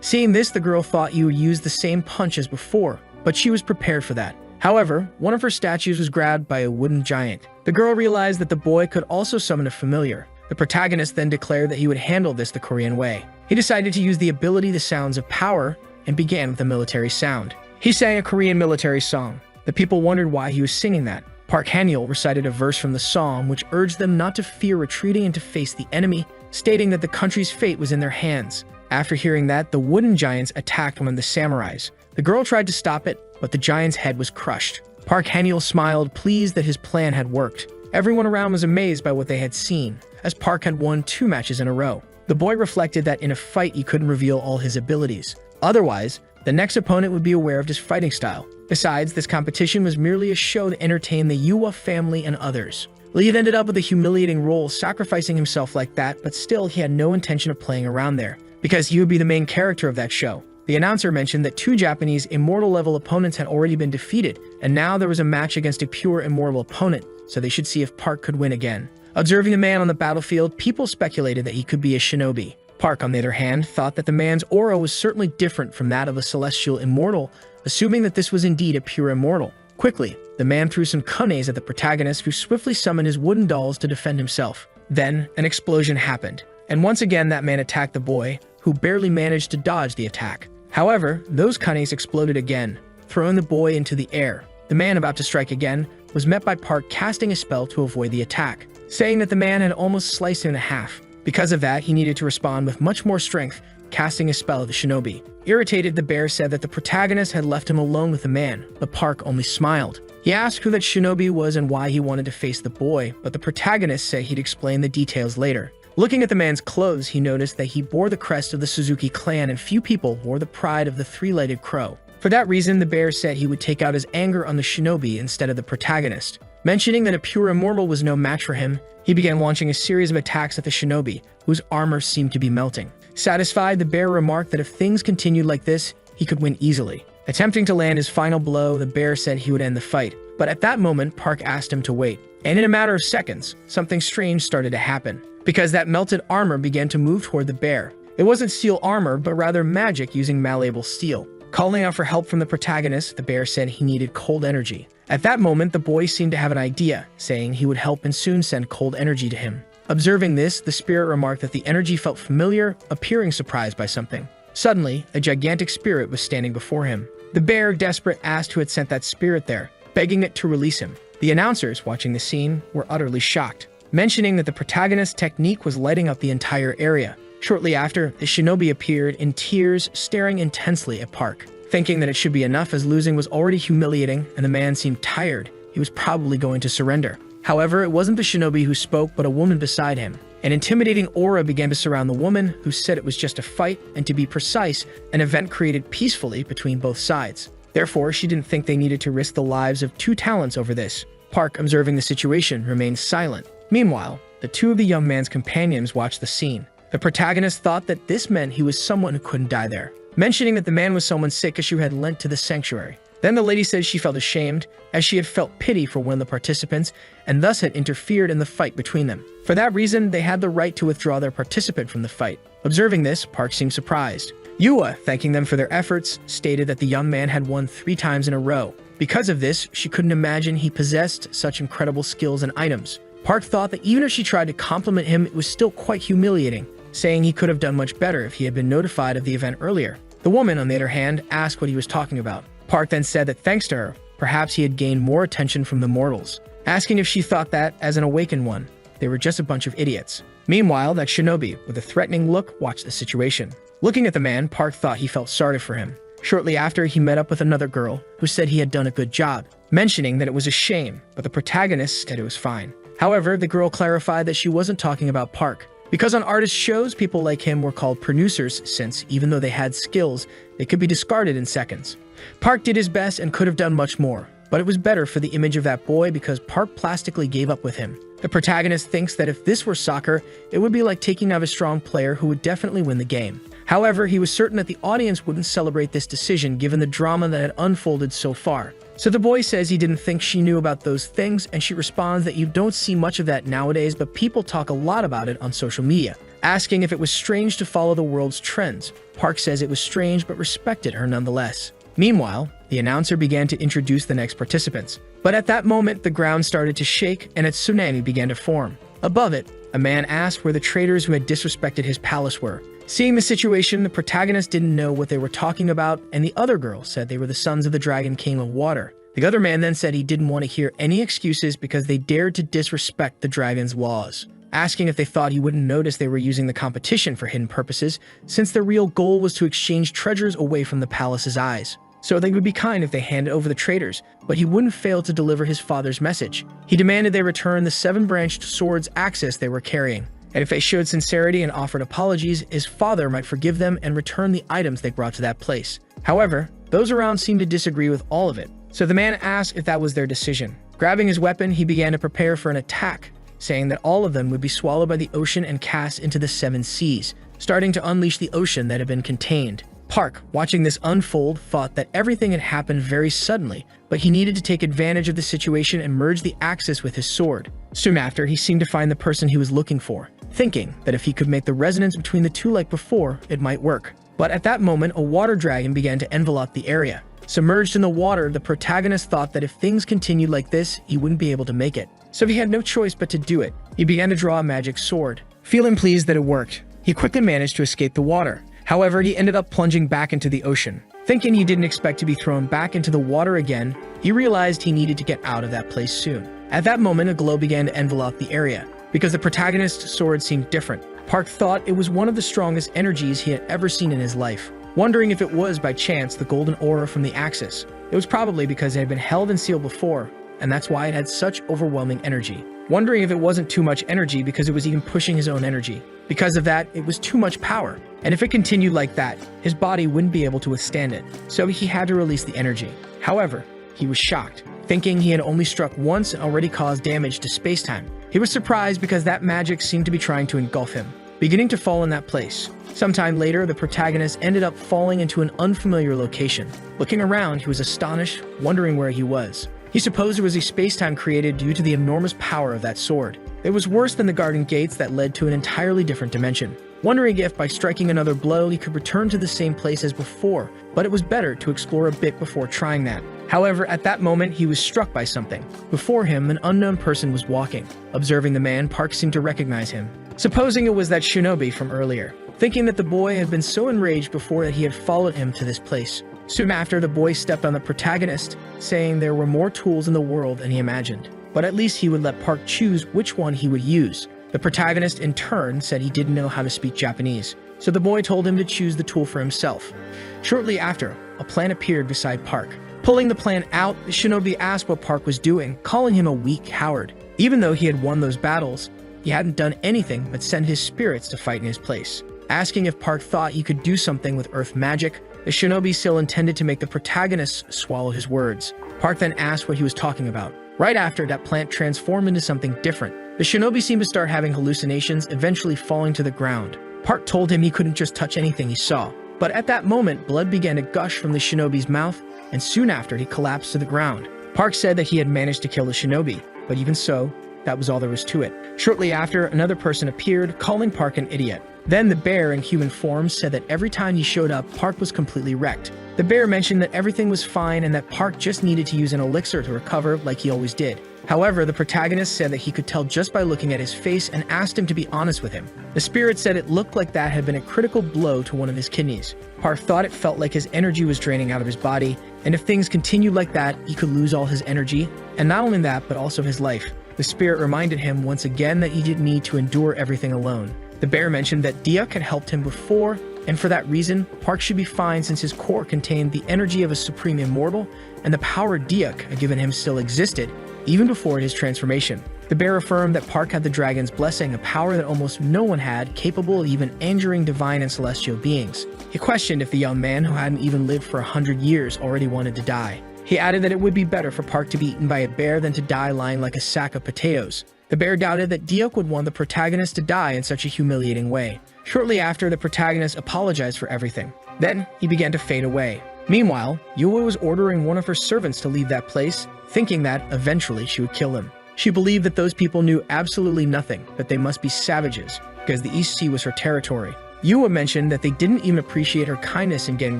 Seeing this, the girl thought he would use the same punch as before, but she was prepared for that. However, one of her statues was grabbed by a wooden giant. The girl realized that the boy could also summon a familiar. The protagonist then declared that he would handle this the Korean way. He decided to use the ability The Sounds of Power and began with a military sound. He sang a Korean military song. The people wondered why he was singing that. Park Han-yeol recited a verse from the song which urged them not to fear retreating and to face the enemy, stating that the country's fate was in their hands. After hearing that, the wooden giants attacked one of the samurais. The girl tried to stop it, but the giant's head was crushed. Park Han-yeol smiled, pleased that his plan had worked. Everyone around was amazed by what they had seen, as Park had won 2 matches in a row. The boy reflected that in a fight he couldn't reveal all his abilities. Otherwise, the next opponent would be aware of his fighting style. Besides, this competition was merely a show to entertain the Yuwa family and others. Lee had ended up with a humiliating role, sacrificing himself like that, but still he had no intention of playing around there, because he would be the main character of that show. The announcer mentioned that 2 Japanese immortal-level opponents had already been defeated, and now there was a match against a pure immortal opponent, so they should see if Park could win again. Observing the man on the battlefield, people speculated that he could be a shinobi. Park, on the other hand, thought that the man's aura was certainly different from that of a celestial immortal, assuming that this was indeed a pure immortal. Quickly, the man threw some kunes at the protagonist, who swiftly summoned his wooden dolls to defend himself. Then, an explosion happened, and once again that man attacked the boy, who barely managed to dodge the attack. However, those kunes exploded again, throwing the boy into the air. The man about to strike again was met by Park casting a spell to avoid the attack, saying that the man had almost sliced him in half. Because of that, he needed to respond with much more strength, casting a spell at the shinobi. Irritated, the bear said that the protagonist had left him alone with the man, but Park only smiled. He asked who that shinobi was and why he wanted to face the boy, but the protagonist said he'd explain the details later. Looking at the man's clothes, he noticed that he bore the crest of the Suzuki clan, and few people wore the pride of the 3-legged crow. For that reason, the bear said he would take out his anger on the shinobi instead of the protagonist. Mentioning that a pure immortal was no match for him, he began launching a series of attacks at the shinobi, whose armor seemed to be melting. Satisfied, the bear remarked that if things continued like this, he could win easily. Attempting to land his final blow, the bear said he would end the fight. But at that moment, Park asked him to wait. And in a matter of seconds, something strange started to happen, because that melted armor began to move toward the bear. It wasn't steel armor, but rather magic using malleable steel. Calling out for help from the protagonist, the bear said he needed cold energy. At that moment, the boy seemed to have an idea, saying he would help and soon send cold energy to him. Observing this, the spirit remarked that the energy felt familiar, appearing surprised by something. Suddenly, a gigantic spirit was standing before him. The bear, desperate, asked who had sent that spirit there, begging it to release him. The announcers, watching the scene, were utterly shocked, mentioning that the protagonist's technique was lighting up the entire area. Shortly after, the shinobi appeared in tears, staring intensely at Park. Thinking that it should be enough as losing was already humiliating and the man seemed tired, he was probably going to surrender. However, it wasn't the shinobi who spoke, but a woman beside him. An intimidating aura began to surround the woman, who said it was just a fight, and to be precise, an event created peacefully between both sides. Therefore, she didn't think they needed to risk the lives of 2 talents over this. Park, observing the situation, remained silent. Meanwhile, the 2 of the young man's companions watched the scene. The protagonist thought that this meant he was someone who couldn't die there, mentioning that the man was someone sick as she had lent to the sanctuary. Then the lady said she felt ashamed, as she had felt pity for one of the participants, and thus had interfered in the fight between them. For that reason, they had the right to withdraw their participant from the fight. Observing this, Park seemed surprised. Yua, thanking them for their efforts, stated that the young man had won 3 times in a row. Because of this, she couldn't imagine he possessed such incredible skills and items. Park thought that even if she tried to compliment him, it was still quite humiliating, saying he could have done much better if he had been notified of the event earlier. The woman, on the other hand, asked what he was talking about. Park then said that thanks to her, perhaps he had gained more attention from the mortals, asking if she thought that, as an awakened one, they were just a bunch of idiots. Meanwhile, that shinobi, with a threatening look, watched the situation. Looking at the man, Park thought he felt sorry for him. Shortly after, he met up with another girl who said he had done a good job, mentioning that it was a shame, but the protagonist said it was fine. However, the girl clarified that she wasn't talking about Park, because on artist shows, people like him were called producers since, even though they had skills, they could be discarded in seconds. Park did his best and could have done much more, but it was better for the image of that boy because Park plastically gave up with him. The protagonist thinks that if this were soccer, it would be like taking out a strong player who would definitely win the game. However, he was certain that the audience wouldn't celebrate this decision given the drama that had unfolded so far. So the boy says he didn't think she knew about those things, and she responds that you don't see much of that nowadays, but people talk a lot about it on social media, asking if it was strange to follow the world's trends. Park says it was strange but respected her nonetheless. Meanwhile, the announcer began to introduce the next participants. But at that moment, the ground started to shake and a tsunami began to form. Above it, a man asked where the traitors who had disrespected his palace were. Seeing the situation, the protagonist didn't know what they were talking about, and the other girl said they were the sons of the Dragon King of Water. The other man then said he didn't want to hear any excuses because they dared to disrespect the dragon's laws, asking if they thought he wouldn't notice they were using the competition for hidden purposes, since their real goal was to exchange treasures away from the palace's eyes. So they would be kind if they handed over the traitors, but he wouldn't fail to deliver his father's message. He demanded they return the 7-branched sword's axis they were carrying, and if they showed sincerity and offered apologies, his father might forgive them and return the items they brought to that place. However, those around seemed to disagree with all of it, so the man asked if that was their decision. Grabbing his weapon, he began to prepare for an attack, saying that all of them would be swallowed by the ocean and cast into the 7 seas, starting to unleash the ocean that had been contained. Park, watching this unfold, thought that everything had happened very suddenly, but he needed to take advantage of the situation and merge the axis with his sword. Soon after, he seemed to find the person he was looking for, thinking that if he could make the resonance between the two like before, it might work. But at that moment, a water dragon began to envelop the area. Submerged in the water, the protagonist thought that if things continued like this, he wouldn't be able to make it. So he had no choice but to do it. He began to draw a magic sword. Feeling pleased that it worked, he quickly managed to escape the water. However, he ended up plunging back into the ocean. Thinking he didn't expect to be thrown back into the water again, he realized he needed to get out of that place soon. At that moment, a glow began to envelop the area. Because the protagonist's sword seemed different, Park thought it was one of the strongest energies he had ever seen in his life, wondering if it was by chance the golden aura from the axis. It was probably because it had been held and sealed before, and that's why it had such overwhelming energy. Wondering if it wasn't too much energy because it was even pushing his own energy. Because of that, it was too much power, and if it continued like that, his body wouldn't be able to withstand it, so he had to release the energy. However, he was shocked, thinking he had only struck once and already caused damage to space-time. He was surprised because that magic seemed to be trying to engulf him, beginning to fall in that place. Sometime later, the protagonist ended up falling into an unfamiliar location. Looking around, he was astonished, wondering where he was. He supposed it was a space-time created due to the enormous power of that sword. It was worse than the garden gates that led to an entirely different dimension. Wondering if, by striking another blow, he could return to the same place as before, but it was better to explore a bit before trying that. However, at that moment, he was struck by something. Before him, an unknown person was walking. Observing the man, Park seemed to recognize him, supposing it was that shinobi from earlier, thinking that the boy had been so enraged before that he had followed him to this place. Soon after, the boy stepped on the protagonist, saying there were more tools in the world than he imagined, but at least he would let Park choose which one he would use. The protagonist, in turn, said he didn't know how to speak Japanese, so the boy told him to choose the tool for himself. Shortly after, a plant appeared beside Park. Pulling the plant out, the shinobi asked what Park was doing, calling him a weak coward. Even though he had won those battles, he hadn't done anything but send his spirits to fight in his place. Asking if Park thought he could do something with earth magic, the shinobi still intended to make the protagonist swallow his words. Park then asked what he was talking about. Right after, that plant transformed into something different. The shinobi seemed to start having hallucinations, eventually falling to the ground. Park told him he couldn't just touch anything he saw. But at that moment, blood began to gush from the shinobi's mouth, and soon after, he collapsed to the ground. Park said that he had managed to kill the shinobi, but even so, that was all there was to it. Shortly after, another person appeared, calling Park an idiot. Then the bear in human form said that every time he showed up, Park was completely wrecked. The bear mentioned that everything was fine and that Park just needed to use an elixir to recover like he always did. However, the protagonist said that he could tell just by looking at his face and asked him to be honest with him. The spirit said it looked like that had been a critical blow to one of his kidneys. Park thought it felt like his energy was draining out of his body, and if things continued like that, he could lose all his energy, and not only that, but also his life. The spirit reminded him once again that he didn't need to endure everything alone. The bear mentioned that Diuk had helped him before, and for that reason, Park should be fine since his core contained the energy of a supreme immortal, and the power Diuk had given him still existed, even before his transformation. The bear affirmed that Park had the dragon's blessing, a power that almost no one had, capable of even injuring divine and celestial beings. He questioned if the young man, who hadn't even lived for 100 years, already wanted to die. He added that it would be better for Park to be eaten by a bear than to die lying like a sack of potatoes. The bear doubted that Diuk would want the protagonist to die in such a humiliating way. Shortly after, the protagonist apologized for everything. Then, he began to fade away. Meanwhile, Yua was ordering one of her servants to leave that place, thinking that, eventually, she would kill him. She believed that those people knew absolutely nothing, that they must be savages, because the East Sea was her territory. Yua mentioned that they didn't even appreciate her kindness in getting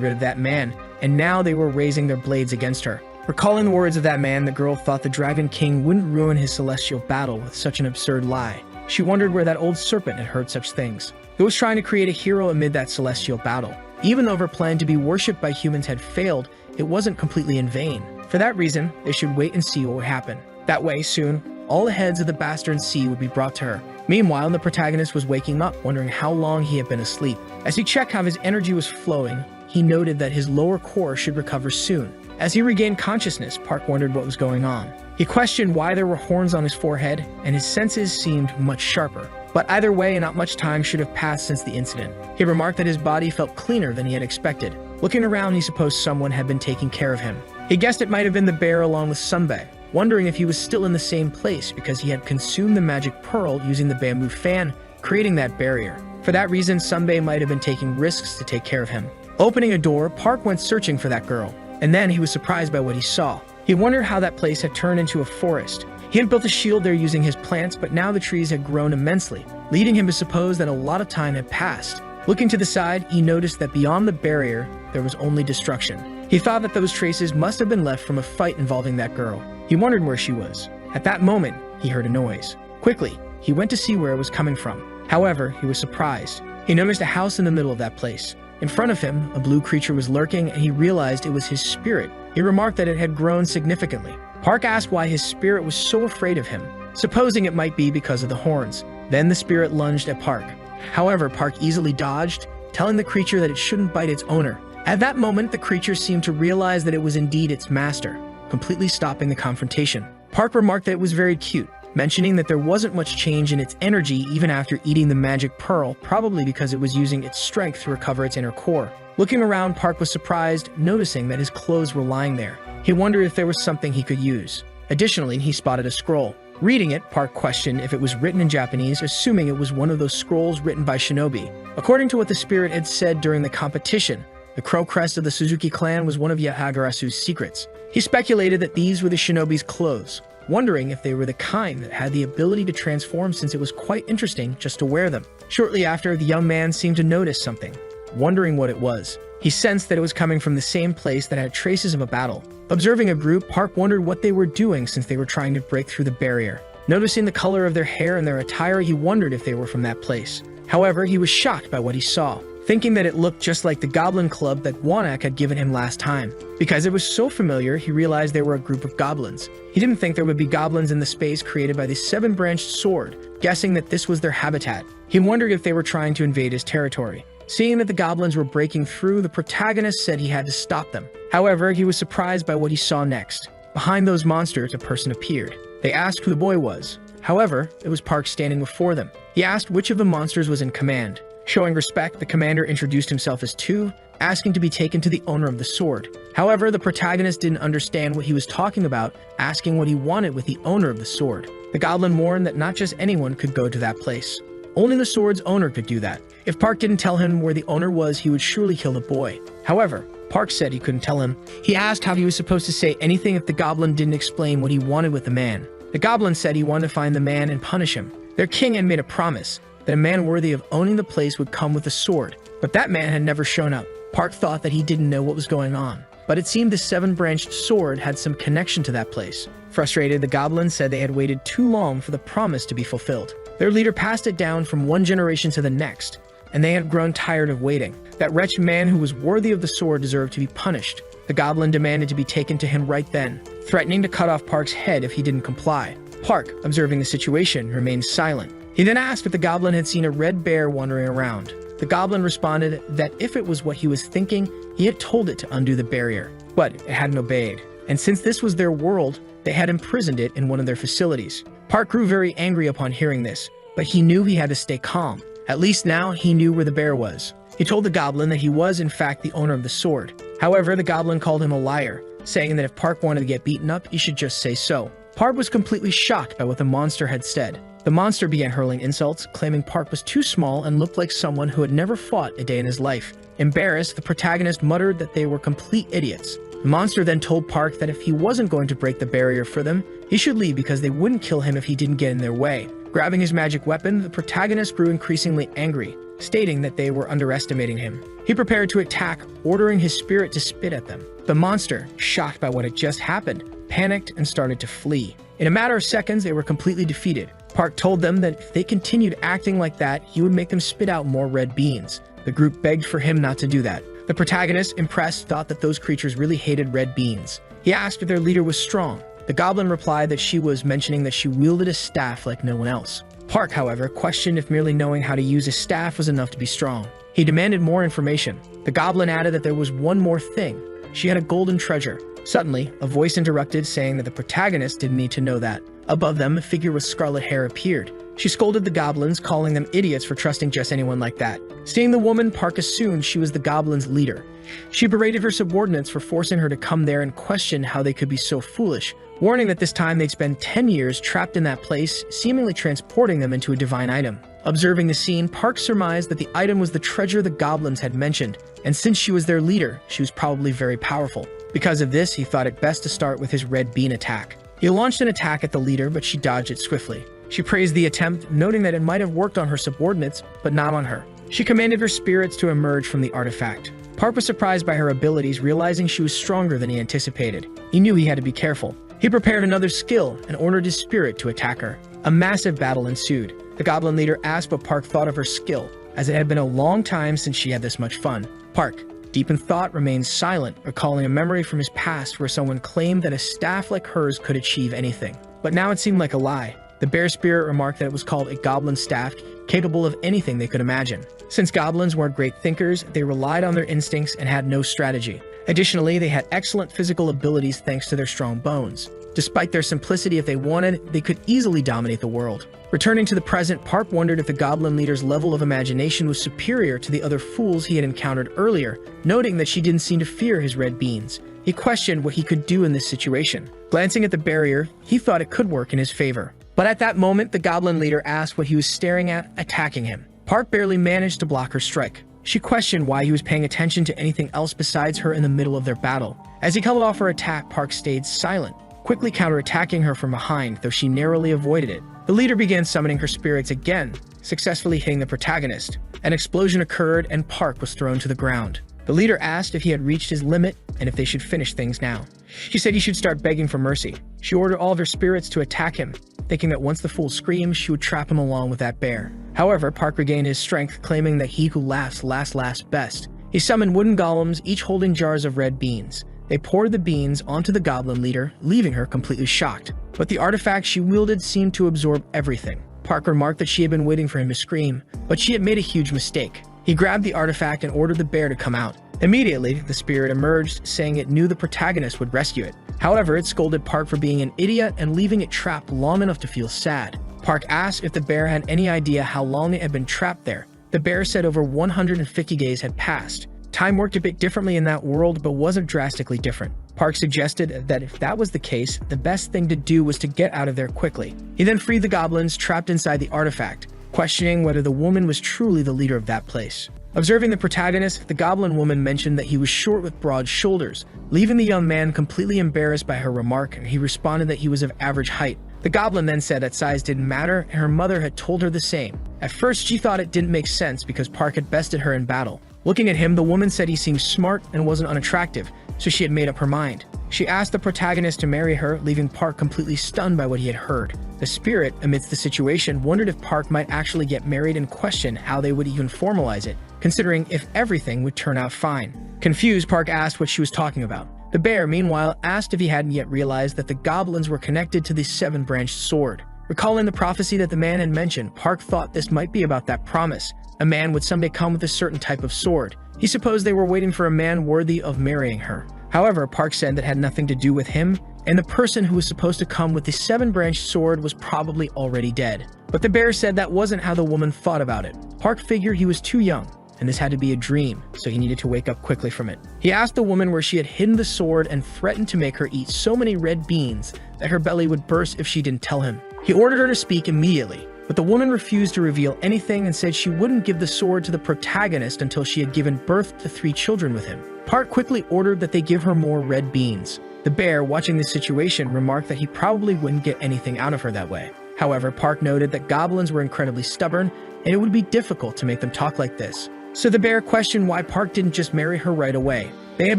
rid of that man, and now they were raising their blades against her. Recalling the words of that man, the girl thought the Dragon King wouldn't ruin his celestial battle with such an absurd lie. She wondered where that old serpent had heard such things. He was trying to create a hero amid that celestial battle. Even though her plan to be worshipped by humans had failed, it wasn't completely in vain. For that reason, they should wait and see what would happen. That way, soon, all the heads of the bastard sea would be brought to her. Meanwhile, the protagonist was waking up, wondering how long he had been asleep. As he checked how his energy was flowing, he noted that his lower core should recover soon. As he regained consciousness, Park wondered what was going on. He questioned why there were horns on his forehead, and his senses seemed much sharper. But either way, not much time should have passed since the incident. He remarked that his body felt cleaner than he had expected. Looking around, he supposed someone had been taking care of him. He guessed it might have been the bear along with Sunbae, wondering if he was still in the same place because he had consumed the magic pearl using the bamboo fan, creating that barrier. For that reason, Sunbae might have been taking risks to take care of him. Opening a door, Park went searching for that girl, and then he was surprised by what he saw. He wondered how that place had turned into a forest. He had built a shield there using his plants, but now the trees had grown immensely, leading him to suppose that a lot of time had passed. Looking to the side, he noticed that beyond the barrier, there was only destruction. He thought that those traces must have been left from a fight involving that girl. He wondered where she was. At that moment, he heard a noise. Quickly, he went to see where it was coming from. However, he was surprised. He noticed a house in the middle of that place. In front of him, a blue creature was lurking, and he realized it was his spirit. He remarked that it had grown significantly. Park asked why his spirit was so afraid of him, supposing it might be because of the horns. Then the spirit lunged at Park. However, Park easily dodged, telling the creature that it shouldn't bite its owner. At that moment, the creature seemed to realize that it was indeed its master, completely stopping the confrontation. Park remarked that it was very cute, mentioning that there wasn't much change in its energy even after eating the magic pearl, probably because it was using its strength to recover its inner core. Looking around, Park was surprised, noticing that his clothes were lying there. He wondered if there was something he could use. Additionally, he spotted a scroll. Reading it, Park questioned if it was written in Japanese, assuming it was one of those scrolls written by shinobi. According to what the spirit had said during the competition, the crow crest of the Suzuki clan was one of Yahagarasu's secrets. He speculated that these were the shinobi's clothes, wondering if they were the kind that had the ability to transform since it was quite interesting just to wear them. Shortly after, the young man seemed to notice something, wondering what it was. He sensed that it was coming from the same place that had traces of a battle. Observing a group, Park wondered what they were doing since they were trying to break through the barrier. Noticing the color of their hair and their attire, he wondered if they were from that place. However, he was shocked by what he saw, thinking that it looked just like the goblin club that Wanak had given him last time. Because it was so familiar, he realized they were a group of goblins. He didn't think there would be goblins in the space created by the seven-branched sword, guessing that this was their habitat. He wondered if they were trying to invade his territory. Seeing that the goblins were breaking through, the protagonist said he had to stop them. However, he was surprised by what he saw next. Behind those monsters, a person appeared. They asked who the boy was. However, it was Park standing before them. He asked which of the monsters was in command. Showing respect, the commander introduced himself as Tu, asking to be taken to the owner of the sword. However, the protagonist didn't understand what he was talking about, asking what he wanted with the owner of the sword. The goblin warned that not just anyone could go to that place. Only the sword's owner could do that. If Park didn't tell him where the owner was, he would surely kill the boy. However, Park said he couldn't tell him. He asked how he was supposed to say anything if the goblin didn't explain what he wanted with the man. The goblin said he wanted to find the man and punish him. Their king had made a promise that a man worthy of owning the place would come with a sword, but that man had never shown up. Park thought that he didn't know what was going on. but it seemed the seven-branched sword had some connection to that place. Frustrated, the goblins said they had waited too long for the promise to be fulfilled. Their leader passed it down from one generation to the next, and they had grown tired of waiting. That wretched man who was worthy of the sword deserved to be punished. The goblin demanded to be taken to him right then, threatening to cut off Park's head if he didn't comply. Park, observing the situation, remained silent. He then asked if the goblin had seen a red bear wandering around. The goblin responded that if it was what he was thinking, he had told it to undo the barrier, but it hadn't obeyed. And since this was their world, they had imprisoned it in one of their facilities. Park grew very angry upon hearing this, but he knew he had to stay calm. At least now he knew where the bear was. He told the goblin that he was in fact the owner of the sword. However, the goblin called him a liar, saying that if Park wanted to get beaten up, he should just say so. Park was completely shocked by what the monster had said. The monster began hurling insults, claiming Park was too small and looked like someone who had never fought a day in his life. Embarrassed, the protagonist muttered that they were complete idiots. The monster then told Park that if he wasn't going to break the barrier for them, he should leave because they wouldn't kill him if he didn't get in their way. Grabbing his magic weapon, the protagonist grew increasingly angry, stating that they were underestimating him. He prepared to attack, ordering his spirit to spit at them. The monster, shocked by what had just happened, panicked and started to flee. In a matter of seconds, they were completely defeated. Park told them that if they continued acting like that, he would make them spit out more red beans. The group begged for him not to do that. The protagonist, impressed, thought that those creatures really hated red beans. He asked if their leader was strong. The goblin replied that she was, mentioning that she wielded a staff like no one else. Park, however, questioned if merely knowing how to use a staff was enough to be strong. He demanded more information. The goblin added that there was one more thing. She had a golden treasure. Suddenly, a voice interrupted, saying that the protagonist didn't need to know that. Above them, a figure with scarlet hair appeared. She scolded the goblins, calling them idiots for trusting just anyone like that. Seeing the woman, Park assumed she was the goblins' leader. She berated her subordinates for forcing her to come there and questioned how they could be so foolish, warning that this time they'd spend 10 years trapped in that place, seemingly transporting them into a divine item. Observing the scene, Park surmised that the item was the treasure the goblins had mentioned, and since she was their leader, she was probably very powerful. Because of this, he thought it best to start with his red bean attack. He launched an attack at the leader, but she dodged it swiftly. She praised the attempt, noting that it might have worked on her subordinates, but not on her. She commanded her spirits to emerge from the artifact. Park was surprised by her abilities, realizing she was stronger than he anticipated. He knew he had to be careful. He prepared another skill and ordered his spirit to attack her. A massive battle ensued. The goblin leader asked what Park thought of her skill, as it had been a long time since she had this much fun. Park, deep in thought, remained silent, recalling a memory from his past where someone claimed that a staff like hers could achieve anything. But now it seemed like a lie. The bear spirit remarked that it was called a goblin staff, capable of anything they could imagine. Since goblins weren't great thinkers, they relied on their instincts and had no strategy. Additionally, they had excellent physical abilities thanks to their strong bones. Despite their simplicity, if they wanted, they could easily dominate the world. Returning to the present, Park wondered if the goblin leader's level of imagination was superior to the other fools he had encountered earlier, noting that she didn't seem to fear his red beans. He questioned what he could do in this situation. Glancing at the barrier, he thought it could work in his favor. But at that moment, the goblin leader asked what he was staring at, attacking him. Park barely managed to block her strike. She questioned why he was paying attention to anything else besides her in the middle of their battle. As he held off her attack, Park stayed silent, quickly counterattacking her from behind, though she narrowly avoided it. The leader began summoning her spirits again, successfully hitting the protagonist. An explosion occurred and Park was thrown to the ground. The leader asked if he had reached his limit and if they should finish things now. She said he should start begging for mercy. She ordered all of her spirits to attack him, thinking that once the fool screamed, she would trap him along with that bear. However, Park regained his strength, claiming that he who laughs lasts best. He summoned wooden golems, each holding jars of red beans. They poured the beans onto the goblin leader, leaving her completely shocked. But the artifact she wielded seemed to absorb everything. Park remarked that she had been waiting for him to scream, but she had made a huge mistake. He grabbed the artifact and ordered the bear to come out. Immediately, the spirit emerged, saying it knew the protagonist would rescue it. However, it scolded Park for being an idiot and leaving it trapped long enough to feel sad. Park asked if the bear had any idea how long it had been trapped there. The bear said over 150 days had passed. Time worked a bit differently in that world, but wasn't drastically different. Park suggested that if that was the case, the best thing to do was to get out of there quickly. He then freed the goblins trapped inside the artifact, questioning whether the woman was truly the leader of that place. Observing the protagonist, the goblin woman mentioned that he was short with broad shoulders, leaving the young man completely embarrassed by her remark. He responded that he was of average height. The goblin then said that size didn't matter, and her mother had told her the same. At first, she thought it didn't make sense because Park had bested her in battle. Looking at him, the woman said he seemed smart and wasn't unattractive, so she had made up her mind. She asked the protagonist to marry her, leaving Park completely stunned by what he had heard. The spirit, amidst the situation, wondered if Park might actually get married and questioned how they would even formalize it, considering if everything would turn out fine. Confused, Park asked what she was talking about. The bear, meanwhile, asked if he hadn't yet realized that the goblins were connected to the seven-branched sword. Recalling the prophecy that the man had mentioned, Park thought this might be about that promise. A man would someday come with a certain type of sword. He supposed they were waiting for a man worthy of marrying her. However, Park said that had nothing to do with him, and the person who was supposed to come with the seven-branched sword was probably already dead. But the bear said that wasn't how the woman thought about it. Park figured he was too young, and this had to be a dream, so he needed to wake up quickly from it. He asked the woman where she had hidden the sword and threatened to make her eat so many red beans that her belly would burst if she didn't tell him. He ordered her to speak immediately, but the woman refused to reveal anything and said she wouldn't give the sword to the protagonist until she had given birth to 3 children with him. Park quickly ordered that they give her more red beans. The bear, watching this situation, remarked that he probably wouldn't get anything out of her that way. However, Park noted that goblins were incredibly stubborn, and it would be difficult to make them talk like this. So the bear questioned why Park didn't just marry her right away. They had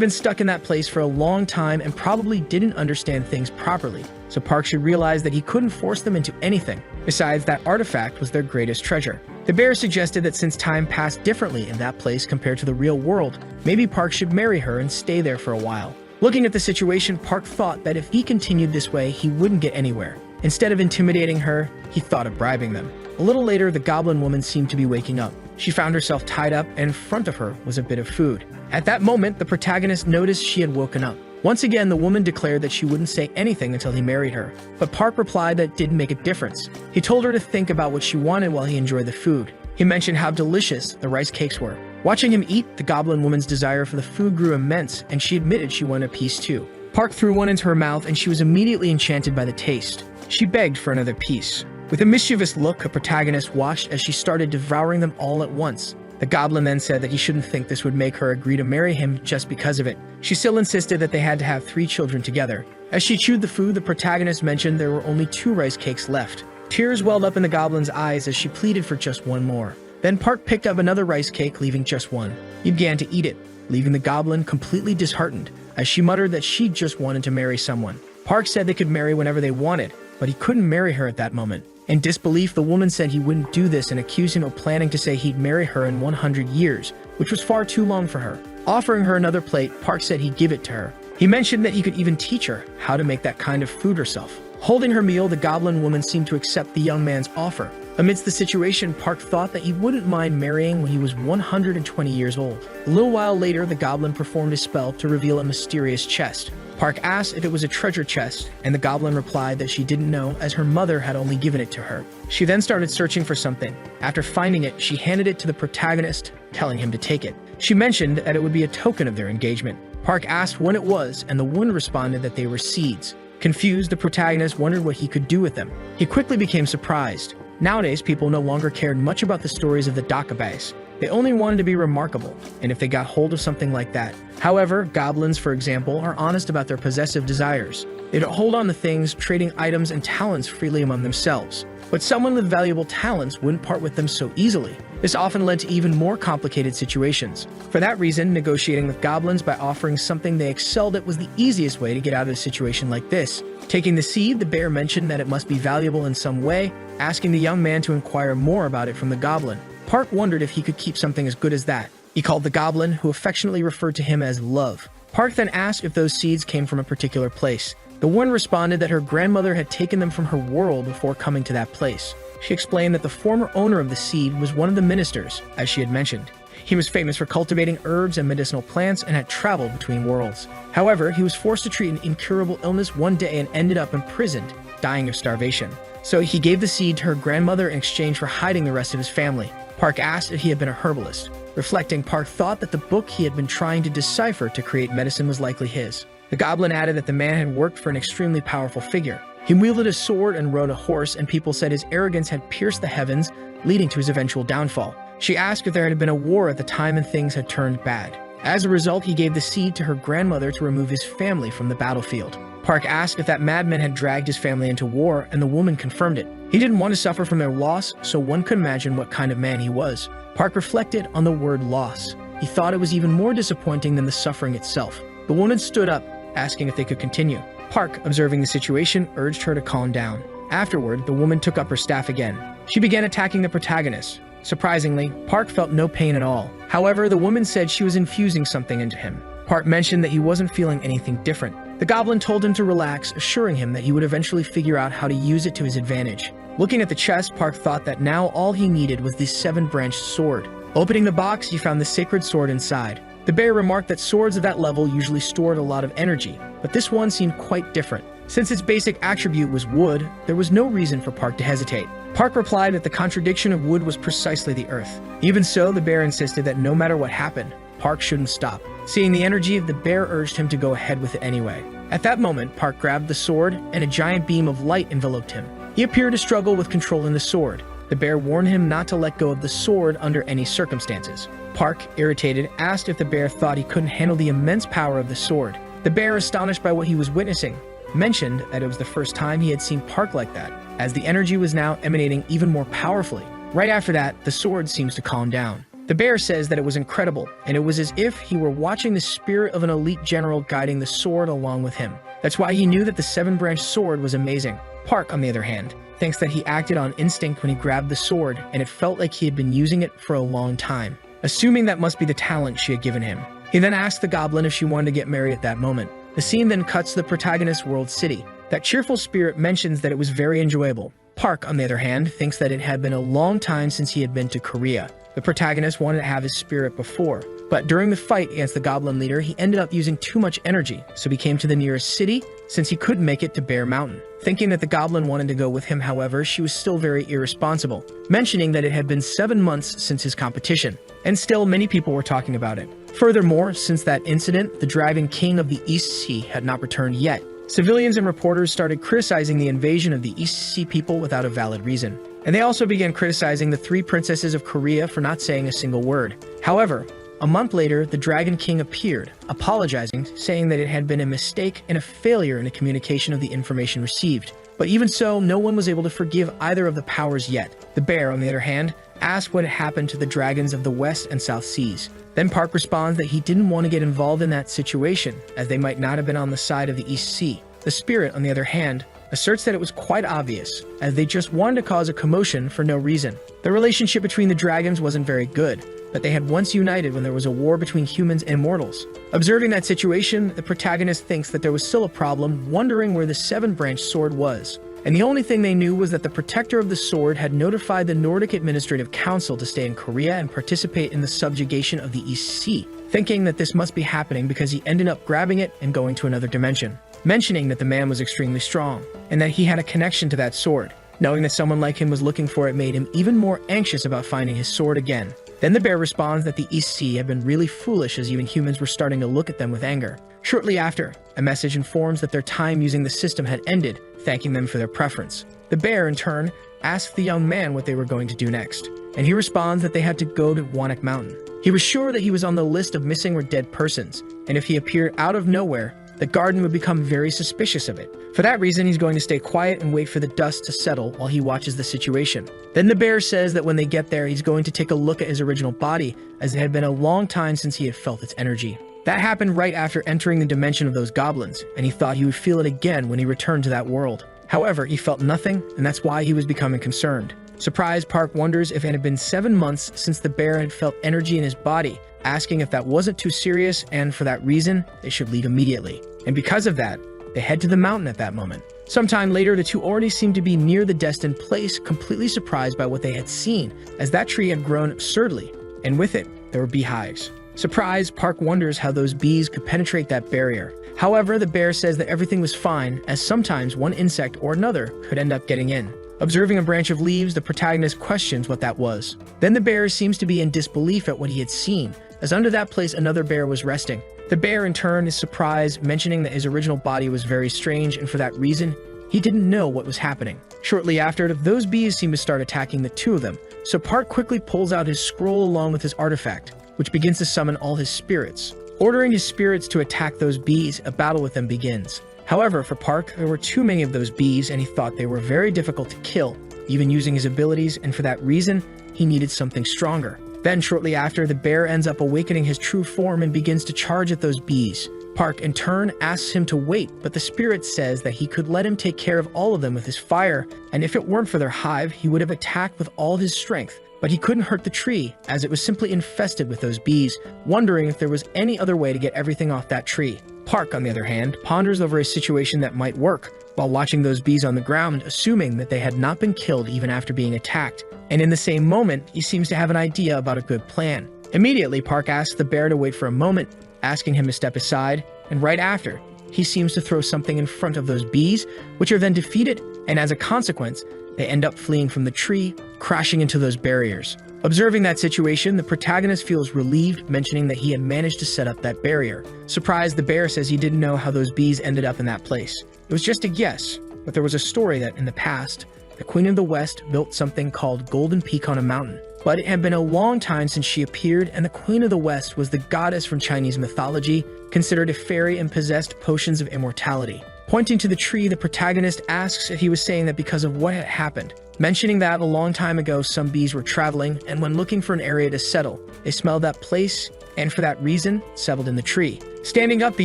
been stuck in that place for a long time and probably didn't understand things properly, so Park should realize that he couldn't force them into anything. Besides, that artifact was their greatest treasure. The bear suggested that since time passed differently in that place compared to the real world, maybe Park should marry her and stay there for a while. Looking at the situation, Park thought that if he continued this way, he wouldn't get anywhere. Instead of intimidating her, he thought of bribing them. A little later, the goblin woman seemed to be waking up. She found herself tied up, and in front of her was a bit of food. At that moment, the protagonist noticed she had woken up. Once again, the woman declared that she wouldn't say anything until he married her, but Park replied that it didn't make a difference. He told her to think about what she wanted while he enjoyed the food. He mentioned how delicious the rice cakes were. Watching him eat, the goblin woman's desire for the food grew immense, and she admitted she wanted a piece too. Park threw one into her mouth, and she was immediately enchanted by the taste. She begged for another piece. With a mischievous look, the protagonist watched as she started devouring them all at once. The goblin then said that he shouldn't think this would make her agree to marry him just because of it. She still insisted that they had to have 3 children together. As she chewed the food, the protagonist mentioned there were only 2 rice cakes left. Tears welled up in the goblin's eyes as she pleaded for just one more. Then Park picked up another rice cake, leaving just one. He began to eat it, leaving the goblin completely disheartened, as she muttered that she just wanted to marry someone. Park said they could marry whenever they wanted, but he couldn't marry her at that moment. In disbelief, the woman said he wouldn't do this and accused him of planning to say he'd marry her in 100 years, which was far too long for her. Offering her another plate, Park said he'd give it to her. He mentioned that he could even teach her how to make that kind of food herself. Holding her meal, the goblin woman seemed to accept the young man's offer. Amidst the situation, Park thought that he wouldn't mind marrying when he was 120 years old. A little while later, the goblin performed a spell to reveal a mysterious chest. Park asked if it was a treasure chest, and the goblin replied that she didn't know as her mother had only given it to her. She then started searching for something. After finding it, she handed it to the protagonist, telling him to take it. She mentioned that it would be a token of their engagement. Park asked when it was, and the woman responded that they were seeds. Confused, the protagonist wondered what he could do with them. He quickly became surprised. Nowadays, people no longer cared much about the stories of the dakabase. They only wanted to be remarkable, and if they got hold of something like that. However, goblins, for example, are honest about their possessive desires. They don't hold on to things, trading items and talents freely among themselves. But someone with valuable talents wouldn't part with them so easily. This often led to even more complicated situations. For that reason, negotiating with goblins by offering something they excelled at was the easiest way to get out of a situation like this. Taking the seed, the bear mentioned that it must be valuable in some way, asking the young man to inquire more about it from the goblin. Park wondered if he could keep something as good as that. He called the goblin, who affectionately referred to him as Love. Park then asked if those seeds came from a particular place. The woman responded that her grandmother had taken them from her world before coming to that place. She explained that the former owner of the seed was one of the ministers, as she had mentioned. He was famous for cultivating herbs and medicinal plants and had traveled between worlds. However, he was forced to treat an incurable illness one day and ended up imprisoned, dying of starvation. So he gave the seed to her grandmother in exchange for hiding the rest of his family. Park asked if he had been a herbalist. Reflecting, Park thought that the book he had been trying to decipher to create medicine was likely his. The goblin added that the man had worked for an extremely powerful figure. He wielded a sword and rode a horse, and people said his arrogance had pierced the heavens, leading to his eventual downfall. She asked if there had been a war at the time and things had turned bad. As a result, he gave the seed to her grandmother to remove his family from the battlefield. Park asked if that madman had dragged his family into war, and the woman confirmed it. He didn't want to suffer from their loss, so one could imagine what kind of man he was. Park reflected on the word loss. He thought it was even more disappointing than the suffering itself. The woman stood up, asking if they could continue. Park, observing the situation, urged her to calm down. Afterward, the woman took up her staff again. She began attacking the protagonist. Surprisingly, Park felt no pain at all. However, the woman said she was infusing something into him. Park mentioned that he wasn't feeling anything different. The goblin told him to relax, assuring him that he would eventually figure out how to use it to his advantage. Looking at the chest, Park thought that now all he needed was the seven-branched sword. Opening the box, he found the sacred sword inside. The bear remarked that swords of that level usually stored a lot of energy, but this one seemed quite different. Since its basic attribute was wood, there was no reason for Park to hesitate. Park replied that the contradiction of wood was precisely the earth. Even so, the bear insisted that no matter what happened, Park shouldn't stop. Seeing the energy, the bear urged him to go ahead with it anyway. At that moment, Park grabbed the sword, and a giant beam of light enveloped him. He appeared to struggle with controlling the sword. The bear warned him not to let go of the sword under any circumstances. Park, irritated, asked if the bear thought he couldn't handle the immense power of the sword. The bear, astonished by what he was witnessing, mentioned that it was the first time he had seen Park like that, as the energy was now emanating even more powerfully. Right after that, the sword seems to calm down. The bear says that it was incredible, and it was as if he were watching the spirit of an elite general guiding the sword along with him. That's why he knew that the seven-branched sword was amazing. Park, on the other hand, thinks that he acted on instinct when he grabbed the sword, and it felt like he had been using it for a long time, assuming that must be the talent she had given him. He then asked the goblin if she wanted to get married at that moment. The scene then cuts to the protagonist's world city. That cheerful spirit mentions that it was very enjoyable. Park, on the other hand, thinks that it had been a long time since he had been to Korea. The protagonist wanted to have his spirit before, but during the fight against the goblin leader, he ended up using too much energy, so he came to the nearest city since he couldn't make it to Bear Mountain. Thinking that the goblin wanted to go with him, however, she was still very irresponsible, mentioning that it had been 7 months since his competition, and still many people were talking about it. Furthermore, since that incident, the Dragon King of the East Sea had not returned yet. Civilians and reporters started criticizing the invasion of the East Sea people without a valid reason. And they also began criticizing the 3 princesses of Korea for not saying a single word. However, a month later, the Dragon King appeared, apologizing, saying that it had been a mistake and a failure in the communication of the information received. But even so, no one was able to forgive either of the powers yet. The bear, on the other hand, asked what had happened to the dragons of the West and South Seas. Then Park responds that he didn't want to get involved in that situation, as they might not have been on the side of the East Sea. The spirit, on the other hand, asserts that it was quite obvious, as they just wanted to cause a commotion for no reason. The relationship between the dragons wasn't very good, but they had once united when there was a war between humans and mortals. Observing that situation, the protagonist thinks that there was still a problem, wondering where the seven-branched sword was. And the only thing they knew was that the protector of the sword had notified the Nordic Administrative Council to stay in Korea and participate in the subjugation of the East Sea, thinking that this must be happening because he ended up grabbing it and going to another dimension, mentioning that the man was extremely strong, and that he had a connection to that sword. Knowing that someone like him was looking for it made him even more anxious about finding his sword again. Then the bear responds that the East Sea had been really foolish, as even humans were starting to look at them with anger. Shortly after, a message informs that their time using the system had ended, thanking them for their preference. The bear, in turn, asks the young man what they were going to do next, and he responds that they had to go to Wanak Mountain. He was sure that he was on the list of missing or dead persons, and if he appeared out of nowhere, the garden would become very suspicious of it. For that reason, he's going to stay quiet and wait for the dust to settle while he watches the situation. Then the bear says that when they get there, he's going to take a look at his original body, as it had been a long time since he had felt its energy. That happened right after entering the dimension of those goblins, and he thought he would feel it again when he returned to that world. However, he felt nothing, and that's why he was becoming concerned. Surprised, Park wonders if it had been 7 months since the bear had felt energy in his body, asking if that wasn't too serious, and for that reason, they should leave immediately. And because of that, they head to the mountain at that moment. Sometime later, the two already seemed to be near the destined place, completely surprised by what they had seen, as that tree had grown absurdly, and with it, there were beehives. Surprised, Park wonders how those bees could penetrate that barrier. However, the bear says that everything was fine, as sometimes one insect or another could end up getting in. Observing a branch of leaves, the protagonist questions what that was. Then the bear seems to be in disbelief at what he had seen, as under that place another bear was resting. The bear, in turn, is surprised, mentioning that his original body was very strange, and for that reason, he didn't know what was happening. Shortly after, those bees seem to start attacking the two of them, so Park quickly pulls out his scroll along with his artifact, which begins to summon all his spirits. Ordering his spirits to attack those bees, a battle with them begins. However, for Park, there were too many of those bees, and he thought they were very difficult to kill, even using his abilities, and for that reason, he needed something stronger. Then, shortly after, the bear ends up awakening his true form and begins to charge at those bees. Park, in turn, asks him to wait, but the spirit says that he could let him take care of all of them with his fire, and if it weren't for their hive, he would have attacked with all his strength. But he couldn't hurt the tree, as it was simply infested with those bees, wondering if there was any other way to get everything off that tree. Park, on the other hand, ponders over a situation that might work, while watching those bees on the ground, assuming that they had not been killed even after being attacked. And in the same moment, he seems to have an idea about a good plan. Immediately, Park asks the bear to wait for a moment, asking him to step aside, and right after, he seems to throw something in front of those bees, which are then defeated, and as a consequence, they end up fleeing from the tree, crashing into those barriers. Observing that situation, the protagonist feels relieved, mentioning that he had managed to set up that barrier. Surprised, the bear says he didn't know how those bees ended up in that place. It was just a guess, but there was a story that in the past, the Queen of the West built something called Golden Peak on a mountain. But it had been a long time since she appeared, and the Queen of the West was the goddess from Chinese mythology, considered a fairy and possessed potions of immortality. Pointing to the tree, the protagonist asks if he was saying that because of what had happened, mentioning that a long time ago some bees were traveling, and when looking for an area to settle, they smelled that place, and for that reason, settled in the tree. Standing up, the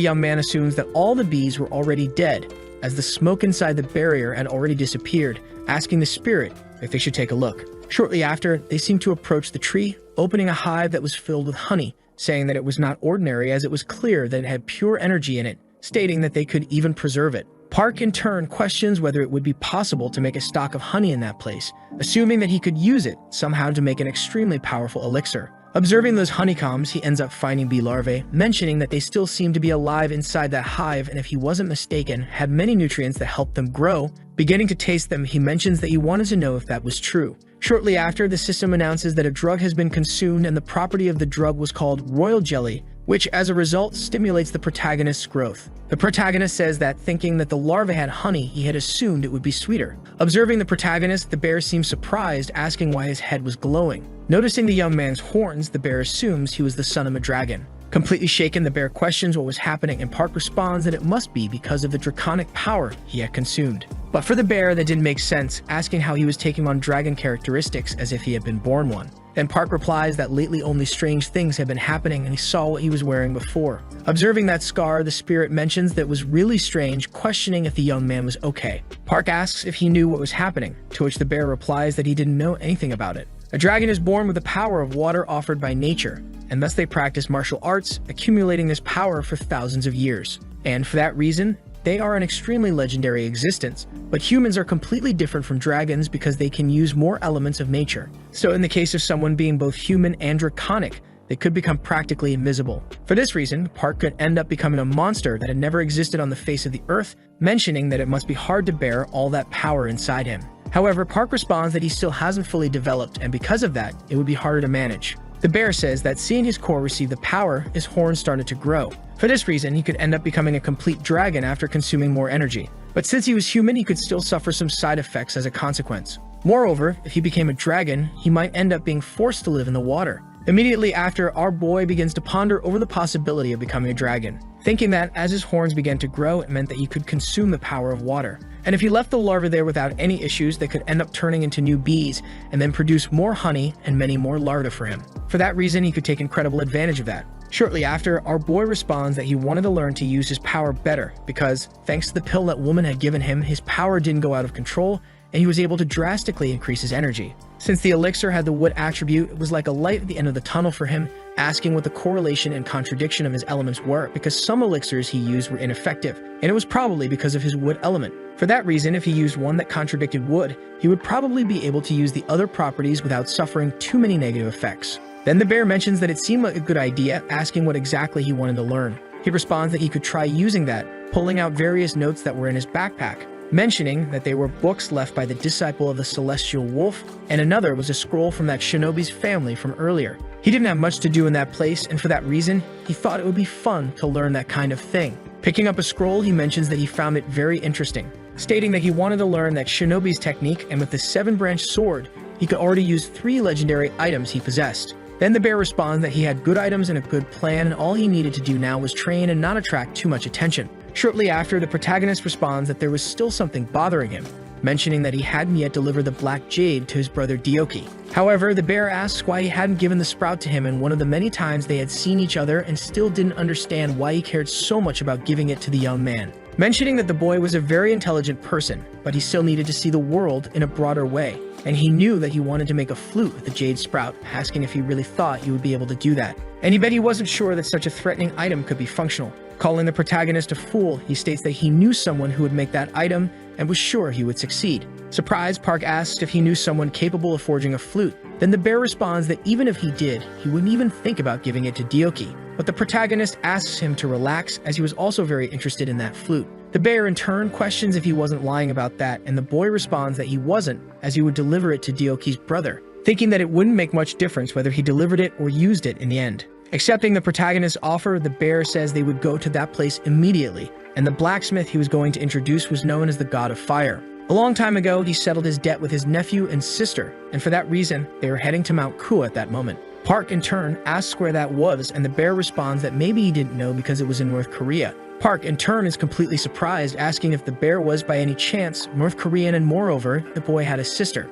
young man assumes that all the bees were already dead, as the smoke inside the barrier had already disappeared, asking the spirit if they should take a look. Shortly after, they seem to approach the tree, opening a hive that was filled with honey, saying that it was not ordinary as it was clear that it had pure energy in it, stating that they could even preserve it. Park, in turn, questions whether it would be possible to make a stock of honey in that place, assuming that he could use it somehow to make an extremely powerful elixir. Observing those honeycombs, he ends up finding bee larvae, mentioning that they still seem to be alive inside that hive and if he wasn't mistaken, had many nutrients that helped them grow. Beginning to taste them, he mentions that he wanted to know if that was true. Shortly after, the system announces that a drug has been consumed and the property of the drug was called royal jelly, which as a result stimulates the protagonist's growth. The protagonist says that thinking that the larva had honey, he had assumed it would be sweeter. Observing the protagonist, the bear seems surprised, asking why his head was glowing. Noticing the young man's horns, the bear assumes he was the son of a dragon. Completely shaken, the bear questions what was happening, and Park responds that it must be because of the draconic power he had consumed. But for the bear, that didn't make sense, asking how he was taking on dragon characteristics as if he had been born one. Then Park replies that lately only strange things had been happening and he saw what he was wearing before. Observing that scar, the spirit mentions that it was really strange, questioning if the young man was okay. Park asks if he knew what was happening, to which the bear replies that he didn't know anything about it. A dragon is born with the power of water offered by nature, and thus they practice martial arts, accumulating this power for thousands of years. And for that reason, they are an extremely legendary existence, but humans are completely different from dragons because they can use more elements of nature. So in the case of someone being both human and draconic, they could become practically invisible. For this reason, Park could end up becoming a monster that had never existed on the face of the earth, mentioning that it must be hard to bear all that power inside him. However, Park responds that he still hasn't fully developed, and because of that, it would be harder to manage. The bear says that seeing his core receive the power, his horns started to grow. For this reason, he could end up becoming a complete dragon after consuming more energy. But since he was human, he could still suffer some side effects as a consequence. Moreover, if he became a dragon, he might end up being forced to live in the water. Immediately after, our boy begins to ponder over the possibility of becoming a dragon, thinking that as his horns began to grow, it meant that he could consume the power of water. And if he left the larvae there without any issues, they could end up turning into new bees and then produce more honey and many more larvae for him. For that reason, he could take incredible advantage of that. Shortly after, our boy responds that he wanted to learn to use his power better because, thanks to the pill that woman had given him, his power didn't go out of control and he was able to drastically increase his energy. Since the elixir had the wood attribute, it was like a light at the end of the tunnel for him, asking what the correlation and contradiction of his elements were because some elixirs he used were ineffective, and it was probably because of his wood element. For that reason, if he used one that contradicted wood, he would probably be able to use the other properties without suffering too many negative effects. Then the bear mentions that it seemed like a good idea, asking what exactly he wanted to learn. He responds that he could try using that, pulling out various notes that were in his backpack, mentioning that they were books left by the disciple of the celestial wolf, and another was a scroll from that shinobi's family from earlier. He didn't have much to do in that place, and for that reason, he thought it would be fun to learn that kind of thing. Picking up a scroll, he mentions that he found it very interesting, stating that he wanted to learn that shinobi's technique, and with the 7-branch sword, he could already use 3 legendary items he possessed. Then the bear responds that he had good items and a good plan, and all he needed to do now was train and not attract too much attention. Shortly after, the protagonist responds that there was still something bothering him, mentioning that he hadn't yet delivered the black jade to his brother Dioki. However, the bear asks why he hadn't given the sprout to him in one of the many times they had seen each other and still didn't understand why he cared so much about giving it to the young man. Mentioning that the boy was a very intelligent person, but he still needed to see the world in a broader way, and he knew that he wanted to make a flute with the jade sprout, asking if he really thought he would be able to do that. And he bet he wasn't sure that such a threatening item could be functional. Calling the protagonist a fool, he states that he knew someone who would make that item and was sure he would succeed. Surprised, Park asks if he knew someone capable of forging a flute. Then the bear responds that even if he did, he wouldn't even think about giving it to Dioki. But the protagonist asks him to relax, as he was also very interested in that flute. The bear in turn questions if he wasn't lying about that, and the boy responds that he wasn't, as he would deliver it to Dioki's brother, thinking that it wouldn't make much difference whether he delivered it or used it in the end. Accepting the protagonist's offer, the bear says they would go to that place immediately, and the blacksmith he was going to introduce was known as the God of Fire. A long time ago, he settled his debt with his nephew and sister, and for that reason, they were heading to Mount Kua at that moment. Park, in turn, asks where that was, and the bear responds that maybe he didn't know because it was in North Korea. Park, in turn, is completely surprised, asking if the bear was by any chance North Korean, and moreover, the boy had a sister.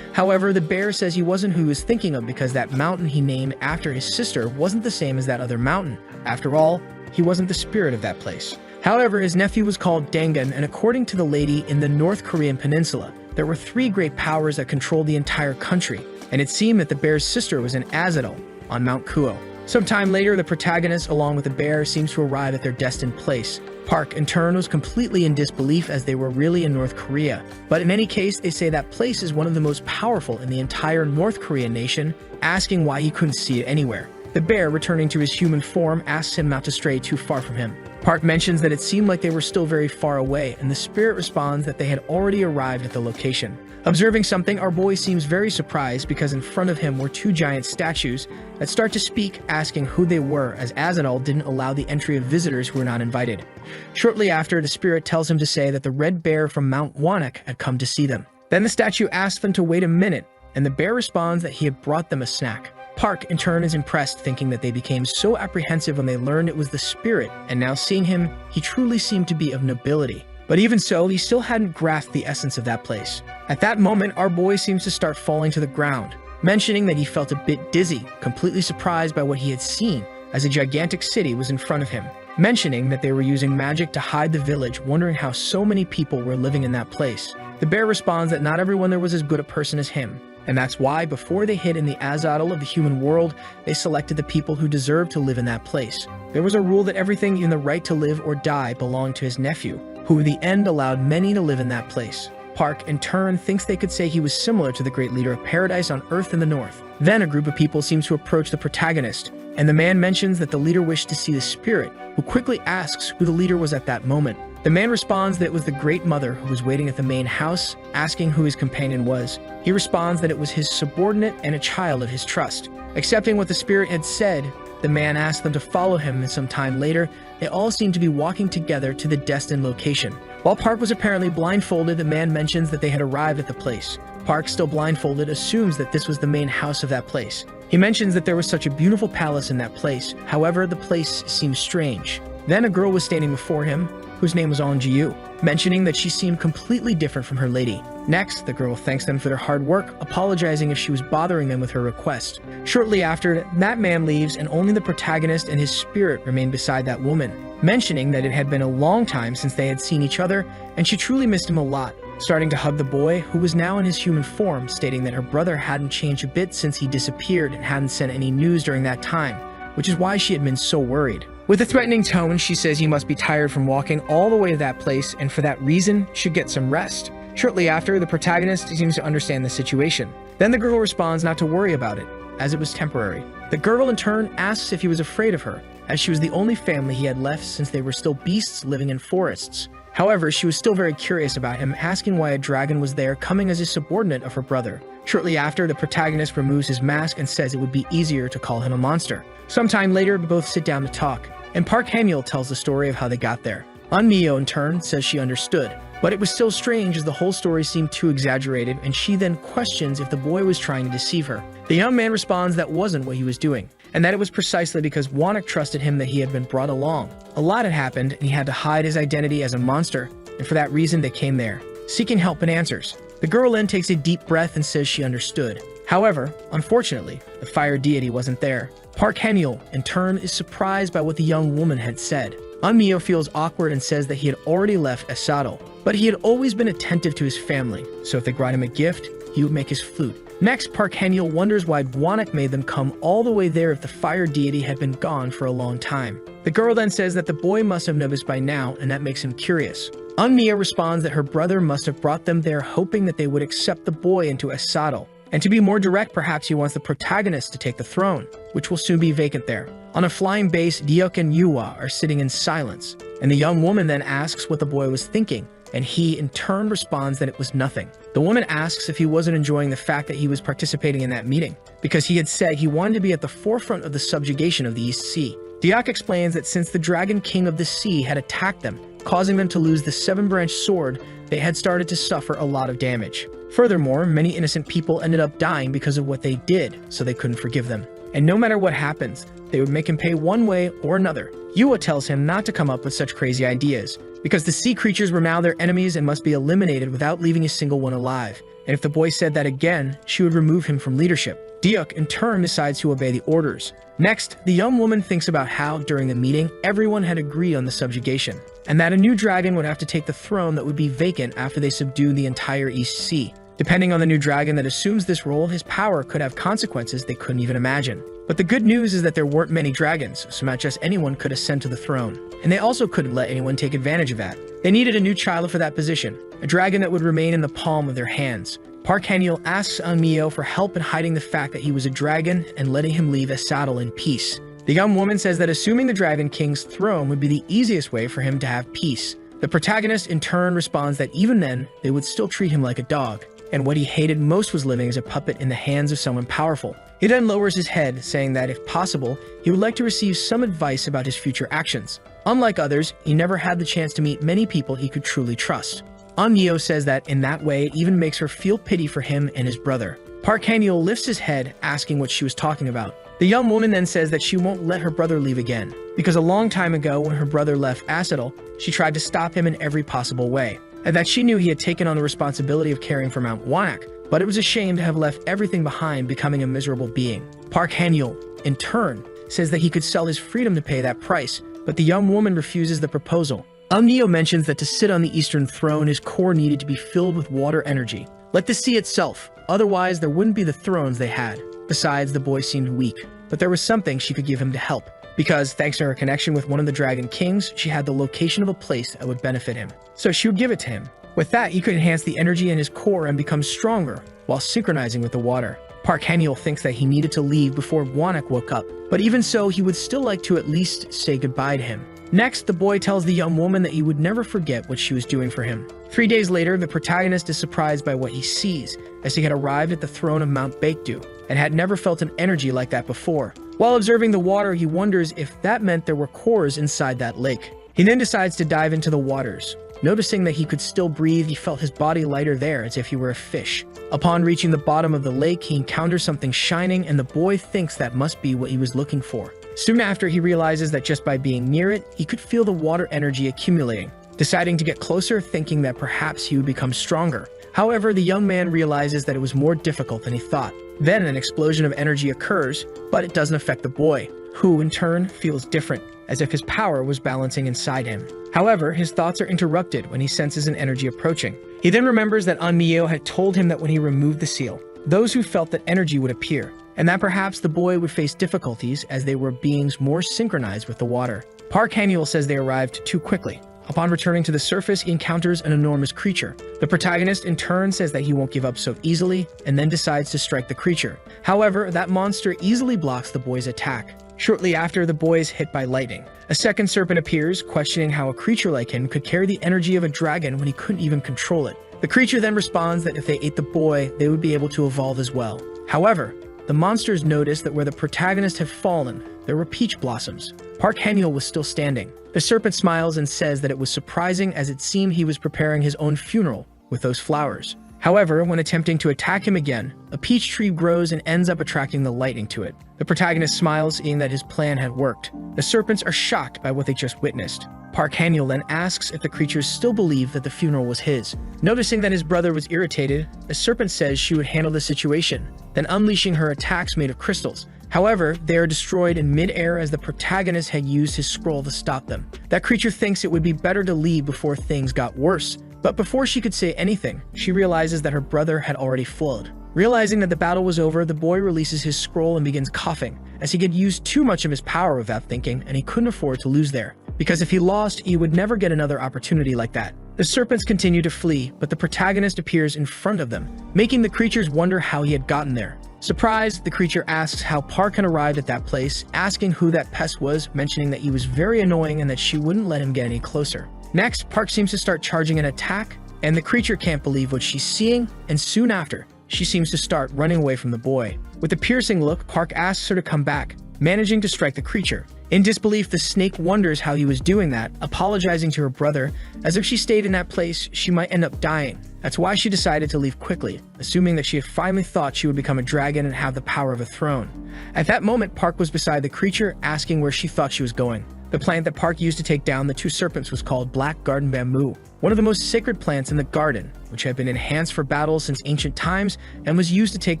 However, the bear says he wasn't who he was thinking of because that mountain he named after his sister wasn't the same as that other mountain. After all, he wasn't the spirit of that place. However, his nephew was called Dangan, and according to the lady in the North Korean peninsula, there were 3 great powers that controlled the entire country, and it seemed that the bear's sister was in Azadol on Mount Kuo. Sometime later, the protagonist, along with the bear, seems to arrive at their destined place. Park, in turn, was completely in disbelief as they were really in North Korea. But in any case, they say that place is one of the most powerful in the entire North Korean nation, asking why he couldn't see it anywhere. The bear, returning to his human form, asks him not to stray too far from him. Park mentions that it seemed like they were still very far away, and the spirit responds that they had already arrived at the location. Observing something, our boy seems very surprised because in front of him were 2 giant statues that start to speak, asking who they were, as Azadol didn't allow the entry of visitors who were not invited. Shortly after, the spirit tells him to say that the red bear from Mount Wanak had come to see them. Then the statue asks them to wait a minute, and the bear responds that he had brought them a snack. Park, in turn, is impressed, thinking that they became so apprehensive when they learned it was the spirit, and now seeing him, he truly seemed to be of nobility. But even so, he still hadn't grasped the essence of that place. At that moment, our boy seems to start falling to the ground, mentioning that he felt a bit dizzy, completely surprised by what he had seen, as a gigantic city was in front of him, mentioning that they were using magic to hide the village, wondering how so many people were living in that place. The bear responds that not everyone there was as good a person as him, and that's why, before they hid in the Azadol of the human world, they selected the people who deserved to live in that place. There was a rule that everything in the right to live or die belonged to his nephew, who in the end allowed many to live in that place. Park, in turn, thinks they could say he was similar to the great leader of paradise on Earth in the north. Then a group of people seems to approach the protagonist, and the man mentions that the leader wished to see the spirit, who quickly asks who the leader was at that moment. The man responds that it was the Great Mother who was waiting at the main house, asking who his companion was. He responds that it was his subordinate and a child of his trust. Accepting what the spirit had said, the man asked them to follow him, and some time later, they all seemed to be walking together to the destined location. While Park was apparently blindfolded, the man mentions that they had arrived at the place. Park, still blindfolded, assumes that this was the main house of that place. He mentions that there was such a beautiful palace in that place, however, the place seemed strange. Then a girl was standing before him, whose name was On Ji-yu, mentioning that she seemed completely different from her lady. Next, the girl thanks them for their hard work, apologizing if she was bothering them with her request. Shortly after, that man leaves and only the protagonist and his spirit remain beside that woman, mentioning that it had been a long time since they had seen each other and she truly missed him a lot, starting to hug the boy, who was now in his human form, stating that her brother hadn't changed a bit since he disappeared and hadn't sent any news during that time, which is why she had been so worried. With a threatening tone, she says he must be tired from walking all the way to that place and for that reason should get some rest. Shortly after, the protagonist seems to understand the situation. Then the girl responds not to worry about it, as it was temporary. The girl in turn asks if he was afraid of her, as she was the only family he had left since they were still beasts living in forests. However, she was still very curious about him, asking why a dragon was there, coming as a subordinate of her brother. Shortly after, the protagonist removes his mask and says it would be easier to call him a monster. Sometime later, we both sit down to talk, and Park Hae-myul tells the story of how they got there. An Mi-yo, in turn, says she understood, but it was still strange as the whole story seemed too exaggerated, and she then questions if the boy was trying to deceive her. The young man responds that wasn't what he was doing, and that it was precisely because Wanak trusted him that he had been brought along. A lot had happened, and he had to hide his identity as a monster, and for that reason they came there. seeking help and answers. The girl then takes a deep breath and says she understood. However, unfortunately, the fire deity wasn't there. Park Han-yeol, in turn, is surprised by what the young woman had said. Eun-myo feels awkward and says that he had already left Esado, but he had always been attentive to his family, so if they brought him a gift, he would make his flute. Next, Park Han-yeol wonders why Gwanak made them come all the way there if the fire deity had been gone for a long time. The girl then says that the boy must have noticed by now, and that makes him curious. Eun-myo responds that her brother must have brought them there hoping that they would accept the boy into Esado. And to be more direct, perhaps he wants the protagonist to take the throne, which will soon be vacant there. On a flying base, Deok and Yuwa are sitting in silence, and the young woman then asks what the boy was thinking, and he in turn responds that it was nothing. The woman asks if he wasn't enjoying the fact that he was participating in that meeting, because he had said he wanted to be at the forefront of the subjugation of the East Sea. Deok explains that since the Dragon King of the Sea had attacked them, causing them to lose the seven-branched sword, they had started to suffer a lot of damage. Furthermore, many innocent people ended up dying because of what they did, so they couldn't forgive them. And no matter what happens, they would make him pay one way or another. Yuwa tells him not to come up with such crazy ideas, because the sea creatures were now their enemies and must be eliminated without leaving a single one alive. And if the boy said that again, she would remove him from leadership. Deok, in turn, decides to obey the orders. Next, the young woman thinks about how, during the meeting, everyone had agreed on the subjugation, and that a new dragon would have to take the throne that would be vacant after they subdue the entire East Sea. Depending on the new dragon that assumes this role, his power could have consequences they couldn't even imagine. But the good news is that there weren't many dragons, so not just anyone could ascend to the throne. And they also couldn't let anyone take advantage of that. They needed a new child for that position, a dragon that would remain in the palm of their hands. Park Han-yeol asks Eun-myo for help in hiding the fact that he was a dragon and letting him leave Esado in peace. The young woman says that assuming the Dragon King's throne would be the easiest way for him to have peace. The protagonist in turn responds that even then, they would still treat him like a dog, and what he hated most was living as a puppet in the hands of someone powerful. He then lowers his head, saying that if possible, he would like to receive some advice about his future actions. Unlike others, he never had the chance to meet many people he could truly trust. Eun-myo says that in that way, it even makes her feel pity for him and his brother. Park Han-yeol lifts his head, asking what she was talking about. The young woman then says that she won't let her brother leave again, because a long time ago when her brother left Asadal, she tried to stop him in every possible way, and that she knew he had taken on the responsibility of caring for Mount Gwanak, but it was a shame to have left everything behind, becoming a miserable being. Park Han-yeol, in turn, says that he could sell his freedom to pay that price, but the young woman refuses the proposal. Eun-myo mentions that to sit on the Eastern Throne, his core needed to be filled with water energy, like the sea itself, otherwise there wouldn't be the thrones they had. Besides, the boy seemed weak, but there was something she could give him to help, because thanks to her connection with one of the Dragon Kings, she had the location of a place that would benefit him. So she would give it to him. With that, he could enhance the energy in his core and become stronger, while synchronizing with the water. Park Han-yeol thinks that he needed to leave before Gwanak woke up, but even so, he would still like to at least say goodbye to him. Next, the boy tells the young woman that he would never forget what she was doing for him. 3 days later, the protagonist is surprised by what he sees, as he had arrived at the throne of Mount Baekdu, and had never felt an energy like that before. While observing the water, he wonders if that meant there were cores inside that lake. He then decides to dive into the waters. Noticing that he could still breathe, he felt his body lighter there as if he were a fish. Upon reaching the bottom of the lake, he encounters something shining, and the boy thinks that must be what he was looking for. Soon after, he realizes that just by being near it, he could feel the water energy accumulating, deciding to get closer, thinking that perhaps he would become stronger. However, the young man realizes that it was more difficult than he thought. Then an explosion of energy occurs, but it doesn't affect the boy, who in turn feels different, as if his power was balancing inside him. However, his thoughts are interrupted when he senses an energy approaching. He then remembers that Eun-myo had told him that when he removed the seal, those who felt that energy would appear, and that perhaps the boy would face difficulties as they were beings more synchronized with the water. Park Han-yeol says they arrived too quickly. Upon returning to the surface, he encounters an enormous creature. The protagonist in turn says that he won't give up so easily, and then decides to strike the creature. However, that monster easily blocks the boy's attack. Shortly after, the boy is hit by lightning. A second serpent appears, questioning how a creature like him could carry the energy of a dragon when he couldn't even control it. The creature then responds that if they ate the boy, they would be able to evolve as well. However, the monsters noticed that where the protagonist had fallen, there were peach blossoms. Park Han-yeol was still standing. The serpent smiles and says that it was surprising, as it seemed he was preparing his own funeral with those flowers. However, when attempting to attack him again, a peach tree grows and ends up attracting the lightning to it. The protagonist smiles, seeing that his plan had worked. The serpents are shocked by what they just witnessed. Park Hanyul then asks if the creatures still believe that the funeral was his. Noticing that his brother was irritated, the serpent says she would handle the situation, then unleashing her attacks made of crystals. However, they are destroyed in mid-air as the protagonist had used his scroll to stop them. That creature thinks it would be better to leave before things got worse, but before she could say anything, she realizes that her brother had already fled. Realizing that the battle was over, the boy releases his scroll and begins coughing, as he had used too much of his power without thinking, and he couldn't afford to lose there, because if he lost, he would never get another opportunity like that. The serpents continue to flee, but the protagonist appears in front of them, making the creatures wonder how he had gotten there. Surprised, the creature asks how Park had arrived at that place, asking who that pest was, mentioning that he was very annoying and that she wouldn't let him get any closer. Next, Park seems to start charging an attack, and the creature can't believe what she's seeing, and soon after, she seems to start running away from the boy. With a piercing look, Park asks her to come back, managing to strike the creature. In disbelief, the snake wonders how he was doing that, apologizing to her brother, as if she stayed in that place, she might end up dying. That's why she decided to leave quickly, assuming that she had finally thought she would become a dragon and have the power of a throne. At that moment, Park was beside the creature, asking where she thought she was going. The plant that Park used to take down the two serpents was called Black Garden Bamboo, one of the most sacred plants in the garden, which had been enhanced for battle since ancient times and was used to take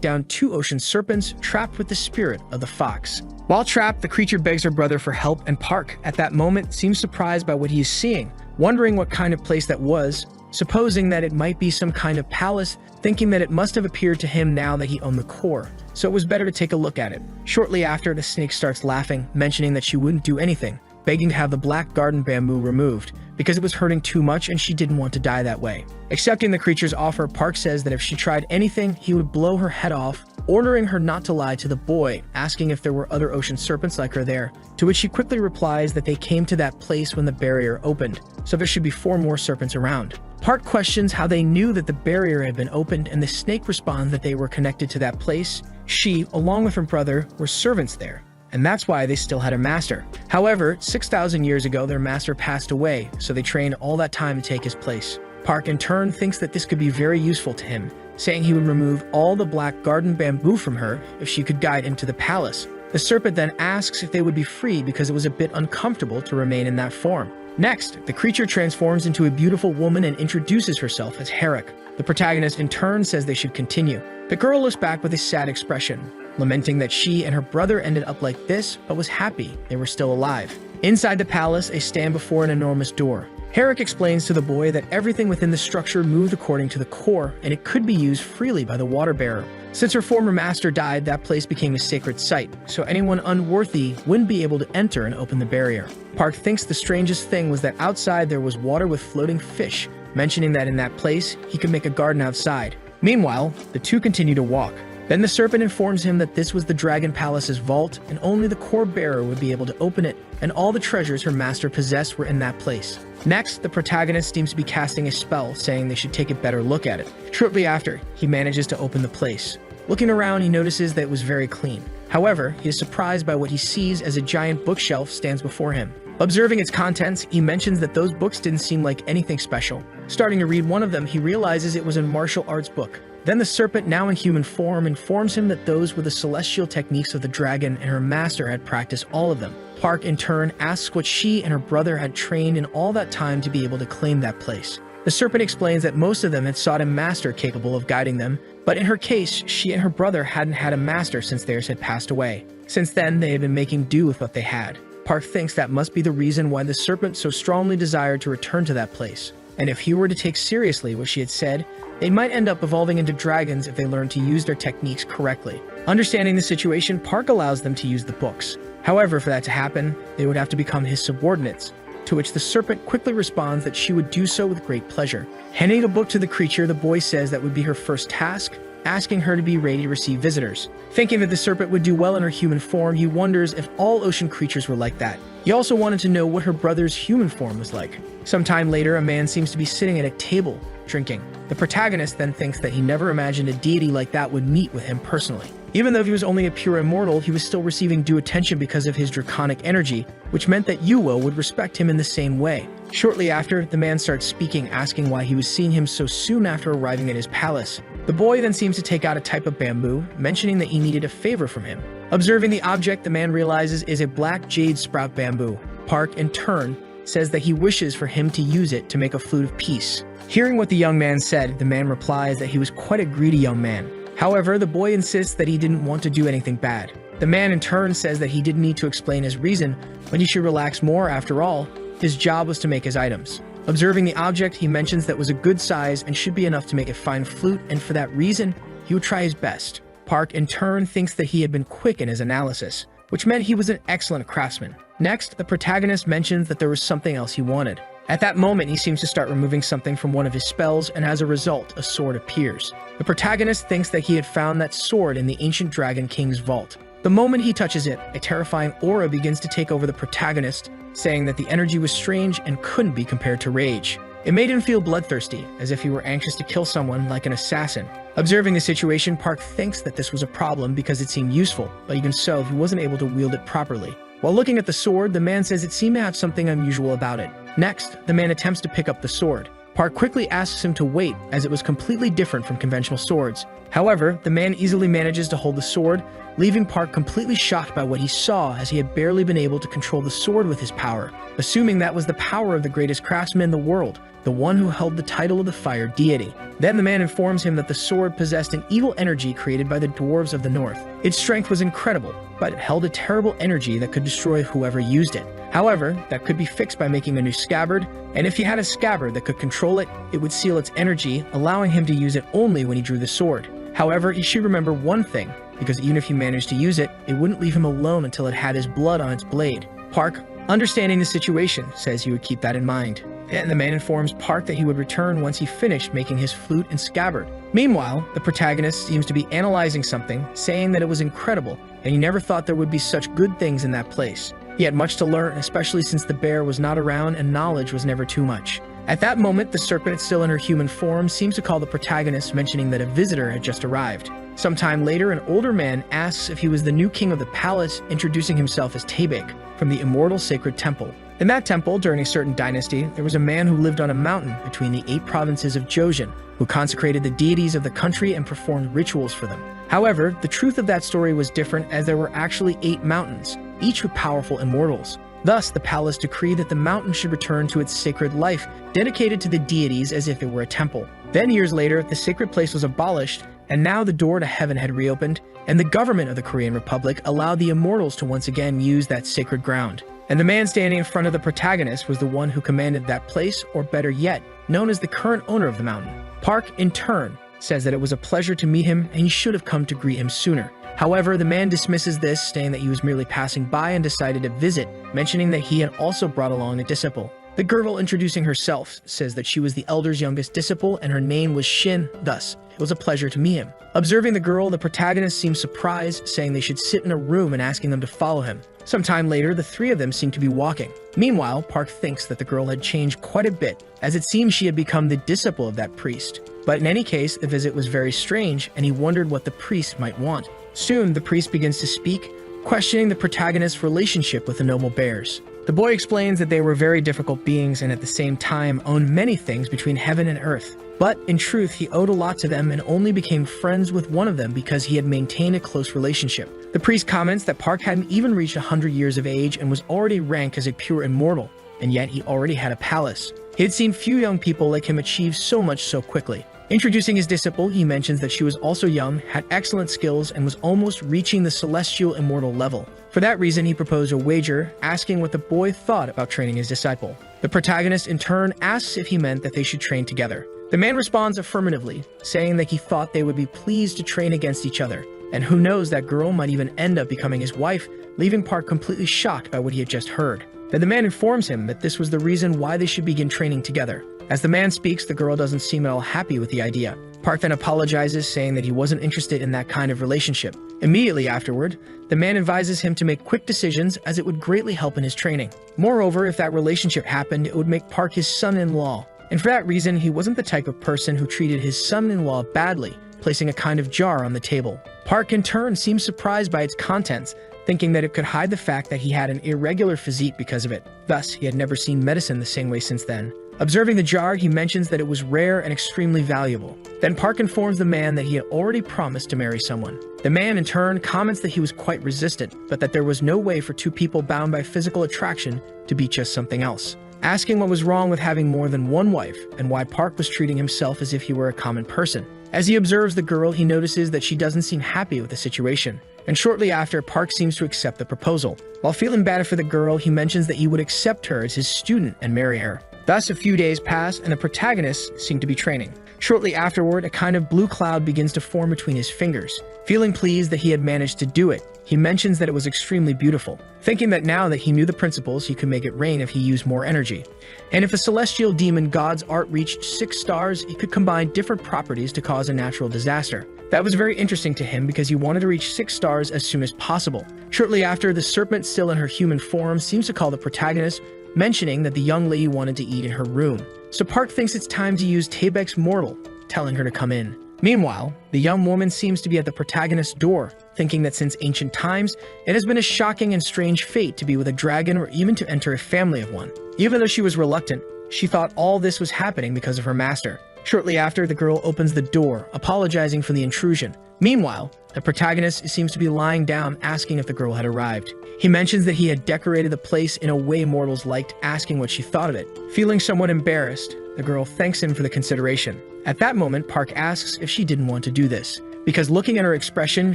down two ocean serpents trapped with the spirit of the fox. While trapped, the creature begs her brother for help, and Park, at that moment, seems surprised by what he is seeing, wondering what kind of place that was, supposing that it might be some kind of palace, thinking that it must have appeared to him now that he owned the core, so it was better to take a look at it. Shortly after, the snake starts laughing, mentioning that she wouldn't do anything, begging to have the Black Garden Bamboo removed, because it was hurting too much and she didn't want to die that way. Accepting the creature's offer, Park says that if she tried anything, he would blow her head off, ordering her not to lie to the boy, asking if there were other ocean serpents like her there, to which she quickly replies that they came to that place when the barrier opened, so there should be 4 more serpents around. Park questions how they knew that the barrier had been opened, and the snake responds that they were connected to that place. She, along with her brother, were servants there, and that's why they still had a master. However, 6,000 years ago, their master passed away, so they trained all that time to take his place. Park, in turn, thinks that this could be very useful to him, saying he would remove all the Black Garden Bamboo from her if she could guide him to the palace. The serpent then asks if they would be free because it was a bit uncomfortable to remain in that form. Next, the creature transforms into a beautiful woman and introduces herself as Herrick. The protagonist in turn says they should continue. The girl looks back with a sad expression, lamenting that she and her brother ended up like this, but was happy they were still alive. Inside the palace, they stand before an enormous door. Herrick explains to the boy that everything within the structure moved according to the core, and it could be used freely by the water bearer. Since her former master died, that place became a sacred site, so anyone unworthy wouldn't be able to enter and open the barrier. Park thinks the strangest thing was that outside there was water with floating fish, mentioning that in that place, he could make a garden outside. Meanwhile, the two continue to walk. Then the serpent informs him that this was the Dragon Palace's vault, and only the core bearer would be able to open it, and all the treasures her master possessed were in that place. Next, the protagonist seems to be casting a spell, saying they should take a better look at it. Shortly after, he manages to open the place. Looking around, he notices that it was very clean. However, he is surprised by what he sees as a giant bookshelf stands before him. Observing its contents, he mentions that those books didn't seem like anything special. Starting to read one of them, he realizes it was a martial arts book. Then the serpent, now in human form, informs him that those were the celestial techniques of the dragon and her master had practiced all of them. Park, in turn, asks what she and her brother had trained in all that time to be able to claim that place. The serpent explains that most of them had sought a master capable of guiding them, but in her case, she and her brother hadn't had a master since theirs had passed away. Since then, they had been making do with what they had. Park thinks that must be the reason why the serpent so strongly desired to return to that place. And if he were to take seriously what she had said, they might end up evolving into dragons if they learn to use their techniques correctly. Understanding the situation, Park allows them to use the books. However, for that to happen, they would have to become his subordinates, to which the serpent quickly responds that she would do so with great pleasure. Handing a book to the creature, the boy says that would be her first task, asking her to be ready to receive visitors. Thinking that the serpent would do well in her human form, he wonders if all ocean creatures were like that. He also wanted to know what her brother's human form was like. Sometime later, a man seems to be sitting at a table, drinking. The protagonist then thinks that he never imagined a deity like that would meet with him personally. Even though he was only a pure immortal, he was still receiving due attention because of his draconic energy, which meant that Yuo would respect him in the same way. Shortly after, the man starts speaking, asking why he was seeing him so soon after arriving at his palace. The boy then seems to take out a type of bamboo, mentioning that he needed a favor from him. Observing the object, the man realizes is a black jade sprout bamboo. Park, in turn, says that he wishes for him to use it to make a flute of peace. Hearing what the young man said, the man replies that he was quite a greedy young man. However, the boy insists that he didn't want to do anything bad. The man in turn says that he didn't need to explain his reason, but he should relax more. After all, his job was to make his items. Observing the object, he mentions that was a good size and should be enough to make a fine flute, and for that reason, he would try his best. Park in turn thinks that he had been quick in his analysis, which meant he was an excellent craftsman. Next, the protagonist mentions that there was something else he wanted. At that moment, he seems to start removing something from one of his spells, and as a result, a sword appears. The protagonist thinks that he had found that sword in the ancient Dragon King's vault. The moment he touches it, a terrifying aura begins to take over the protagonist, saying that the energy was strange and couldn't be compared to rage. It made him feel bloodthirsty, as if he were anxious to kill someone like an assassin. Observing the situation, Park thinks that this was a problem because it seemed useful, but even so, he wasn't able to wield it properly. While looking at the sword, the man says it seemed to have something unusual about it. Next, the man attempts to pick up the sword. Park quickly asks him to wait, as it was completely different from conventional swords. However, the man easily manages to hold the sword, leaving Park completely shocked by what he saw, as he had barely been able to control the sword with his power, assuming that was the power of the greatest craftsman in the world, the one who held the title of the fire deity. Then the man informs him that the sword possessed an evil energy created by the dwarves of the north. Its strength was incredible, but it held a terrible energy that could destroy whoever used it. However, that could be fixed by making a new scabbard, and if he had a scabbard that could control it, it would seal its energy, allowing him to use it only when he drew the sword. However, he should remember one thing, because even if he managed to use it, it wouldn't leave him alone until it had his blood on its blade. Park, understanding the situation, says he would keep that in mind. And the man informs Park that he would return once he finished making his flute and scabbard. Meanwhile, the protagonist seems to be analyzing something, saying that it was incredible, and he never thought there would be such good things in that place. He had much to learn, especially since the bear was not around and knowledge was never too much. At that moment, the serpent, still in her human form, seems to call the protagonist, mentioning that a visitor had just arrived. Sometime later, an older man asks if he was the new king of the palace, introducing himself as Tabek, from the immortal sacred temple. In that temple, during a certain dynasty, there was a man who lived on a mountain between the 8 provinces of Joseon, who consecrated the deities of the country and performed rituals for them. However, the truth of that story was different, as there were actually 8 mountains, each with powerful immortals. Thus, the palace decreed that the mountain should return to its sacred life, dedicated to the deities as if it were a temple. Then years later, the sacred place was abolished, and now the door to heaven had reopened, and the government of the Korean Republic allowed the immortals to once again use that sacred ground. And the man standing in front of the protagonist was the one who commanded that place, or better yet, known as the current owner of the mountain. Park, in turn, says that it was a pleasure to meet him and he should have come to greet him sooner. However, the man dismisses this, saying that he was merely passing by and decided to visit, mentioning that he had also brought along a disciple. The girl, introducing herself, says that she was the elder's youngest disciple and her name was Shin, thus, it was a pleasure to meet him. Observing the girl, the protagonist seems surprised, saying they should sit in a room and asking them to follow him. Sometime later, the 3 of them seem to be walking. Meanwhile, Park thinks that the girl had changed quite a bit, as it seems she had become the disciple of that priest. But in any case, the visit was very strange, and he wondered what the priest might want. Soon, the priest begins to speak, questioning the protagonist's relationship with the noble bears. The boy explains that they were very difficult beings and at the same time owned many things between heaven and earth. But in truth, he owed a lot to them and only became friends with one of them because he had maintained a close relationship. The priest comments that Park hadn't even reached 100 years of age and was already ranked as a pure immortal, and yet he already had a palace. He had seen few young people like him achieve so much so quickly. Introducing his disciple, he mentions that she was also young, had excellent skills, and was almost reaching the celestial immortal level. For that reason, he proposed a wager, asking what the boy thought about training his disciple. The protagonist, in turn, asks if he meant that they should train together. The man responds affirmatively, saying that he thought they would be pleased to train against each other, and who knows, that girl might even end up becoming his wife, leaving Park completely shocked by what he had just heard. Then the man informs him that this was the reason why they should begin training together. As the man speaks, the girl doesn't seem at all happy with the idea. Park then apologizes, saying that he wasn't interested in that kind of relationship. Immediately afterward, the man advises him to make quick decisions, as it would greatly help in his training. Moreover, if that relationship happened, it would make Park his son-in-law. And for that reason, he wasn't the type of person who treated his son-in-law badly, placing a kind of jar on the table. Park, in turn, seems surprised by its contents, thinking that it could hide the fact that he had an irregular physique because of it. Thus, he had never seen medicine the same way since then. Observing the jar, he mentions that it was rare and extremely valuable. Then Park informs the man that he had already promised to marry someone. The man, in turn, comments that he was quite resistant, but that there was no way for 2 people bound by physical attraction to be just something else. asking what was wrong with having more than one wife and why Park was treating himself as if he were a common person. As he observes the girl, he notices that she doesn't seem happy with the situation. And shortly after, Park seems to accept the proposal. While feeling bad for the girl, he mentions that he would accept her as his student and marry her. Thus, a few days pass, and the protagonist seemed to be training. Shortly afterward, a kind of blue cloud begins to form between his fingers. Feeling pleased that he had managed to do it, he mentions that it was extremely beautiful, thinking that now that he knew the principles, he could make it rain if he used more energy. And if a celestial demon god's art reached 6 stars, he could combine different properties to cause a natural disaster. That was very interesting to him because he wanted to reach 6 stars as soon as possible. Shortly after, the serpent, still in her human form, seems to call the protagonist, mentioning that the young lady wanted to eat in her room. So Park thinks it's time to use Taebek's mortal, telling her to come in. Meanwhile, the young woman seems to be at the protagonist's door, thinking that since ancient times, it has been a shocking and strange fate to be with a dragon or even to enter a family of one. Even though she was reluctant, she thought all this was happening because of her master. Shortly after, the girl opens the door, apologizing for the intrusion. Meanwhile, the protagonist seems to be lying down, asking if the girl had arrived. He mentions that he had decorated the place in a way mortals liked, asking what she thought of it. Feeling somewhat embarrassed, the girl thanks him for the consideration. At that moment, Park asks if she didn't want to do this, because looking at her expression,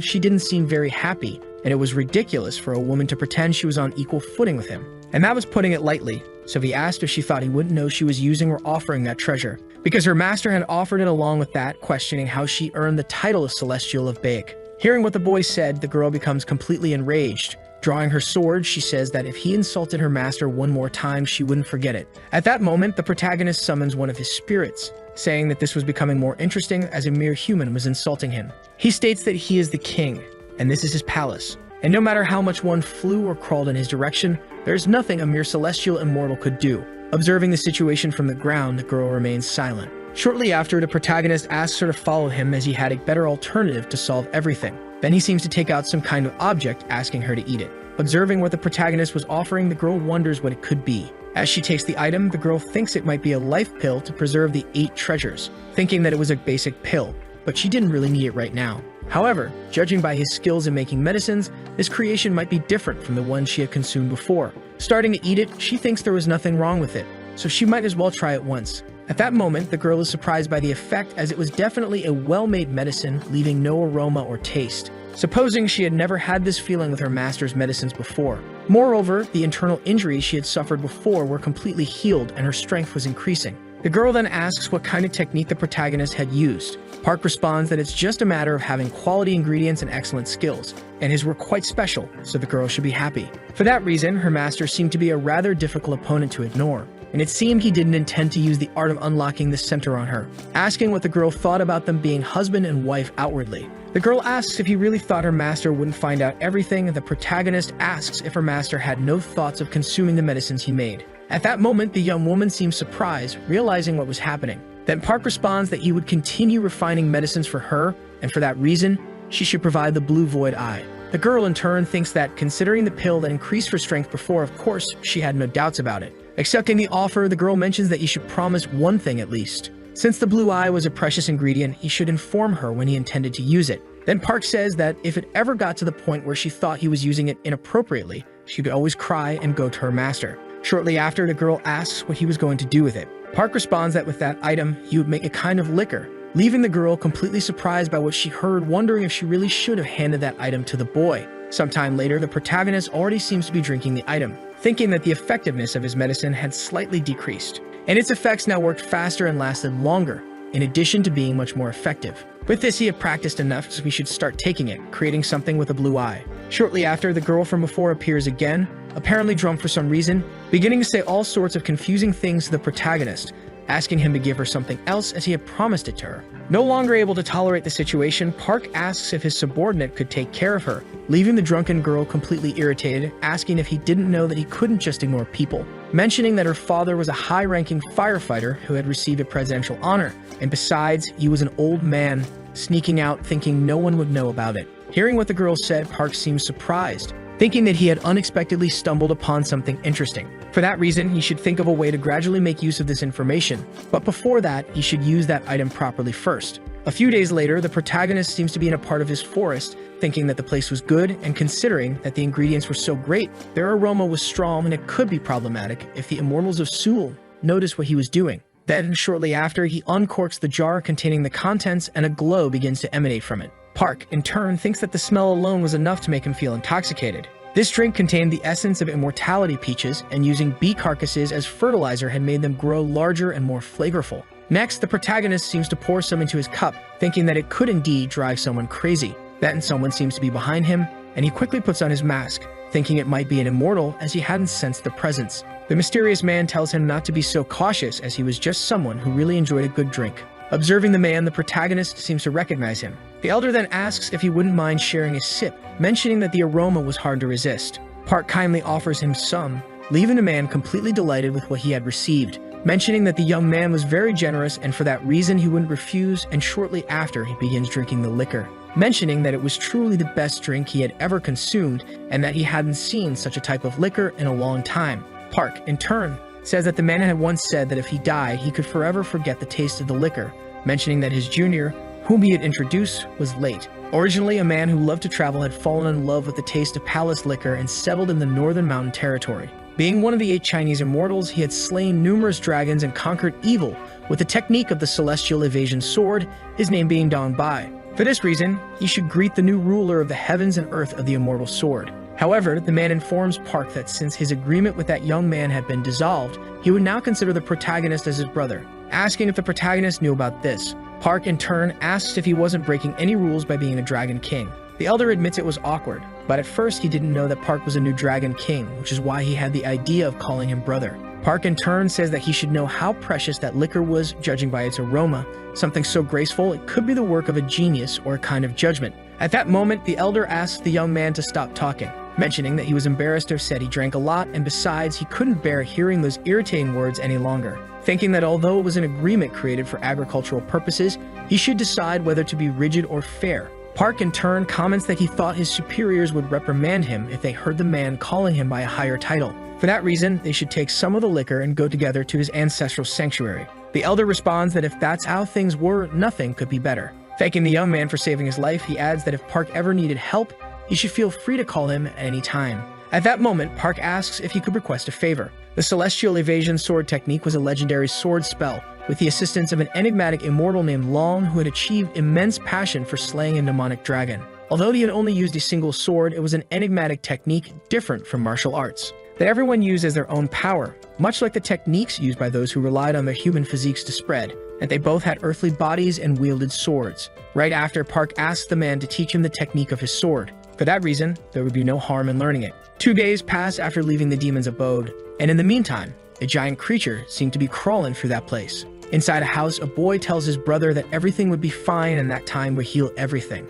she didn't seem very happy, and it was ridiculous for a woman to pretend she was on equal footing with him. And that was putting it lightly, so he asked if she thought he wouldn't know she was using or offering that treasure, because her master had offered it along with that, questioning how she earned the title of Celestial of Baek. Hearing what the boy said, the girl becomes completely enraged. Drawing her sword, she says that if he insulted her master one more time, she wouldn't forget it. At that moment, the protagonist summons one of his spirits, saying that this was becoming more interesting as a mere human was insulting him. He states that he is the king, and this is his palace. And no matter how much one flew or crawled in his direction, there is nothing a mere celestial immortal could do. Observing the situation from the ground, the girl remains silent. Shortly after, the protagonist asks her to follow him as he had a better alternative to solve everything. Then he seems to take out some kind of object, asking her to eat it. Observing what the protagonist was offering, the girl wonders what it could be. As she takes the item, the girl thinks it might be a life pill to preserve the 8 treasures, thinking that it was a basic pill, but she didn't really need it right now. However, judging by his skills in making medicines, this creation might be different from the one she had consumed before. Starting to eat it, she thinks there was nothing wrong with it, so she might as well try it once. At that moment, the girl is surprised by the effect, as it was definitely a well-made medicine, leaving no aroma or taste. Supposing she had never had this feeling with her master's medicines before. Moreover, the internal injuries she had suffered before were completely healed and her strength was increasing. The girl then asks what kind of technique the protagonist had used. Park responds that it's just a matter of having quality ingredients and excellent skills, and his were quite special, so the girl should be happy. For that reason, her master seemed to be a rather difficult opponent to ignore, and it seemed he didn't intend to use the art of unlocking the center on her, asking what the girl thought about them being husband and wife outwardly. The girl asks if he really thought her master wouldn't find out everything, and the protagonist asks if her master had no thoughts of consuming the medicines he made. At that moment, the young woman seems surprised, realizing what was happening. Then Park responds that he would continue refining medicines for her, and for that reason, she should provide the blue void eye. The girl in turn thinks that, considering the pill that increased her strength before, of course, she had no doubts about it. Accepting the offer, the girl mentions that he should promise one thing at least. Since the blue eye was a precious ingredient, he should inform her when he intended to use it. Then Park says that if it ever got to the point where she thought he was using it inappropriately, she could always cry and go to her master. Shortly after, the girl asks what he was going to do with it. Park responds that with that item, he would make a kind of liquor, leaving the girl completely surprised by what she heard, wondering if she really should have handed that item to the boy. Sometime later, the protagonist already seems to be drinking the item, thinking that the effectiveness of his medicine had slightly decreased, and its effects now worked faster and lasted longer, in addition to being much more effective. With this, he had practiced enough, so we should start taking it, creating something with a blue eye. Shortly after, the girl from before appears again, apparently drunk for some reason, beginning to say all sorts of confusing things to the protagonist, asking him to give her something else as he had promised it to her. No longer able to tolerate the situation, Park asks if his subordinate could take care of her, leaving the drunken girl completely irritated, asking if he didn't know that he couldn't just ignore people, mentioning that her father was a high-ranking firefighter who had received a presidential honor, and besides, he was an old man, sneaking out thinking no one would know about it. Hearing what the girl said, Park seemed surprised, thinking that he had unexpectedly stumbled upon something interesting. For that reason, he should think of a way to gradually make use of this information, but before that, he should use that item properly first. A few days later, the protagonist seems to be in a part of his forest, thinking that the place was good and considering that the ingredients were so great. Their aroma was strong and it could be problematic if the immortals of Seoul noticed what he was doing. Then, shortly after, he uncorks the jar containing the contents and a glow begins to emanate from it. Park, in turn, thinks that the smell alone was enough to make him feel intoxicated. This drink contained the essence of immortality peaches, and using bee carcasses as fertilizer had made them grow larger and more flavorful. Next, the protagonist seems to pour some into his cup, thinking that it could indeed drive someone crazy. Then someone seems to be behind him, and he quickly puts on his mask, thinking it might be an immortal as he hadn't sensed the presence. The mysterious man tells him not to be so cautious as he was just someone who really enjoyed a good drink. Observing the man, the protagonist seems to recognize him. The elder then asks if he wouldn't mind sharing a sip, mentioning that the aroma was hard to resist. Park kindly offers him some, leaving the man completely delighted with what he had received, mentioning that the young man was very generous and for that reason he wouldn't refuse, and shortly after he begins drinking the liquor, mentioning that it was truly the best drink he had ever consumed and that he hadn't seen such a type of liquor in a long time. Park, in turn, says that the man had once said that if he died, he could forever forget the taste of the liquor, mentioning that his junior, whom he had introduced, was late. Originally a man who loved to travel, had fallen in love with the taste of palace liquor and settled in the northern mountain territory. Being one of the 8 Chinese immortals, he had slain numerous dragons and conquered evil with the technique of the celestial evasion sword, his name being Dong Bai. For this reason, he should greet the new ruler of the heavens and earth of the immortal sword. However, the man informs Park that since his agreement with that young man had been dissolved, he would now consider the protagonist as his brother. Asking if the protagonist knew about this, Park in turn asks if he wasn't breaking any rules by being a dragon king. The elder admits it was awkward, but at first he didn't know that Park was a new dragon king, which is why he had the idea of calling him brother. Park in turn says that he should know how precious that liquor was, judging by its aroma, something so graceful it could be the work of a genius or a kind of judgment. At that moment, the elder asks the young man to stop talking, mentioning that he was embarrassed to have said he drank a lot, and besides, he couldn't bear hearing those irritating words any longer. Thinking that although it was an agreement created for agricultural purposes, he should decide whether to be rigid or fair. Park in turn comments that he thought his superiors would reprimand him if they heard the man calling him by a higher title. For that reason, they should take some of the liquor and go together to his ancestral sanctuary. The elder responds that if that's how things were, nothing could be better. Thanking the young man for saving his life, he adds that if Park ever needed help, he should feel free to call him at any time. At that moment, Park asks if he could request a favor. The celestial evasion sword technique was a legendary sword spell, with the assistance of an enigmatic immortal named Long who had achieved immense passion for slaying a demonic dragon. Although he had only used a single sword, it was an enigmatic technique different from martial arts that everyone used as their own power, much like the techniques used by those who relied on their human physiques to spread, and they both had earthly bodies and wielded swords. Right after, Park asked the man to teach him the technique of his sword. For that reason, there would be no harm in learning it. 2 days pass after leaving the demon's abode, and in the meantime, a giant creature seemed to be crawling through that place. Inside a house, a boy tells his brother that everything would be fine and that time would heal everything.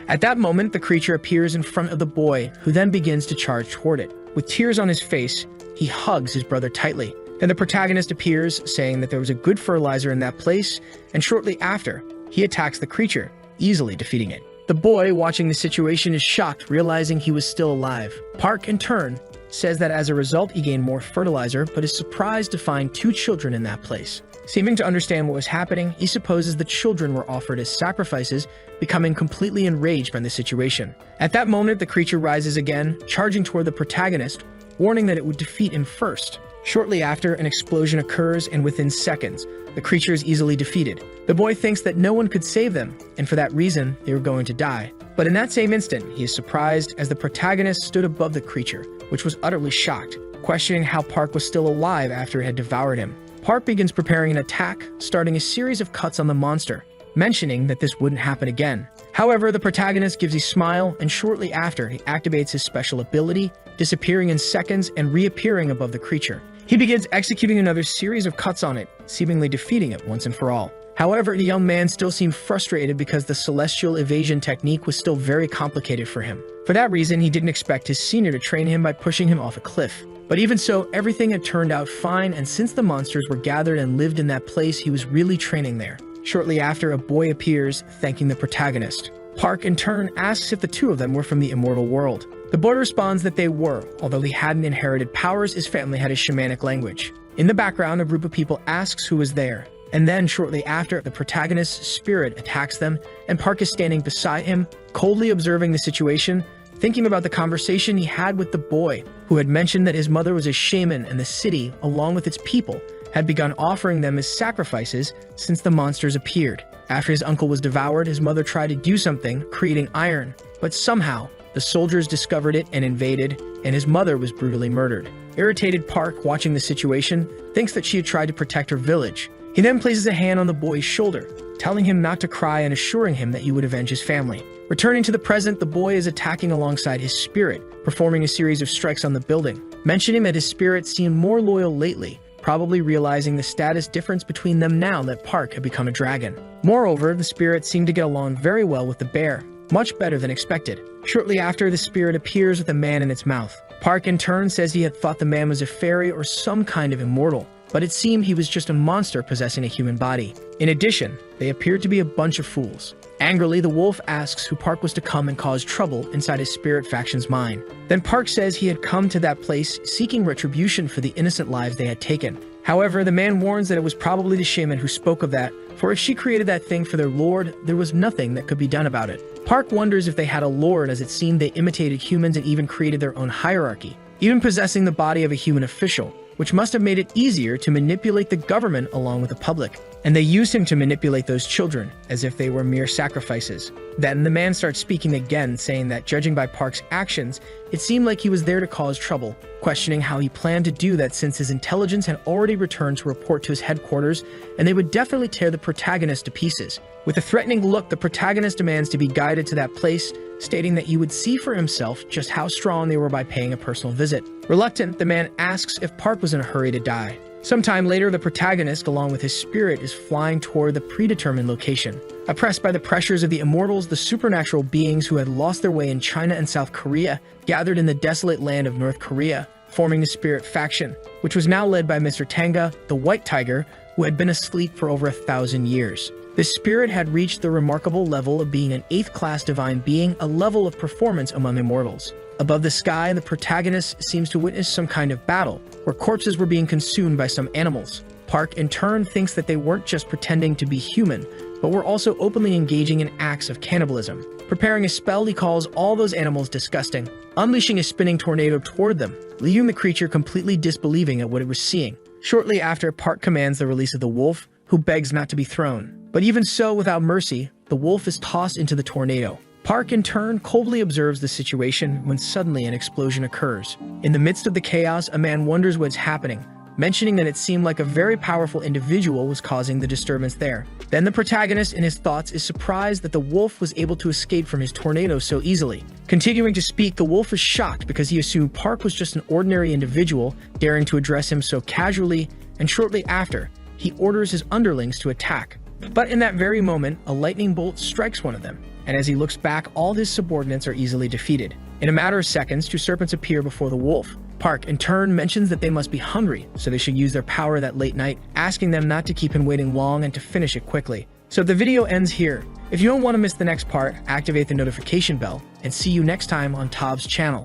At that moment, the creature appears in front of the boy, who then begins to charge toward it. With tears on his face, he hugs his brother tightly. Then the protagonist appears, saying that there was a good fertilizer in that place, and shortly after, he attacks the creature, easily defeating it. The boy, watching the situation, is shocked, realizing he was still alive. Park, in turn, says that as a result he gained more fertilizer, but is surprised to find 2 children in that place. Seeming to understand what was happening, he supposes the children were offered as sacrifices, becoming completely enraged by the situation. At that moment, the creature rises again, charging toward the protagonist, warning that it would defeat him first. Shortly after, an explosion occurs, and within seconds, the creature is easily defeated. The boy thinks that no one could save them, and for that reason, they were going to die. But in that same instant, he is surprised as the protagonist stood above the creature, which was utterly shocked, questioning how Park was still alive after it had devoured him. Park begins preparing an attack, starting a series of cuts on the monster, mentioning that this wouldn't happen again. However, the protagonist gives a smile, and shortly after, he activates his special ability, disappearing in seconds and reappearing above the creature. He begins executing another series of cuts on it, seemingly defeating it once and for all. However, the young man still seemed frustrated because the celestial evasion technique was still very complicated for him. For that reason, he didn't expect his senior to train him by pushing him off a cliff. But even so, everything had turned out fine, and since the monsters were gathered and lived in that place, he was really training there. Shortly after, a boy appears, thanking the protagonist. Park, in turn, asks if the 2 of them were from the immortal world. The boy responds that they were. Although he hadn't inherited powers, his family had a shamanic language. In the background, a group of people asks who was there, And then, shortly after, the protagonist's spirit attacks them, and Park is standing beside him, coldly observing the situation, thinking about the conversation he had with the boy, who had mentioned that his mother was a shaman and the city, along with its people, had begun offering them as sacrifices since the monsters appeared. After his uncle was devoured, his mother tried to do something, creating iron, but somehow, the soldiers discovered it and invaded, and his mother was brutally murdered. Irritated Park, watching the situation, thinks that she had tried to protect her village. He then places a hand on the boy's shoulder, telling him not to cry and assuring him that he would avenge his family. Returning to the present, the boy is attacking alongside his spirit, performing a series of strikes on the building, mentioning that his spirit seemed more loyal lately, probably realizing the status difference between them now that Park had become a dragon. Moreover, the spirit seemed to get along very well with the bear, much better than expected. Shortly after, the spirit appears with a man in its mouth. Park in turn says he had thought the man was a fairy or some kind of immortal, but it seemed he was just a monster possessing a human body. In addition, they appeared to be a bunch of fools. Angrily, the wolf asks who Park was to come and cause trouble inside his spirit faction's mind. Then Park says he had come to that place seeking retribution for the innocent lives they had taken. However, the man warns that it was probably the shaman who spoke of that, for if she created that thing for their lord, there was nothing that could be done about it. Park wonders if they had a lord, as it seemed they imitated humans and even created their own hierarchy, even possessing the body of a human official, which must have made it easier to manipulate the government along with the public. And they used him to manipulate those children, as if they were mere sacrifices. Then the man starts speaking again, saying that judging by Park's actions, it seemed like he was there to cause trouble, questioning how he planned to do that since his intelligence had already returned to report to his headquarters, and they would definitely tear the protagonist to pieces. With a threatening look, the protagonist demands to be guided to that place, stating that he would see for himself just how strong they were by paying a personal visit. Reluctant, the man asks if Park was in a hurry to die. Sometime later, the protagonist, along with his spirit, is flying toward the predetermined location. Oppressed by the pressures of the immortals, the supernatural beings who had lost their way in China and South Korea gathered in the desolate land of North Korea, forming the spirit faction, which was now led by Mr. Tanga, the White Tiger, who had been asleep for over 1,000 years. This spirit had reached the remarkable level of being an 8th-class divine being, a level of performance among immortals. Above the sky, the protagonist seems to witness some kind of battle, where corpses were being consumed by some animals. Park, in turn, thinks that they weren't just pretending to be human, but were also openly engaging in acts of cannibalism. Preparing a spell, he calls all those animals disgusting, unleashing a spinning tornado toward them, leaving the creature completely disbelieving at what it was seeing. Shortly after, Park commands the release of the wolf, who begs not to be thrown. But even so, without mercy, the wolf is tossed into the tornado. Park, in turn, coldly observes the situation when suddenly an explosion occurs. In the midst of the chaos, a man wonders what's happening, mentioning that it seemed like a very powerful individual was causing the disturbance there. Then the protagonist, in his thoughts, is surprised that the wolf was able to escape from his tornado so easily. Continuing to speak, the wolf is shocked because he assumed Park was just an ordinary individual, daring to address him so casually, and shortly after, he orders his underlings to attack. But in that very moment, a lightning bolt strikes one of them, and as he looks back, all his subordinates are easily defeated. In a matter of seconds, 2 serpents appear before the wolf. Park, in turn, mentions that they must be hungry, so they should use their power that late night, asking them not to keep him waiting long and to finish it quickly. So the video ends here. If you don't want to miss the next part, activate the notification bell, and see you next time on Tov's channel.